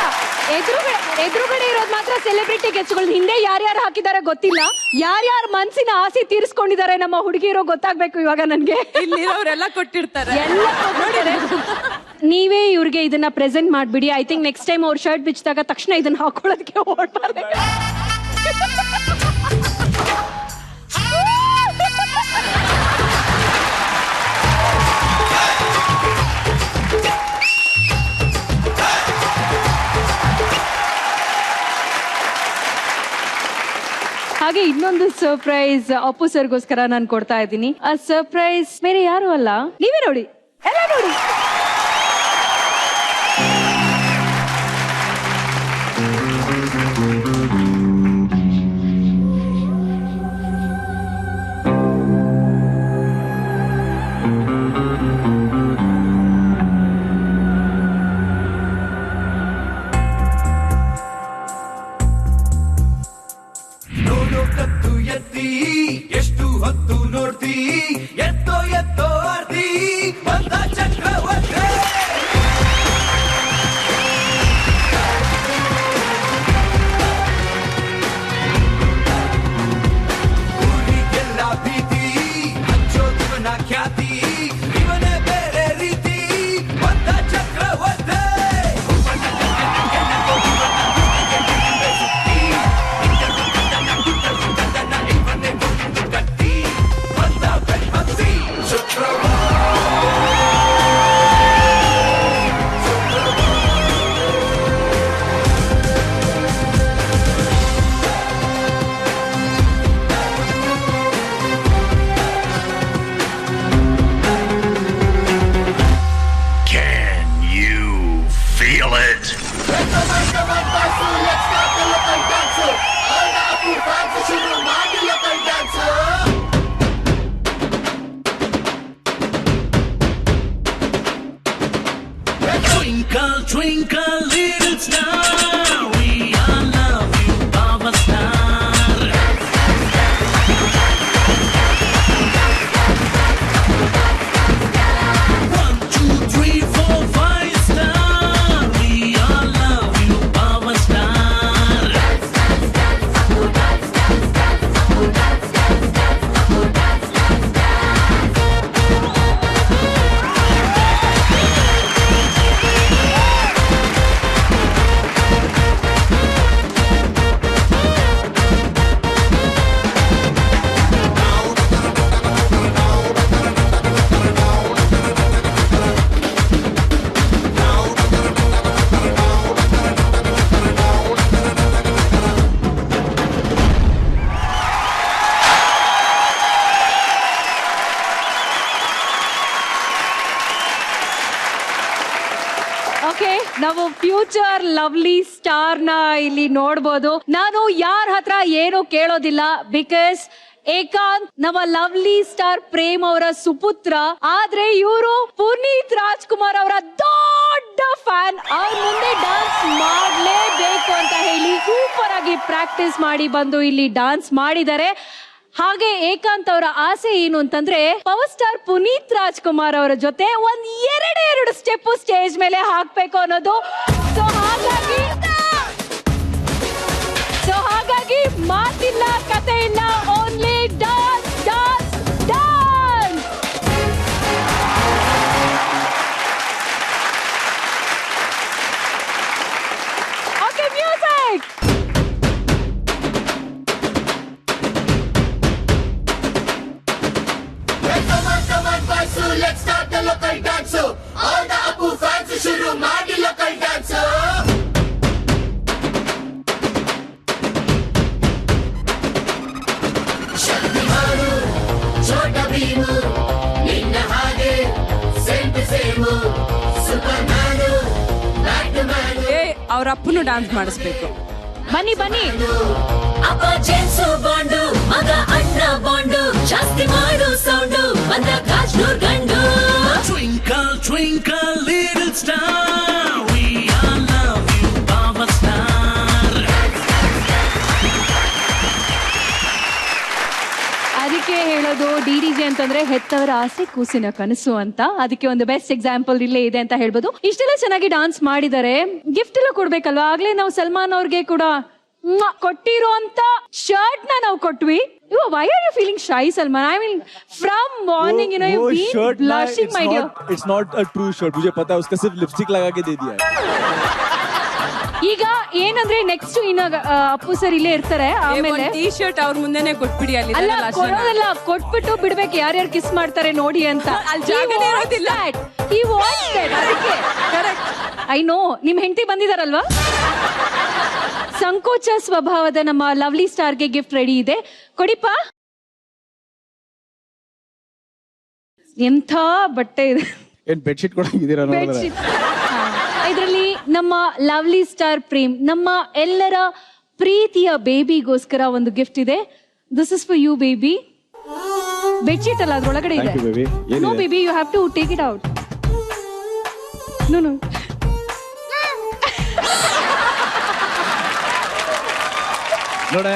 ಎದುರುಗಡೆ ಇರೋದು ಮಾತ್ರ ಸೆಲೆಬ್ರಿಟಿ ಗೆಸ್ಟ್ಗಳು. ಹಿಂದೆ ಯಾರ್ಯಾರು ಹಾಕಿದ್ದಾರೆ ಗೊತ್ತಿಲ್ಲ. ಯಾರ್ಯಾರ ಮನ್ಸಿನ ಆಸೆ ತೀರಿಸ್ಕೊಂಡಿದ್ದಾರೆ ನಮ್ಮ ಹುಡುಗಿರೋ ಗೊತ್ತಾಗ್ಬೇಕು ಇವಾಗ ನನ್ಗೆ. ಇಲ್ಲಿರೋರೆಲ್ಲ ಕೊಟ್ಟಿರ್ತಾರೆ, ಎಲ್ಲ ಕೊಟ್ಟಿದ್ದಾರೆ. ನೀವೇ ಇವ್ರಿಗೆ ಇದನ್ನ ಪ್ರೆಸೆಂಟ್ ಮಾಡ್ಬಿಡಿ. ಐ ಥಿಂಕ್ ನೆಕ್ಸ್ಟ್ ಟೈಮ್ ಅವ್ರ ಶರ್ಟ್ ಬಿಚ್ಚಿದಾಗ ತಕ್ಷಣ ಇದನ್ನ ಹಾಕೊಳ್ಳೋದಕ್ಕೆ ಓಡ್ತಾರೆ. ಹಾಗೆ ಇನ್ನೊಂದು ಸರ್ಪ್ರೈಸ್ ಅಪ್ಪು ಸರ್ಗೋಸ್ಕರ ನಾನು ಕೊಡ್ತಾ ಇದ್ದೀನಿ. ಆ ಸರ್ಪ್ರೈಸ್ ಬೇರೆ ಯಾರು ಅಲ್ಲ, ನೀವೇ ನೋಡಿ, ಎಲ್ಲ ನೋಡಿ. ನೋಡೋ ಕತ್ತು ಎತ್ತಿ ಎಷ್ಟು ಹೊತ್ತು ನೋಡ್ತಿ, ಎತ್ತೋ ಎತ್ತೋ ಆರ್ತಿ ಬಂದ ಚಕ್ರವರ್ತಿ. ಊರಿಗೆಲ್ಲ ಭೀತಿ ಹಂಚೋದಿವನ ಖ್ಯಾತಿ, ಇವನೇ ಬೇರೆ ರೀತಿ ಬಂದ ಚಕ್ರವರ್ತಿ. ಚಕ್ರ ನಾವು ಫ್ಯೂಚರ್ ಲವ್ಲಿ ಸ್ಟಾರ್ ನ ಇಲ್ಲಿ ನೋಡ್ಬೋದು. ನಾನು ಯಾರ ಹತ್ರ ಏನು ಕೇಳೋದಿಲ್ಲ, ಬಿಕಾಸ್ ಏಕಾಂತ್ ನಮ್ಮ ಲವ್ಲಿ ಸ್ಟಾರ್ ಪ್ರೇಮ್ ಅವರ ಸುಪುತ್ರ. ಆದ್ರೆ ಇವರು ಪುನೀತ್ ರಾಜ್ಕುಮಾರ್ ಅವರ ದೊಡ್ಡ ಫ್ಯಾನ್. ಅವ್ರ ಮುಂದೆ ಡಾನ್ಸ್ ಮಾಡ್ಲೇಬೇಕು ಅಂತ ಹೇಳಿ ಸೂಪರ್ ಆಗಿ ಪ್ರಾಕ್ಟೀಸ್ ಮಾಡಿ ಬಂದು ಇಲ್ಲಿ ಡಾನ್ಸ್ ಮಾಡಿದ್ದಾರೆ. ಹಾಗೆ ಏಕಾಂತ್ ಅವರ ಆಸೆ ಏನು ಅಂತಂದ್ರೆ ಪವರ್ ಸ್ಟಾರ್ ಪುನೀತ್ ರಾಜ್ಕುಮಾರ್ ಅವರ ಜೊತೆ ಒಂದ್ ಎರಡು ಸ್ಟೆಪ್ ಸ್ಟೇಜ್ ಮೇಲೆ ಹಾಕ್ಬೇಕು ಅನ್ನೋದು. ಸೊ ಹಾಗಾಗಿ ಮಾತಿಲ್ಲ, ಕತೆ ಇಲ್ಲ, only dance dance dance. Okay, music. Let's start the local dance. All the Apu fans shuru maadi local dance. Shaktimanu, Chota Bheemu, ninna hage, same to same. Supermanu, Batman. ಅವ್ರ ಅಪ್ಪನು dance ಮಾಡಿಸ್ಬೇಕು. ಬನ್ನಿ ಬನ್ನಿ. ಅಪ್ಪ ಜೇನ್ಸು bond, ಮಗ ಅಣ್ಣ bond, ಜಾಸ್ತಿ ಮಾಡು sound, ಬಂದ ಕಾಜ್ನೂರ್ ಗಂಡು. Twinkle, twinkle, little star, we all love you, Power Star. ಅದಕ್ಕೆ ಹೇಳೋದು ಡಿಡಿಜೆ ಅಂತಂದ್ರೆ ಹೆತ್ತವರ ಆಸೆ ಕೂಸಿನ ಕನಸು ಅಂತ. ಅದಕ್ಕೆ ಒಂದು ಬೆಸ್ಟ್ ಎಕ್ಸಾಂಪಲ್ ಇಲ್ಲೇ ಇದೆ ಅಂತ ಹೇಳ್ಬೋದು. ಇಷ್ಟೆಲ್ಲ ಚೆನ್ನಾಗಿ ಡಾನ್ಸ್ ಮಾಡಿದ್ದಾರೆ, ಗಿಫ್ಟ್ ಎಲ್ಲ ಕೊಡ್ಬೇಕಲ್ವಾ. ಆಗ್ಲೇ ನಾವು ಸಲ್ಮಾನ್ ಅವ್ರಿಗೆ ಕೂಡ ಕೊಟ್ಟಿರುವಂತ ಶರ್ಟ್ ನಾವು ಕೊಟ್ವಿ. Why are you feeling shy, Salman? I mean, from morning, you've been blushing, my dear. It's not a true shirt. मुझे पता है, उसका सिर्फ लिपस्टिक लगा के दे दिया है. ಈಗ ಏನಂದ್ರೆ ನೆಕ್ಸ್ಟ್ ಇನ್ನ ಅಪ್ಪು ಸರ್ ಇಲ್ಲೇ ಇರ್ತಾರೆ. ಆಮೇಲೆ ಟೀ ಶರ್ಟ್ ಅವ್ರ ಮುಂದೆನೆ ಕೊಟ್ಬಿಡಿ. ಅಲ್ಲಿ ಅಲ್ಲ, ಕೊಡೋದಲ್ಲ, ಕೊಟ್ಬಿಟ್ಟು ಬಿಡ್ಬೇಕು ಯಾರ್ಯಾರು ಕಿಸ್ ಮಾಡ್ತಾರೆ ನೋಡಿ ಅಂತ. ಅಲ್ಲಿ ಜಾಗನೇ ಇರೋದಿಲ್ಲ. ಅದಕ್ಕೆ ಐ ನೋ. ನಿಮ್ ಹೆಂಡತಿ ಬಂದಿದಾರಲ್ವಾ? ಸಂಕೋಚ ಸ್ವಭಾವದ ನಮ್ಮ ಲವ್ಲಿ ಸ್ಟಾರ್ಗೆ ಗಿಫ್ಟ್ ರೆಡಿ ಇದೆ, ಕೊಡಿಪ್ಪ. ಎಂಥ ಬಟ್ಟೆ ಇದೆ. ಏನ್ ಬೆಡ್ಶೀಟ್ ಕೊಡಂಗಿದ್ದೀರಾ? ಇದರಲ್ಲಿ ನಮ್ಮ ಲವ್ಲಿ ಸ್ಟಾರ್ ಪ್ರೇಮ್, ನಮ್ಮ ಎಲ್ಲರ ಪ್ರೀತಿಯ ಬೇಬಿಗೋಸ್ಕರ ಒಂದು ಗಿಫ್ಟ್ ಇದೆ. This is for you baby. Bedsheet ಅಲ್ಲ, ಅದ್ರೊಳಗಡೆ ಇದೆ. No baby, you have to take it out. No ನೋಡೆ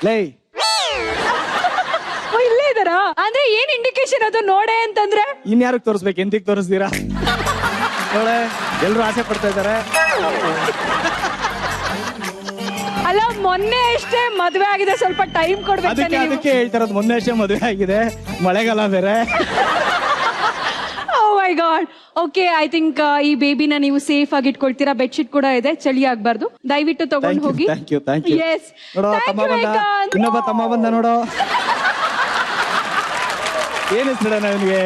ಲೈ ಇಲ್ಲೇ ಇದಾರ ಅಂದ್ರೆ ಏನ್ ಇಂಡಿಕೇಶನ್ ಅದು? ನೋಡೆ ಅಂತಂದ್ರೆ ಇನ್ಯಾರಿಗೆ ತೋರಿಸ್ಬೇಕು? ಎಂತಿಗೆ ತೋರಿಸ್ತೀರಾ? ನೋಡೆ ಎಲ್ರು ಆಸೆ ಪಡ್ತಾ ಇದಾರೆ. ಅಲ್ಲ, ಮೊನ್ನೆ ಅಷ್ಟೇ ಮದ್ವೆ ಆಗಿದೆ, ಸ್ವಲ್ಪ ಟೈಮ್ ಕೊಡ್ಬೇಕು. ಅದಕ್ಕೆ ಹೇಳ್ತಾರದು, ಮೊನ್ನೆ ಅಷ್ಟೇ ಮದುವೆ ಆಗಿದೆ, ಮಳೆಗಾಲ ಬೇರೆ. ಓ ಮೈ ಗಾಡ್. ಓಕೆ, ಐ ಥಿಂಕ್ ಈ ಬೇಬಿನ ನೀವು ಸೇಫ್ ಆಗಿ ಇಟ್ಕೊಳ್ತೀರಾ. ಬೆಡ್ಶೀಟ್ ಕೂಡ ಇದೆ, ಚಳಿ ಆಗ್ಬಾರ್ದು. ದಯವಿಟ್ಟು ತಗೊಂಡು ಹೋಗಿ. Thank you. ಎಸ್, ನೋಡೋ ತಮ್ಮ ಬಂದ, ಇನ್ನೊಬ್ಬ ತಮ್ಮ ಬಂದ ನೋಡೋ. ಏನ್ ಹೆಸರು ನನಗೆ?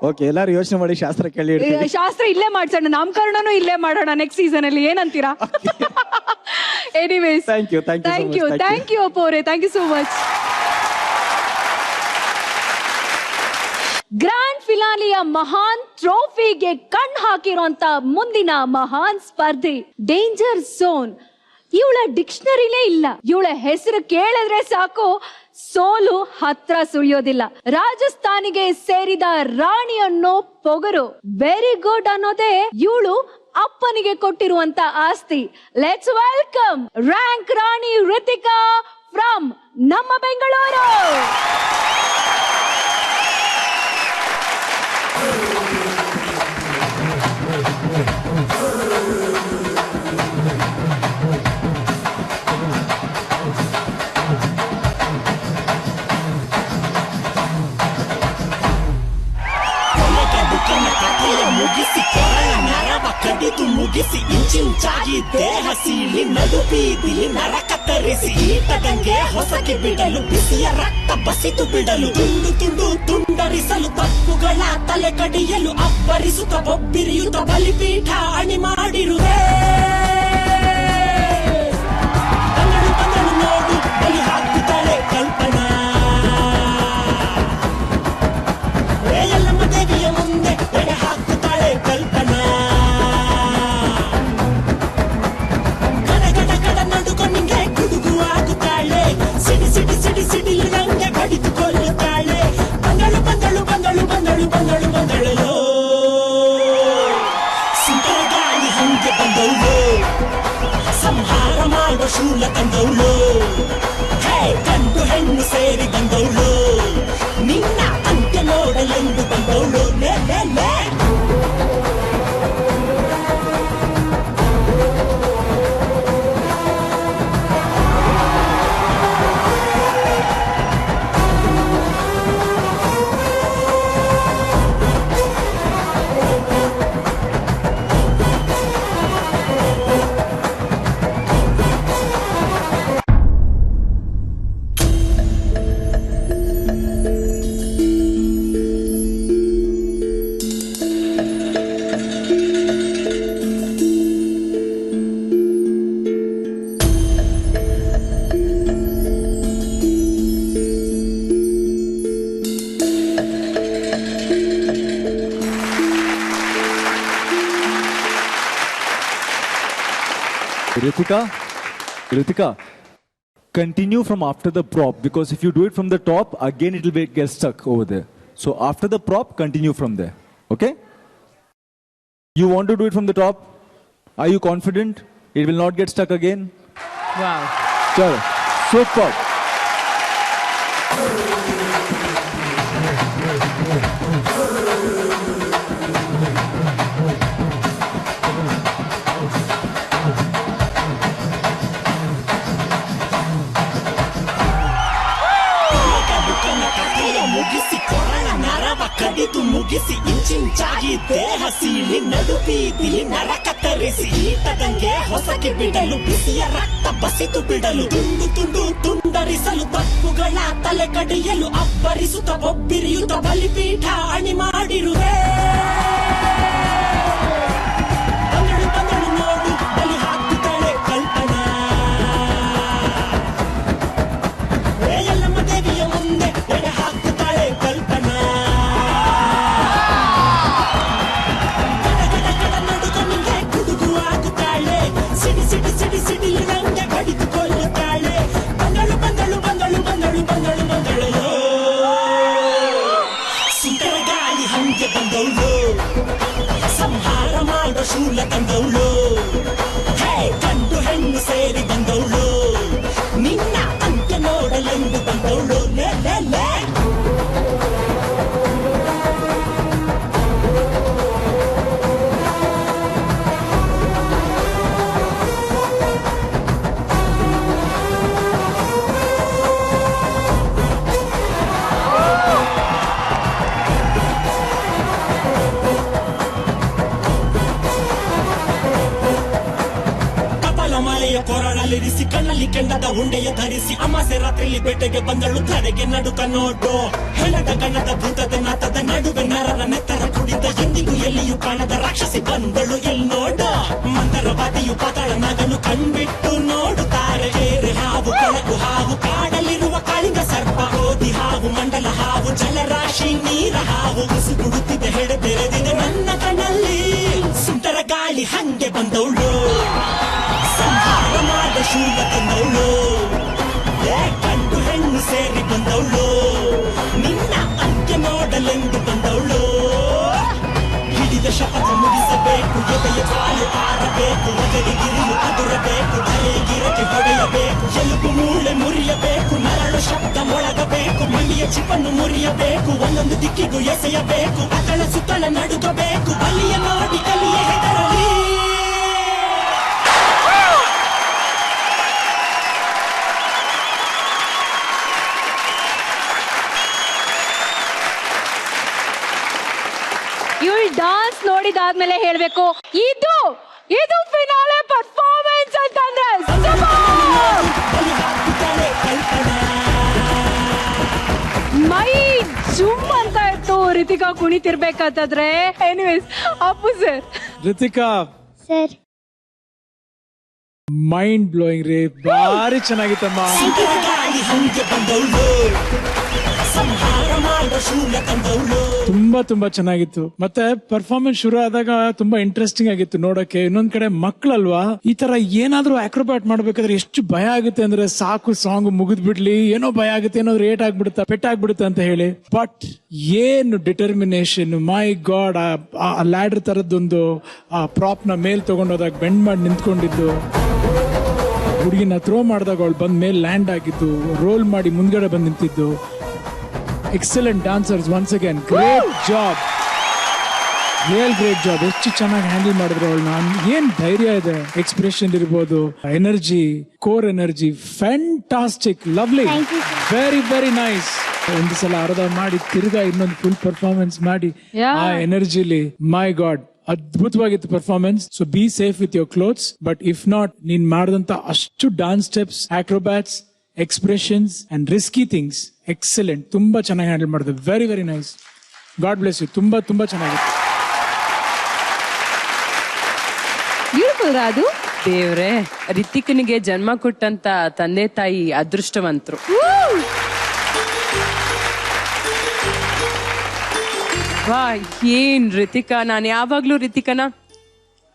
ಓಕೆ, ಎಲ್ಲಾರು ಯೋಚನೆ ಮಾಡಿ ಶಾಸ್ತ್ರ ಕೇಳಿ. ಶಾಸ್ತ್ರ ಇಲ್ಲೇ ಮಾಡ್ಸೋಣ, ನಾಮಕರಣನೂ ಇಲ್ಲೇ ಮಾಡೋಣ ನೆಕ್ಸ್ಟ್ ಸೀಸನ್ ಅಲ್ಲಿ. ಏನಂತೀರಾ? ಎನಿವೇಸ್, ಥ್ಯಾಂಕ್ ಯು ಅಪ್ಪು ಅವರೇ, thank you so much. Grand ಫಿನಾಲಿಯ ಮಹಾನ್ ಟ್ರೋಫಿಗೆ ಕಣ್ ಹಾಕಿರುವಂತ ಮುಂದಿನ ಮಹಾನ್ ಸ್ಪರ್ಧೆ ಡೇಂಜರ್ ಝೋನ್. ಇವಳ ಡಿಕ್ಷನರಿಲೇ ಇಲ್ಲ. ಇವಳ ಹೆಸರು ಕೇಳಿದ್ರೆ ಸಾಕು, ಸೋಲು ಹತ್ರ ಸುಳಿಯೋದಿಲ್ಲ. ರಾಜಸ್ಥಾನಿಗೆ ಸೇರಿದ ರಾಣಿ ಅನ್ನೋ ಪೊಗರು, ವೆರಿ ಗುಡ್ ಅನ್ನೋದೇ ಇವಳು ಅಪ್ಪನಿಗೆ ಕೊಟ್ಟಿರುವಂತ ಆಸ್ತಿ. Let's welcome rank Rani Ritika from ನಮ್ಮ ಬೆಂಗಳೂರು. ಮುಗಿಸಿ ಕೊರಳ ನರವ ಕಡಿದು ಮುಗಿಸಿ ಇಂಚಿಂಚಾಗಿ ದೇಹ ಸೀಳಿ ನಡು ಬೀದಿಲಿ ನರ ಕತ್ತರಿಸಿ ಈಟದಂಗೆ ಹೊಸಕಿ ಬಿಡಲು ಬಿಸಿಯ ರಕ್ತ ಬಸಿತು ಬಿಡಲು ತುಂಡು ತುಂಡು ತುಂಡರಿಸಲು ತಪ್ಪುಗಳ ತಲೆ ಕಡಿಯಲು ಅಬ್ಬರಿಸುತ್ತ ಬೊಬ್ಬಿರಿಯುತ್ತ ಬಲಿಪೀಠ ಅಣಿ ಮಾಡಿರುವೆ. ತಂದಳು ನೋಡು ಬಲಿ ಹಾಕುತ್ತಾಳೆ ಕಲ್ಪನಾ. ಎಲ್ಲಮ್ಮ ದೇವಿಯ ಮುಂದೆ ಎಡೆ ಹಾಕುತ್ತಾಳೆ ಕಲ್ಪನಾ. ಶೂಲ ತಂದವಳು, ಹೇ ಗಂಡು ಹೆಣ್ಣು ಸೇರಿ ಬಂದವಳು, ನಿನ್ನ ಅಂತ್ಯ ನೋಡಲೆಂದು ಬಂದವಳು. ಲೇ ಲೇ ಲೇ Ritika, continue from after the prop, because if you do it from the top, again it will get stuck over there. So after the prop, continue from there. Okay? You want to do it from the top? Are you confident? It will not get stuck again? Wow. Chalo. Super. ಕಡಿದು ಮುಗಿಸಿ ಇಂಚಿಂಚಾಗಿ ದೇಹ ಸೀಳಿ ನಡುಬೀದಿಲಿ ನರ ಕತ್ತರಿಸಿ ಈಟದಂಗೆ ಹೊಸಕಿ ಬಿಡಲು ಬಿಸಿಯ ರಕ್ತ ಬಸಿತು ಬಿಡಲು ತುಂಡು ತುಂಡು ತುಂಡರಿಸಲು ತಪ್ಪುಗಳ ತಲೆ ಕಡಿಯಲು ಅಬ್ಬರಿಸುತ್ತ ಒಬ್ಬಿರಿಯುತ್ತ ಬಲಿಪೀಠ ಅಣಿ ಮಾಡಿರುವೆ. ಬಂದಳು ಬಂದಳು ನೋಡು ಬಲಿ ಹಾಕುತ್ತಾಳೆ ಕಲ್ಪನಾ, ಎಲ್ಲಮ್ಮ ದೇವಿಯ ಮುಂದೆ ಎಡೆ ಹಾಕುತ್ತಾಳೆ ಕಲ್ಪನಾ. ಸಿಡಿಲಿ ನಂಗೆ ಬಡಿದುಕೊಳ್ಳುತ್ತಾಳೆ. ಬಂದಳು ಬಂದಳು ಬಂದಳು ಬಂದಳು ಬಂದಳು ಬಂದಳು ಸುಂದರ ಗಾಳಿ ಹಂಗೆ ಬಂದವಳು, ಸಂಹಾರ ಮಾಡೋ ಶೂಲ ತಂದವಳು, ಹೇ ಗಂಡು ಹೆಣ್ಣು ಸೇರಿ ಬಂದವಳು, ನಿನ್ನ ಅಂತ್ಯ ನೋಡಲೆಂದು ಬಂದವಳು. ಲೇ ಲೇ ಲೇ ಕೊರಳಲ್ಲಿರಿಸಿ ಕಣ್ಣಲ್ಲಿ ಕೆಂಡದ ಉಂಡೆಯ ಧರಿಸಿ ಅಮಾಸೆ ರಾತ್ರಿಲಿ ಬೇಟೆಗೆ ಬಂದಳು. ತಡೆಗೆ ನಡುಕ ನೋಡು ಹೆಣದ ಗಣದ ಭೂತದ ನಾತದ ನಡುವೆ ನರರ ನೆತ್ತರ ಕುಡಿದ ಎಂದಿಗೂ ಎಲ್ಲಿಯೂ ಕಾಣದ ರಾಕ್ಷಸಿ ಬಂದಳು. ಎಲ್ಲಿ ನೋಡು ಮಂದರವಾದಿಯು ಪಾತಾಳ ನಗಲು ಕಣ್ಬಿಟ್ಟು ನೋಡುತ್ತಾರೆ. ಏರೆ ಹಾವು ಕೊಳಕು ಹಾವು ಕಾಡಲಿರುವ ಕಾಳಿಂಗ ಸರ್ಪ ಓದಿ ಹಾವು ಮಂಡಲ ಹಾವು ಜಲರಾಶಿ ನೀರ ಹಾವು ಉಸುಗುಡುತ್ತಿದೆ ಹೆಡೆ ತೆರೆದಿದೆ ನನ್ನ ಕಣ್ಣಲ್ಲಿ. ಸುಂದರ ಗಾಳಿ ಹಂಗೆ ಬಂದವಳು, ಸಂಹಾರ ಮಾಡ ಶೂಲ ತಂದವಳು, ಗಂಡು ಹೆಣ್ಣು ಸೇರಿ ಬಂದವಳು, ನಿನ್ನ ಅಂತ್ಯ ನೋಡಲೆಂದು ಬಂದವಳು. ಹಿಡಿದ ಶಪಥ ಮುಗಿಸಬೇಕು, ಎದೆಯ ಕಾಲು ಆರಬೇಕು, ಒದರಿಗಿರಿಯು ಅದುರಬೇಕು, ತಲೆಗಿರಕ್ಕೆ ಹೊಡೆಯಬೇಕು, ಎಲುಬು ಮೂಳೆ ಮುರಿಯಬೇಕು, ನರಳು ಶಬ್ದ ಮೊಳಗಬೇಕು, ಮಣಿಯ ಚಿಪ್ಪನ್ನು ಮುರಿಯಬೇಕು, ಒಂದೊಂದು ದಿಕ್ಕಿಗೂ ಎಸೆಯಬೇಕು, ಅತಳ ಸುತ್ತಳ ನಡುಗಬೇಕು, ಬಲಿಯ ನೋಡಿ ಕಲಿಯ ಹೆದರಲಿ. ಇವಳು ಡಾನ್ಸ್ ನೋಡಿದಾದ್ಮೇಲೆ ಹೇಳ್ಬೇಕು, ಇದು ಇದು ಫಿನಾಲೆ ಪರ್ಫಾರ್ಮೆನ್ಸ್ ಅಂತಂದ್ರೆ ಮೈ ಜುಮ್ ಅಂತ ಇತ್ತು ರಿತಿಕಾ ಕುಣಿತಿರ್ಬೇಕಂತಂದ್ರೆ. Anyways Appu sir. Ritika sir mind blowing ರೀ, ಭಾರಿ ಚೆನ್ನಾಗಿತ್ತಮ್ಮ. ತುಂಬಾ ತುಂಬಾ ಚೆನ್ನಾಗಿತ್ತು. ಮತ್ತೆ ಪರ್ಫಾರ್ಮೆನ್ಸ್ ಶುರು ಆದಾಗ ತುಂಬಾ ಇಂಟ್ರೆಸ್ಟಿಂಗ್ ಆಗಿತ್ತು ನೋಡಕ್ಕೆ. ಇನ್ನೊಂದ್ ಕಡೆ ಮಕ್ಳಲ್ವಾ, ಈ ತರ ಏನಾದ್ರೂ ಅಕ್ರೋಬ್ಯಾಟ್ ಮಾಡ್ಬೇಕಾದ್ರೆ ಎಷ್ಟು ಭಯ ಆಗುತ್ತೆ ಅಂದ್ರೆ, ಸಾಕು ಸಾಂಗ್ ಮುಗಿದ್ ಬಿಡ್ಲಿ, ಏನೋ ಭಯ ಆಗುತ್ತೆ, ಏನೋ ರೇಟ್ ಆಗ್ಬಿಡುತ್ತಾ, ಪೆಟ್ಟಾಗ್ಬಿಡುತ್ತೆ ಅಂತ ಹೇಳಿ. ಬಟ್ ಏನು ಡಿಟರ್ಮಿನೇಷನ್, ಮೈ ಗಾಡ್. ಆ ಲ್ಯಾಡರ್ ತರದ್ದೊಂದು ಆ ಪ್ರಾಪ್ ನ ಮೇಲ್ ತಗೊಂಡೋದಾಗ ಬೆಂಡ್ ಮಾಡಿ ನಿಂತ್ಕೊಂಡಿದ್ದು ಹುಡುಗಿನ ಥ್ರೋ ಮಾಡಿದಾಗ ಅವಳು ಬಂದ ಮೇಲೆ ಲ್ಯಾಂಡ್ ಆಗಿದ್ದು, ರೋಲ್ ಮಾಡಿ ಮುಂದ್ಗಡೆ ಬಂದು ನಿಂತಿದ್ದು. Excellent dancers once again, great job, real great job. ಎಷ್ಟು ಚೆನ್ನಾಗಿ ಹ್ಯಾಂಡಲ್ ಮಾಡಿದ್ರು ಅವಳನ್ನ. ಏನ್ ಧೈರ್ಯ ಇದೆ, ಎಕ್ಸ್ಪ್ರೆಷನ್ ಇರ್ಬೋದು, energy, core energy, fantastic, lovely, very very nice. ಒಂದು ಸಲ ಅರ್ಧ ಮಾಡಿ ತಿರ್ಗಾ ಇನ್ನೊಂದು ಫುಲ್ ಪರ್ಫಾರ್ಮೆನ್ಸ್ ಮಾಡಿ ಆ ಎನರ್ಜಿಲಿ, ಮೈ ಗಾಡ್, ಅದ್ಭುತವಾಗಿತ್ತು performance. So be safe with your clothes. But if not, ನೀನ್ ಮಾಡಿದಂತ ಅಷ್ಟು dance steps, acrobats, expressions and risky things, excellent, ತುಂಬಾ ಚೆನ್ನಾಗಿ ಹ್ಯಾಂಡಲ್ ಮಾಡಿದೆ. Very very nice. God bless you. ತುಂಬಾ ತುಂಬಾ ಚೆನ್ನಾಗಿತ್ತು. ಬ್ಯೂಟಿಫುಲ್ ರಾಧು. ದೇವ್ರೆ, ರಿತಿಕನಿಗೆ ಜನ್ಮ ಕೊಟ್ಟಂತ ತಂದೆ ತಾಯಿ ಅದೃಷ್ಟವಂತರು. ವಾ, ಏನ್ ರಿತಿಕಾ, ನಾನು ಯಾವಾಗ್ಲೂ ರಿತಿಕನ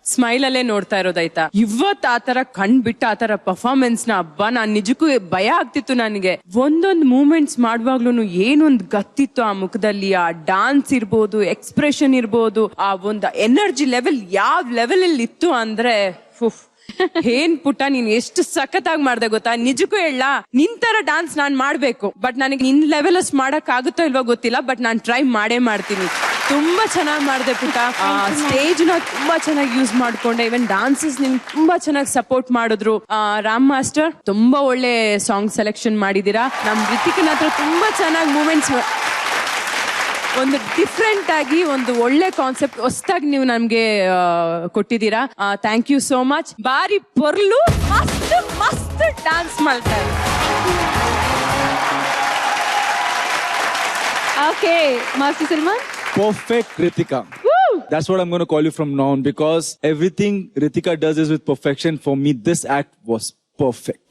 ಸ್ಮೈಲ್ ಅಲ್ಲೇ ನೋಡ್ತಾ ಇರೋದಾಯ್ತಾ. ಇವತ್ ಆತರ ಕಂಡ್ಬಿಟ್ಟು ಆತರ ಪರ್ಫಾರ್ಮೆನ್ಸ್ ನ ಹಬ್ಬ, ನಾನ್ ನಿಜಕ್ಕೂ ಭಯ ಆಗ್ತಿತ್ತು ನನಗೆ. ಒಂದೊಂದ್ ಮೂಮೆಂಟ್ಸ್ ಮಾಡುವಾಗ್ಲೂ ಏನೊಂದ್ ಗತ್ತಿತ್ತು ಆ ಮುಖದಲ್ಲಿ. ಆ ಡಾನ್ಸ್ ಇರ್ಬೋದು, ಎಕ್ಸ್ಪ್ರೆಷನ್ ಇರ್ಬೋದು, ಆ ಒಂದು ಎನರ್ಜಿ ಲೆವೆಲ್ ಯಾವ ಲೆವೆಲ್ ಅಲ್ಲಿ ಇತ್ತು ಅಂದ್ರೆ, ಏನ್ ಪುಟ್ಟ, ನೀನ್ ಎಷ್ಟು ಸಖತ್ತಾಗಿ ಮಾಡ್ದೆ ಗೊತ್ತಾ. ನಿಜಕ್ಕೂ ಹೇಳ, ನಿನ್ ತರ ಡಾನ್ಸ್ ನಾನ್ ಮಾಡ್ಬೇಕು, ಬಟ್ ನನಗೆ ನಿನ್ ಲೆವೆಲ್ ಅಷ್ಟು ಮಾಡಕ್ ಆಗುತ್ತೋ ಇಲ್ವೋ ಗೊತ್ತಿಲ್ಲ, ಬಟ್ ನಾನ್ ಟ್ರೈ ಮಾಡೇ ಮಾಡ್ತೀನಿ. ತುಂಬಾ ಚೆನ್ನಾಗಿ ಮಾಡ್ದೆ ಪುಟ್ಟ. ಸ್ಟೇಜ್ ನ ತುಂಬಾ ಚೆನ್ನಾಗಿ ಯೂಸ್ ಮಾಡ್ಕೊಂಡೆ. ಇವನ್ ಡಾನ್ಸಸ್ ನಿಮ್ಗೆ ತುಂಬಾ ಚೆನ್ನಾಗಿ ಸಪೋರ್ಟ್ ಮಾಡಿದ್ರು. ರಾಮ್ ಮಾಸ್ಟರ್, ತುಂಬಾ ಒಳ್ಳೆ ಸಾಂಗ್ ಸೆಲೆಕ್ಷನ್ ಮಾಡಿದೀರಾ. ನಮ್ ರಿತಿಕನ ಹತ್ರ ತುಂಬಾ ಚೆನ್ನಾಗಿ ಮೂಮೆಂಟ್ಸ್, ಒಂದು ಡಿಫ್ರೆಂಟ್ ಆಗಿ ಒಂದು ಒಳ್ಳೆ ಕಾನ್ಸೆಪ್ಟ್ ಹೊಸದಾಗಿ ನೀವು ನಮ್ಗೆ ಕೊಟ್ಟಿದ್ದೀರಾ. Thank you so much. ಬಾರಿ ಪೊರ್ಲು ಮಸ್ತ್ ಮಸ್ತ್ ಡಾನ್ಸ್ ಮಾಡ್ತಾರೆ. Okay, master Salman. Perfect Ritika. That's what I'm going to call you from now on, because everything Ritika does is with perfection. For me, this act was perfect.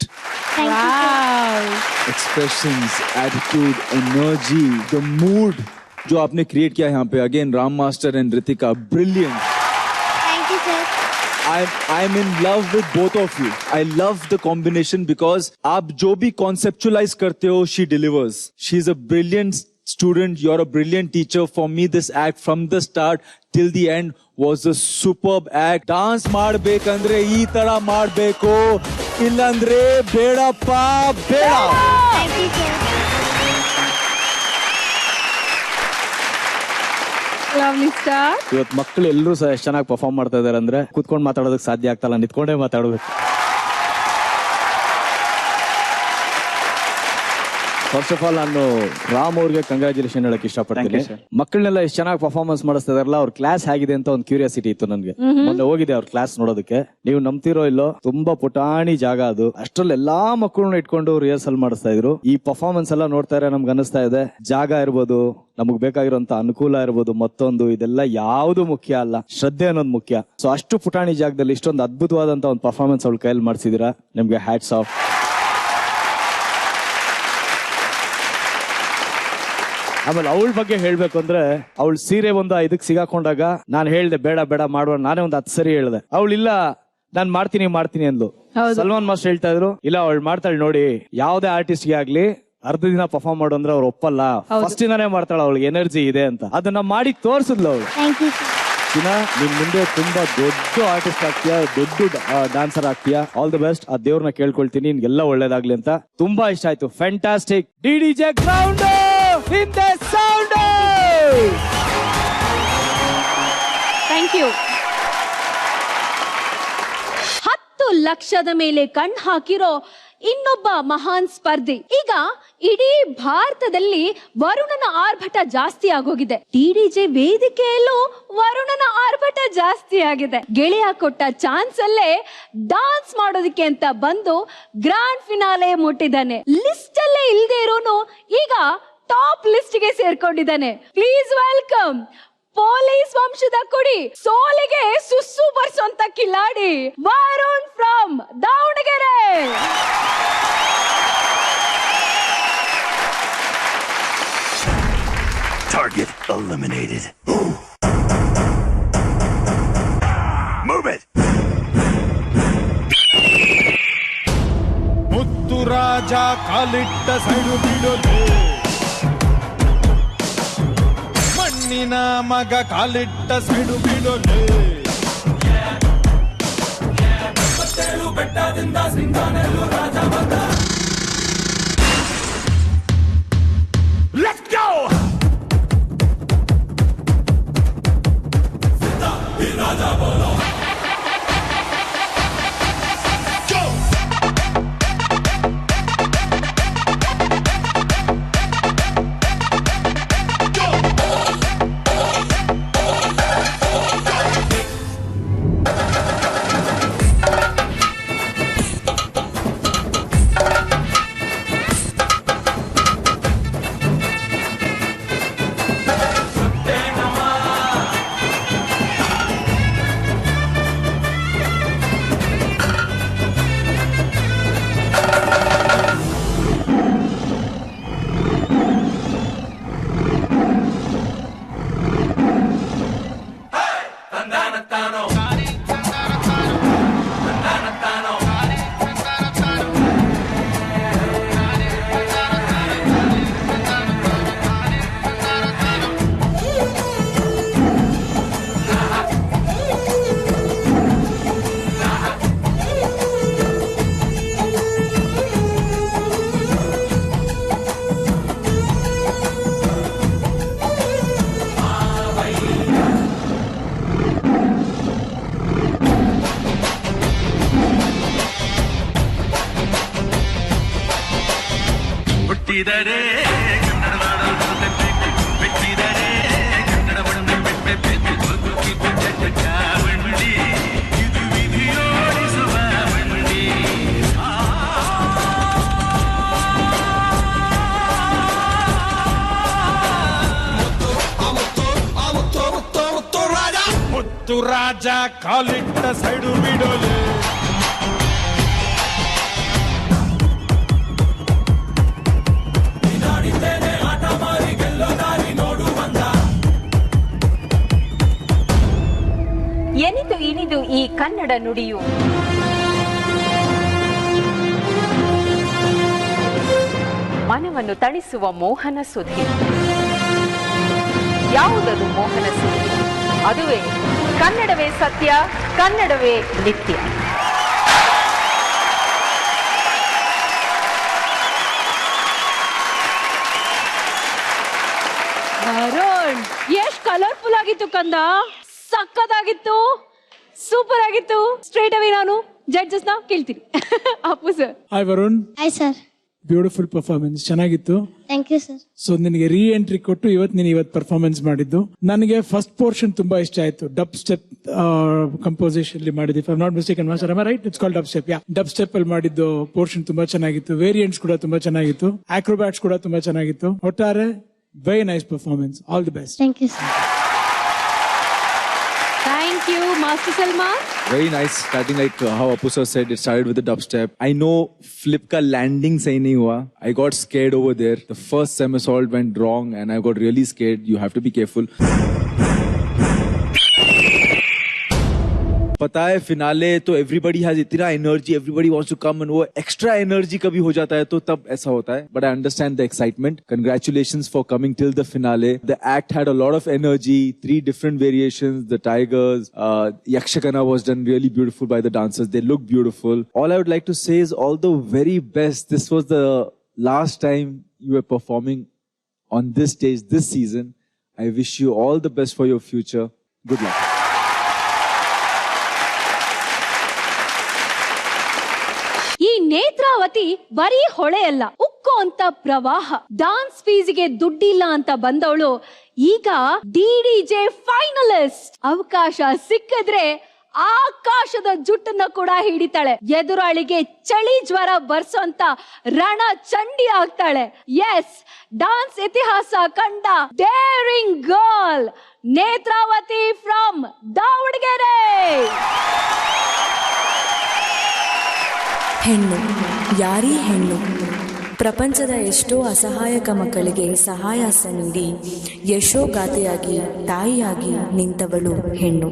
Wow. Expressions, attitude, energy, the mood जो आपने create किया यहाँ पे. Again, Ram Master and Ritika, brilliant. Thank you, sir. I'm in love with both of you. I love the combination because आप जो भी conceptualize करते हो, she delivers. She's a brilliant student. You're a brilliant teacher. For me, this act from the start till the end was a superb act. Dance ಮಾಡ್ಬೇಕಂದ್ರೆ ಈ ತರ ಮಾಡ್ಬೇಕು, ಇಲ್ಲಂದ್ರೆ ಬೇಡಪ್ಪ ಬೇಡ. Thank you, sir. Lovely star. ಇವತ್ತು ಮಕ್ಕಳು ಎಲ್ಲರೂ ಸಹ ಎಷ್ಟು ಚೆನ್ನಾಗಿ ಪರ್ಫಾರ್ಮ್ ಮಾಡ್ತಾ ಇದಾರೆ ಅಂದ್ರೆ, ಕೂತ್ಕೊಂಡು ಮಾತಾಡೋದಕ್ಕೆ ಸಾಧ್ಯ ಆಗ್ತಲ್ಲ, ನಿಂತ್ಕೊಂಡೇ ಮಾತಾಡಬೇಕು. ಫಸ್ಟ್ ಆಫ್ ಆಲ್ ನಾನು ರಾಮ್ ಅವ್ರಿಗೆ ಕಂಗ್ರಾಚುಲೇಷನ್ ಹೇಳಕ್ ಇಷ್ಟಪಡ್ತೀನಿ. ಮಕ್ಕಳನ್ನೆಲ್ಲ ಎಷ್ಟು ಚೆನ್ನಾಗಿ ಪರ್ಫಾರ್ಮೆನ್ಸ್ ಮಾಡಿಸ್ತಾ ಇದಾರಲ್ಲ, ಅವ್ರ ಕ್ಲಾಸ್ ಹೇಗಿದೆ ಅಂತ ಒಂದು ಕ್ಯೂರಿಯಾಸಿಟಿ ಇತ್ತು ನನಗೆ. ಮೊನ್ನೆ ಹೋಗಿದೆ ಅವ್ರ ಕ್ಲಾಸ್ ನೋಡೋದಕ್ಕೆ. ನೀವು ನಂಬ್ತಿರೋ ಇಲ್ಲೋ, ತುಂಬಾ ಪುಟಾಣಿ ಜಾಗ ಅದು. ಅಷ್ಟ್ರಲ್ಲಿ ಎಲ್ಲಾ ಮಕ್ಕಳನ್ನ ಇಟ್ಕೊಂಡು ರಿಹರ್ಸಲ್ ಮಾಡಿಸ್ತಾ ಇದ್ರು. ಈ ಪರ್ಫಾರ್ಮೆನ್ಸ್ ಎಲ್ಲ ನೋಡ್ತಾ ಇದ್ರೆ ನಮ್ಗೆ ಅನಿಸ್ತಾ ಇದೆ, ಜಾಗ ಇರ್ಬೋದು, ನಮಗ್ ಬೇಕಾಗಿರುವಂತ ಅನುಕೂಲ ಇರ್ಬೋದು, ಮತ್ತೊಂದು ಇದೆಲ್ಲ ಯಾವ್ದು ಮುಖ್ಯ ಅಲ್ಲ, ಶ್ರದ್ಧೆ ಅನ್ನೋದು ಮುಖ್ಯ. ಸೊ ಅಷ್ಟು ಪುಟಾಣಿ ಜಾಗದಲ್ಲಿ ಇಷ್ಟೊಂದು ಅದ್ಭುತವಾದಂತ ಒಂದು ಪರ್ಫಾರ್ಮೆನ್ಸ್ ಅವಳ ಕೈಯಲ್ಲಿ ಮಾಡಿಸಿದೀರಾ. ನಿಮ್ಗೆ ಹ್ಯಾಟ್ಸ್ ಆಫ್. ಆಮೇಲೆ ಅವಳ ಬಗ್ಗೆ ಹೇಳ್ಬೇಕು ಅಂದ್ರೆ, ಅವಳು ಸೀರೆ ಒಂದು ಇದಕ್ಕೆ ಸಿಗಾಕೊಂಡಾಗ ನಾನು ಹೇಳ್ದೆ ಬೇಡ ಬೇಡ ಮಾಡುವ, ನಾನೇ ಒಂದು 10 ಸರಿ ಹೇಳ್ದೆ. ಅವಳಿಲ್ಲ, ನಾನ್ ಮಾಡ್ತೀನಿ ಅಂದ್ಲು. ಸಲ್ಮಾನ್ ಮಾಸ್ಟರ್ ಹೇಳ್ತಾ ಇದ್ರು, ಇಲ್ಲ ಅವಳು ಮಾಡ್ತಾಳೆ ನೋಡಿ, ಯಾವ್ದೇ ಆರ್ಟಿಸ್ಟ್ ಗೆ ಆಗ್ಲಿ ಅರ್ಧ ದಿನ ಪರ್ಫಾರ್ಮ್ ಮಾಡು ಅಂದ್ರೆ ಅವ್ರು ಒಪ್ಪಲ್ಲ, ಫಸ್ಟ್ ದಿನಾನೇ ಮಾಡ್ತಾಳ, ಅವಳಿಗೆ ಎನರ್ಜಿ ಇದೆ ಅಂತ. ಅದನ್ನ ಮಾಡಿ ತೋರ್ಸಿದ್ಲು ಅವಳು. ನಿನ್ ಮುಂದೆ ತುಂಬಾ ದೊಡ್ಡ ಆರ್ಟಿಸ್ಟ್ ಆಗ್ತೀಯಾ, ದೊಡ್ಡ ಡಾನ್ಸರ್ ಆಗ್ತೀಯಾ. All the best. ಆ ದೇವ್ರನ್ನ ಕೇಳ್ಕೊಳ್ತೀನಿ, ನಿನ್ಗೆಲ್ಲ ಒಳ್ಳೇದಾಗ್ಲಿ ಅಂತ. ತುಂಬಾ ಇಷ್ಟ ಆಯ್ತು. Fantastic. DDJ ground in the sound. Thank you. 10 ಲಕ್ಷದ ಮೇಲೆ ಕಣ್ ಹಾಕಿರೋ ಇನ್ನೊಬ್ಬ ಮಹಾನ್ ಸ್ಪರ್ಧಿ. ಈಗ ಇಡೀ ಭಾರತದಲ್ಲಿ ವರುಣನ ಆರ್ಭಟ ಜಾಸ್ತಿ ಆಗೋಗಿದೆ. ಡಿಡಿಜೆ ವೇದಿಕೆಯಲ್ಲೂ ವರುಣನ ಆರ್ಭಟ ಜಾಸ್ತಿ ಆಗಿದೆ. ಗೆಳೆಯ ಕೊಟ್ಟ ಚಾನ್ಸ್ ಅಲ್ಲೇ ಡಾನ್ಸ್ ಮಾಡೋದಕ್ಕೆ ಅಂತ ಬಂದು ಗ್ರ್ಯಾಂಡ್ ಫಿನಾಲೆ ಮುಟ್ಟಿದ್ದಾನೆ. ಲಿಸ್ಟ್ ಅಲ್ಲೇ ಇಲ್ದೇ ಇರೋನು ಈಗ ಟಾಪ್ ಲಿಸ್ಟ್ ಗೆ ಸೇರ್ಕೊಂಡಿದ್ದಾನೆ. ಪ್ಲೀಸ್ ವೆಲ್ಕಮ್ ಪೊಲೀಸ್ ವಂಶದ ಕುಡಿ, ಸೋಲಿಗೆ ಸುಸ್ಸು ಬರ್ಸೋಂತ ಕಿಲಾಡಿ, Varun from Davanagere. Target eliminated. Move it. ಮುತ್ತು ರಾಜ ಕಾಲಿಟ್ಟ ಸೈಡು ಬಿಡೋದು, ಮಣ್ಣಿನ ಮಗ ಕಾಲಿಟ್ಟ ಸೈಡು ಬಿಡೋದು. ಬೆಟ್ಟದಿಂದ ಸಿಂಗಾನೆಲ್ಲೂ ರಾಜ ಬಂದ. Let's go! ಸಿದ್ಧ ಈ ರಾಜ ಬೋಲೋ. ಬಿಟ್ಟಿದರೆ ಕನ್ನಡ ಬಿಟ್ಟಿದರೆ ಕನ್ನಡ ಬಂಡಿ ಇದು ವಿಧಿಯೋಡಿಸುವ ಬಂಡಿ. ಮುತ್ತು ರಾಜ ಕಾಲಿಟ್ಟ ಸೈಡು ಬಿಡೋಲೆ. ಎನಿದು ಇನಿದು ಈ ಕನ್ನಡ ನುಡಿಯು ಮನವನ್ನು ತಣಿಸುವ ಮೋಹನ ಸುಧಿ. ಯಾವುದದು ಮೋಹನ ಸುಧಿ? ಅದುವೇ ಕನ್ನಡವೇ ಸತ್ಯ, ಕನ್ನಡವೇ ನಿತ್ಯ. ವರುಣ್, ಎಷ್ಟ್ ಕಲರ್ಫುಲ್ ಆಗಿತ್ತು ಕಂದ, ಸಕ್ಕತ್ತಾಗಿತ್ತು, ಸೂಪರ್ ಆಗಿತ್ತು. ಸ್ಟ್ರೇಟ್ ಅವೇ ನಾನು ಜಡ್ಜಸ್ ನ ಕೇಳ್ತೀನಿ. Appu sir. Hi Varun. Hi sir. Beautiful performance, ಚೆನ್ನಾಗಿತ್ತು. Thank you sir. ಸೊ ನಿನಗೆ ರೀ ಎಂಟ್ರಿ ಕೊಟ್ಟು ಇವತ್ತು ಪರ್ಫಾರ್ಮೆನ್ಸ್ ಮಾಡಿದ್ದು. ನನಗೆ ಫಸ್ಟ್ ಪೋರ್ಷನ್ ತುಂಬಾ ಇಷ್ಟ ಆಯ್ತು. ಡಬ್ ಸ್ಟೆಪ್ ಕಂಪೋಸಿಷನ್ ಮಾಡಿದ್ವಿ, if I am not mistaken master, am I right? It's called dub step. Yeah, dub step ಅಲ್ಲಿ ಮಾಡಿದ್ದು ಪೋರ್ಷನ್ ತುಂಬಾ ಚೆನ್ನಾಗಿತ್ತು. ವೇರಿಯಂಟ್ಸ್ ಕೂಡ ತುಂಬಾ ಚೆನ್ನಾಗಿತ್ತು. ಆಕ್ರೋಬ್ಯಾಟ್ಸ್ ಕೂಡ ತುಂಬಾ ಚೆನ್ನಾಗಿತ್ತು. ಒಟ್ಟಾರೆ very nice performance. All the best. Thank you sir. Thank you, Master Salman. Very nice. Starting like how Apu sir said, it started with the dubstep. I know flip ka landing sahi nahi hua. I got scared over there. The first somersault went wrong and I got really scared. You have to be careful. पता है finale तो everybody has इतना energy, everybody wants to come, and वो extra energy कभी हो जाता है तो तब ऐसा होता है. But I understand the excitement. Congratulations for coming till the finale. The act had a lot of energy, 3 different variations. The tigers, Yakshagana was done really beautiful by the dancers. They look beautiful. All I would like to say is all the very best. This was the last time you were performing on this stage this season. I wish you all the best for your future. Good luck. ಈ ನೇತ್ರಾವತಿ ಬರೀ ಹೊಳೆ ಅಲ್ಲ, ಉಕ್ಕು ಅಂತ ಪ್ರವಾಹ. Dance ಫೀಸ್ಗೆ ದುಡ್ಡಿಲ್ಲ ಅಂತ ಬಂದವಳು ಈಗ DDJ ಫೈನಲಿಸ್ಟ್. ಅವಕಾಶ ಸಿಕ್ಕಿದ್ರೆ ಆಕಾಶದ ಜುಟ್ಟನ್ನ ಕೂಡ ಹಿಡಿತಾಳೆ. ಎದುರಾಳಿಗೆ ಚಳಿ ಜ್ವರ ಬರ್ಸೋಂತ ರಣ ಚಂಡಿ ಆಗ್ತಾಳೆ. ಎಸ್, ಡಾನ್ಸ್ ಇತಿಹಾಸ ಕಂಡ daring girl Netravati from Davanagere. ಹೆಣ್ಣು, ಯಾರೀ ಹೆಣ್ಣು? ಪ್ರಪಂಚದ ಎಷ್ಟೋ ಅಸಹಾಯಕ ಮಕ್ಕಳಿಗೆ ಸಹಾಯಹಸ್ತ ನೀಡಿ ಯಶೋಗಾಥೆಯಾಗಿ ತಾಯಿಯಾಗಿ ನಿಂತವಳು ಹೆಣ್ಣು.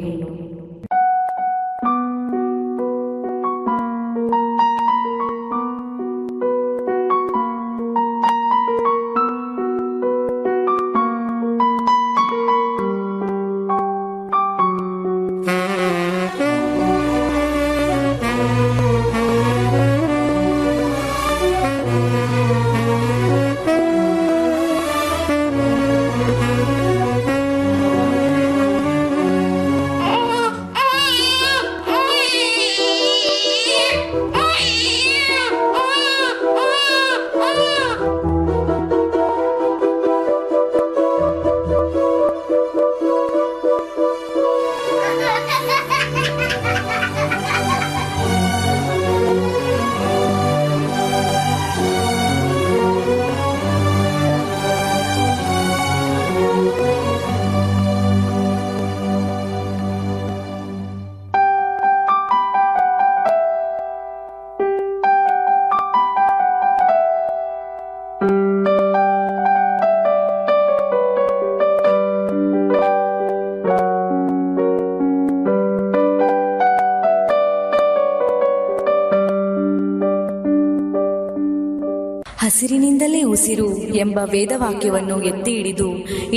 ಹಸಿರಿನಿಂದಲೇ ಉಸಿರು ಎಂಬ ವೇದವಾಕ್ಯವನ್ನು ಎತ್ತಿ ಹಿಡಿದು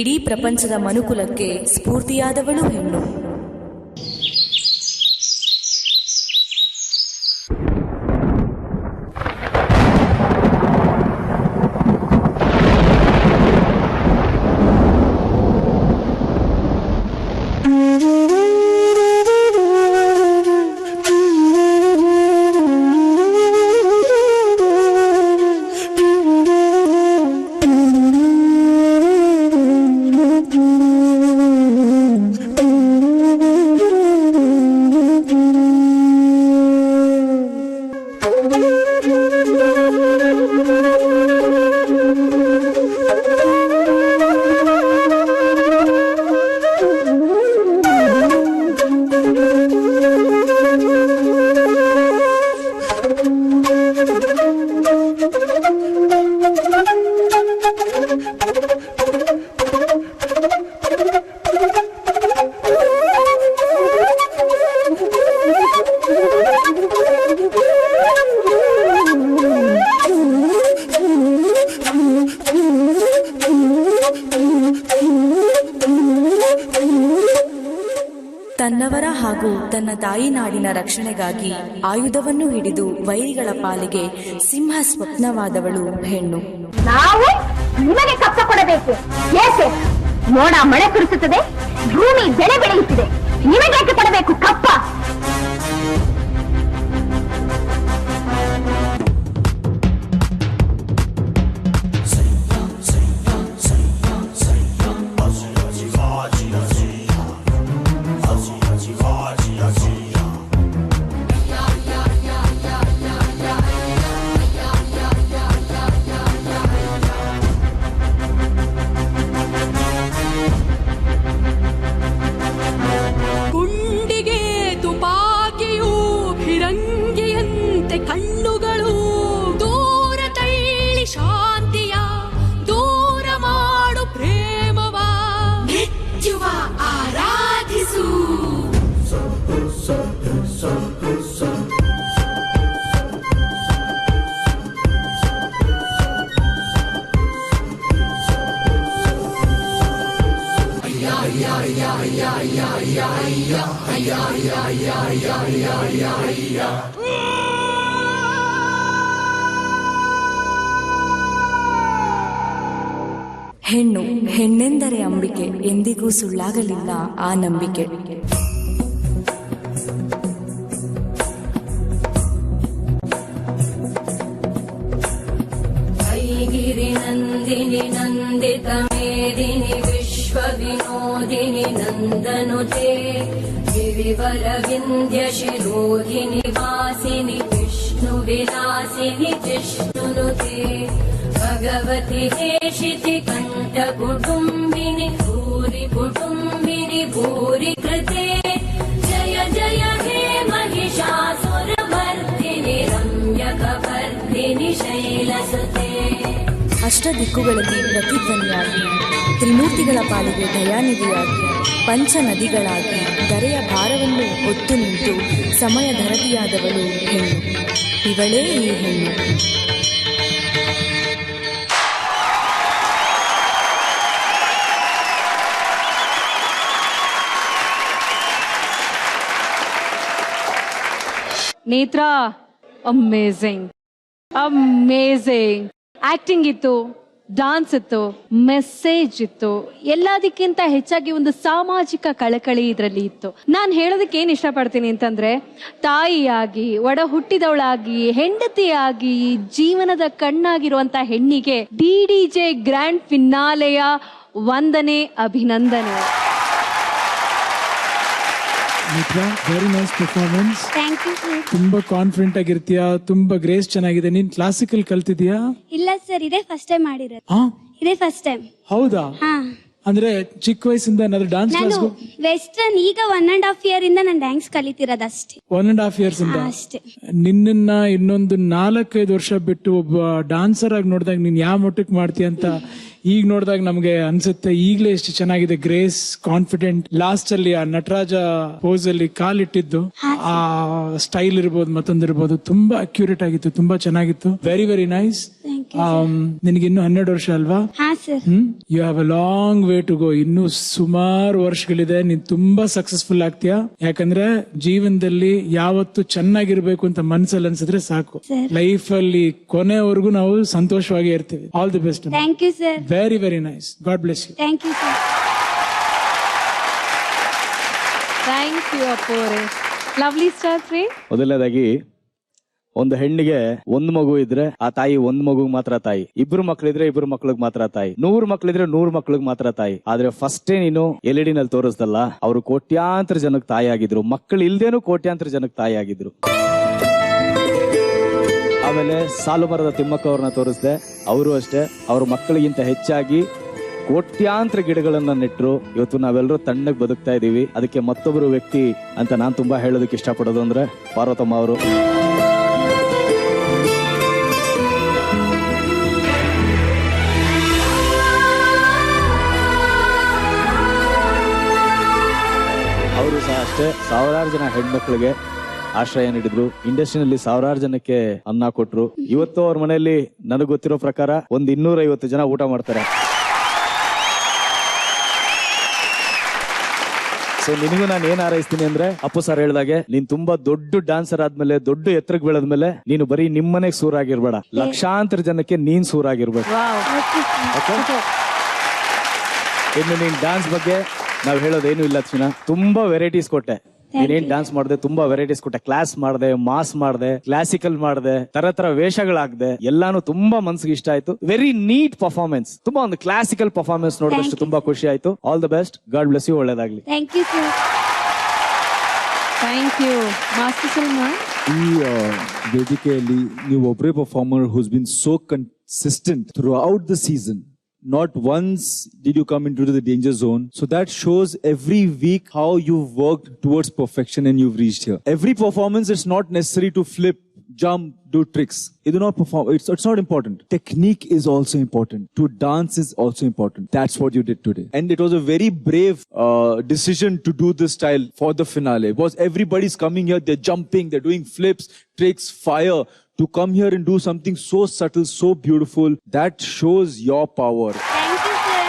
ಇಡೀ ಪ್ರಪಂಚದ ಮನುಕುಲಕ್ಕೆ ಸ್ಫೂರ್ತಿಯಾದವಳು ಹೆಣ್ಣು. ತನ್ನವರ ಹಾಗೂ ತನ್ನ ತಾಯಿ ನಾಡಿನ ರಕ್ಷಣೆಗಾಗಿ ಆಯುಧವನ್ನು ಹಿಡಿದು ವೈರಿಗಳ ಪಾಲಿಗೆ ಸಿಂಹ ಸ್ವಪ್ನವಾದವಳು ಹೆಣ್ಣು. ನಾವು ನಿಮಗೆ ಕಪ್ಪ ಕೊಡಬೇಕು. ಏಕೆ ಮೋಡ ಮಳೆ ಸುರಿಸುತ್ತದೆ, ಭೂಮಿ ಬೆಳೆ ಬೆಳೆಯುತ್ತಿದೆ, ನಿಮಗೇಕೆ ಕೊಡಬೇಕು ಕಪ್ಪ? ಕಣ್ಣುಗಳು ದೂರ ತಳ್ಳಿ ಶಾಂತಿಯ ದೂರ ಮಾಡು ಪ್ರೇಮವ ಮೆಚ್ಚುವ ಆರಾಧಿಸು. ಹೆಣ್ಣು ಹೆಣ್ಣೆಂದರೆ ಅಂಬಿಕೆ, ಎಂದಿಗೂ ಸುಳ್ಳಾಗಲಿಲ್ಲ ಆ ನಂಬಿಕೆ. ಐಗಿರಿ ನಂದಿನಿ ನಂದಿತ ಮೇದಿನಿ ವಿಶ್ವ ವಿನೋದಿನಿ ನಂದನುತೆ ಗಿರಿವರ ವಿಂಧ್ಯ ಶಿರೋಧಿನಿ ವಾಸಿನಿ ವಿಷ್ಣು ವಿಲಾಸಿನಿ ಜಿಷ್ಣುನುತೆ ಭಗವತಿ ಹೇಷಿತಿ ಕಂಠ ಕುಟುಂಬಿನಿ ಭೂರಿ ಕುಟುಂಬಿನಿ ಭೂರಿ ಕೃತೆ ಜಯ ಜಯ ಹೇ ಮಹಿಷಾಸುರ ಮರ್ದಿನಿ ರಮ್ಯಕವರ್ಧಿನಿ ಶೈಲಸುತೆ. ಅಷ್ಟ ದಿಕ್ಕುಗಳಲ್ಲಿ ಪ್ರತಿಧ್ವನಿಯಾಗಿ ತ್ರಿಮೂರ್ತಿಗಳ ಪಾಲಿಗೆ ದಯಾನಿಧಿಯಾಗಿ ಪಂಚ ನದಿಗಳಾಗಿ ಧರೆಯ ಭಾರವನ್ನು ಒತ್ತು ನಿಂತು ಸಮಯ ಧರತಿಯಾದವಳು ಹೆಣ್ಣು. ಇವಳೇ ಈ ಹೆಣ್ಣು. ನೇತ್ರಾ, ಅಮೇಝಿಂಗ್ ಅಮೇಝಿಂಗ್ ಆಕ್ಟಿಂಗ್ ಇತ್ತು, ಡಾನ್ಸ್ ಇತ್ತು, ಮೆಸೇಜ್ ಇತ್ತು, ಎಲ್ಲದಕ್ಕಿಂತ ಹೆಚ್ಚಾಗಿ ಒಂದು ಸಾಮಾಜಿಕ ಕಳಕಳಿ ಇದರಲ್ಲಿ ಇತ್ತು. ನಾನು ಹೇಳೋದಕ್ಕೆ ಏನ್ ಇಷ್ಟಪಡ್ತೀನಿ ಅಂತಂದ್ರೆ, ತಾಯಿಯಾಗಿ ಒಡ ಹುಟ್ಟಿದವಳಾಗಿ ಹೆಂಡತಿಯಾಗಿ ಜೀವನದ ಕಣ್ಣಾಗಿರುವಂತ ಹೆಣ್ಣಿಗೆ DDJ ಗ್ರ್ಯಾಂಡ್ ಫಿನಾಲೆಯ ವಂದನೆ, ಅಭಿನಂದನೆ. Very nice performance. Thank you sir. ತುಂಬಾ ಕಾನ್ಫಿಡೆಂಟ್ ಆಗಿರ್ತೀಯಾ, ತುಂಬಾ ಗ್ರೇಸ್ ಚೆನ್ನಾಗಿದೆ. ನೀನ್ ಕ್ಲಾಸಿಕಲ್ ಕಲ್ತಿದ್ಯಾ? ಇಲ್ಲ ಸರ್, ಇದೇ ಫಸ್ಟ್ ಟೈಮ್ ಮಾಡಿರೋದು. ಇದೇ ಫಸ್ಟ್ ಟೈಮ್. ಹೌದಾ? ಅಂದ್ರೆ ಚಿಕ್ಕ ವಯಸ್ಸಿಂದ ಏನಾದ್ರು ಡಾನ್ಸ್ ನಾನು ವೆಸ್ಟರ್ನ್ ಈಗ 1.5 year ಇಂದ ನಾನು ಡ್ಯಾನ್ಸ್ ಕಲಿತಿರೋದಷ್ಟೇ. 1.5 years ಇಂದ ಅಷ್ಟೇ. ನಿನ್ನ ಇನ್ನೊಂದು 4-5 ವರ್ಷ ಬಿಟ್ಟು ಒಬ್ಬ ಡಾನ್ಸರ್ ಆಗಿ ನೋಡಿದಾಗ ನೀನ್ ಯಾವ ಮಟ್ಟಕ್ಕೆ ಮಾಡ್ತೀಯ ಅಂತ ಈಗ ನೋಡಿದಾಗ ನಮ್ಗೆ ಅನ್ಸುತ್ತೆ. ಈಗ್ಲೇ ಎಷ್ಟು ಚೆನ್ನಾಗಿದೆ, ಗ್ರೇಸ್, ಕಾನ್ಫಿಡೆಂಟ್. ಲಾಸ್ಟ್ ಅಲ್ಲಿ ಆ ನಟರಾಜ ಪೋಸ್ ಅಲ್ಲಿ ಕಾಲಿಟ್ಟಿದ್ದು, ಆ ಸ್ಟೈಲ್ ಇರ್ಬೋದು, ಮತ್ತೊಂದಿರ್ಬೋದು, ತುಂಬಾ ಅಕ್ಯುರೇಟ್ ಆಗಿತ್ತು, ತುಂಬಾ ಚೆನ್ನಾಗಿತ್ತು. Very very nice. ನಿನಗೆ ಇನ್ನು 12 ವರ್ಷ ಅಲ್ವಾ? ಹಾ sir. You have a long way to go. ಇನ್ನು ಸುಮಾರು ವರ್ಷಗಳಿದೆ. ನೀನ್ ತುಂಬಾ ಸಕ್ಸಸ್ಫುಲ್ ಆಗ್ತೀಯಾ. ಯಾಕಂದ್ರೆ ಜೀವನದಲ್ಲಿ ಯಾವತ್ತು ಚೆನ್ನಾಗಿರ್ಬೇಕು ಅಂತ ಮನ್ಸಲ್ಲಿ ಅನ್ಸಿದ್ರೆ ಸಾಕು. ಲೈಫ್ ಅಲ್ಲಿ ಕೊನೆವರೆಗೂ ನಾವು ಸಂತೋಷವಾಗಿ ಇರ್ತೀವಿ. All the best. Thank you sir. Very very nice. God bless you. Thank you sir. Thank you ಅಪ್ಪೋರೆ. Lovely star free. ಮೊದಲನೇದಾಗಿ ಒಂದು ಹೆಣ್ಣಿಗೆ ಒಂದು ಮಗು ಇದ್ರೆ ಆ ತಾಯಿ ಒಂದು ಮಗುಗ್ ಮಾತ್ರ ತಾಯಿ. ಇಬ್ರು ಮಕ್ಳಿದ್ರೆ ಇಬ್ರು ಮಕ್ಳಿಗೆ ಮಾತ್ರ ತಾಯಿ. 100 ಮಕ್ಳಿದ್ರೆ 100 ಮಕ್ಳಿಗೆ ಮಾತ್ರ ತಾಯಿ. ಆದ್ರೆ ಫಸ್ಟೇ ನೀನು LED ನಲ್ಲಿ ತೋರಿಸ್ದಲ್ಲ, ಅವರು ಕೋಟ್ಯಾಂತರ ಜನಕ್ಕೆ ತಾಯಿ ಆಗಿದ್ರು. ಮಕ್ಕಳು ಇಲ್ದೇನು ಕೋಟ್ಯಾಂತರ ಜನಕ್ಕೆ ತಾಯಿ ಆಗಿದ್ರು. ಆಮೇಲೆ ಸಾಲು ಮರದ ತಿಮ್ಮಕ್ಕ ಅವ್ರನ್ನ ತೋರಿಸ್ದೆ. ಅವರು ಅಷ್ಟೇ, ಅವ್ರ ಮಕ್ಕಳಿಗಿಂತ ಹೆಚ್ಚಾಗಿ ಕೋಟ್ಯಾಂತರ ಗಿಡಗಳನ್ನ ನೆಟ್ರು. ಇವತ್ತು ನಾವೆಲ್ಲರೂ ತಣ್ಣಗ್ ಬದುಕ್ತಾ ಇದೀವಿ. ಅದಕ್ಕೆ ಮತ್ತೊಬ್ಬರು ವ್ಯಕ್ತಿ ಅಂತ ನಾನ್ ತುಂಬಾ ಹೇಳೋದಕ್ಕೆ ಇಷ್ಟಪಡೋದು ಅಂದ್ರೆ ಪಾರ್ವತಮ್ಮ ಅವರು. ಅವರು ಸಹ ಅಷ್ಟೇ ಸಾವಿರಾರು ಜನ ಹೆಣ್ಮಕ್ಳಿಗೆ ಆಶ್ರಯ ನೀಡಿದ್ರು. ಇಂಡಸ್ಟ್ರಿನಲ್ಲಿ ಸಾವಿರಾರು ಜನಕ್ಕೆ ಅನ್ನ ಕೊಟ್ರು. ಇವತ್ತು ಅವ್ರ ಮನೆಯಲ್ಲಿ ನನಗೆ ಗೊತ್ತಿರೋ ಪ್ರಕಾರ ಒಂದು 250 ಜನ ಊಟ ಮಾಡ್ತಾರೆ. ಸೊ ನಿನಗೂ ನಾನು ಏನ್ ಹಾರೈಸ್ತೀನಿ ಅಂದ್ರೆ, ಅಪ್ಪು ಸರ್ ಹೇಳ್ದಾಗೆ ನೀನ್ ತುಂಬಾ ದೊಡ್ಡ ಡಾನ್ಸರ್ ಆದ್ಮೇಲೆ, ದೊಡ್ಡ ಎತ್ತರಕ್ಕೆ ಬೆಳೆದ್ಮೇಲೆ ನೀನು ಬರೀ ನಿಮ್ಮನೆಗ್ ಸೂರಾಗಿರ್ಬೇಡ, ಲಕ್ಷಾಂತರ ಜನಕ್ಕೆ ನೀನ್ ಸೂರಾಗಿರ್ಬೇಕು. ಇನ್ನು ನೀನ್ ಡಾನ್ಸ್ ಬಗ್ಗೆ ನಾವ್ ಹೇಳೋದೇನು ಇಲ್ಲ ಚಿನ್ನ. ತುಂಬಾ ವೆರೈಟೀಸ್ ಕೊಟ್ಟೆ. ನೀನೇನ್ ಡಾನ್ಸ್ ಮಾಡಿದೆ, ತುಂಬಾ ವೆರೈಟೀಸ್ ಕೊಟ್ಟೆ. ಕ್ಲಾಸ್ ಮಾಡಿದೆ, ಮಾಸ್ ಮಾಡಿದೆ, ಕ್ಲಾಸಿಕಲ್ ಮಾಡಿದೆ, ತರ ತರ ವೇಷಗಳಾಗ್ದೆ. ಎಲ್ಲಾನು ತುಂಬಾ ಮನ್ಸಿಗೆ ಇಷ್ಟ ಆಯ್ತು. Very neat performance. ತುಂಬಾ ಒಂದು ಕ್ಲಾಸಿಕಲ್ ಪರ್ಫಾರ್ಮೆನ್ಸ್ ನೋಡಿದಷ್ಟು ತುಂಬಾ ಖುಷಿ ಆಯ್ತು. All the best. God bless you. ಒಳ್ಳೇದಾಗ್ಲಿ. Thank you sir. Thank you master Salman. ಈ ವೇದಿಕೆಯಲ್ಲಿ ನೀವು ಒಬ್ಬರೇ performer who's been so consistent throughout the season. Not once did you come into the danger zone. So that shows every week how you've worked towards perfection and you've reached here. Every performance, it's not necessary to flip, jump, do tricks. You do not perform. It's not important. Technique is also important. To dance is also important. That's what you did today. And it was a very brave decision to do this style for the finale. Because everybody's coming here, they're jumping, they're doing flips, tricks, fire. To come here and do something so subtle, so beautiful, that shows your power. Thank you, sir.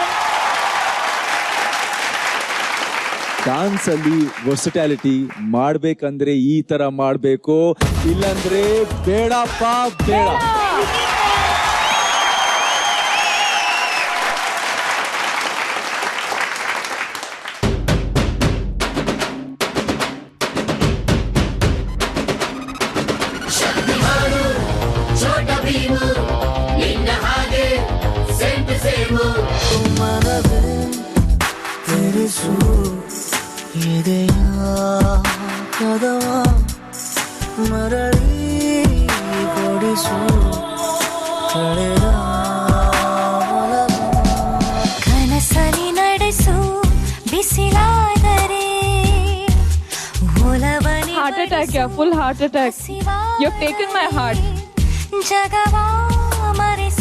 Dance ಅಲ್ಲಿ versatility ಮಾಡ್ಬೇಕಂದ್ರೆ ಈ ತರ ಮಾಡ್ಬೇಕು, ಇಲ್ಲಂದ್ರೆ ಬೇಡಪ್ಪ ಬೇಡ. ಕನಸಲಿ ನಡೆಸು ಬಿಸಿಲಾದರೆ heart attack. Full heart attack. You have taken my heart. ಜಗವಾ ಮರೆಸಿ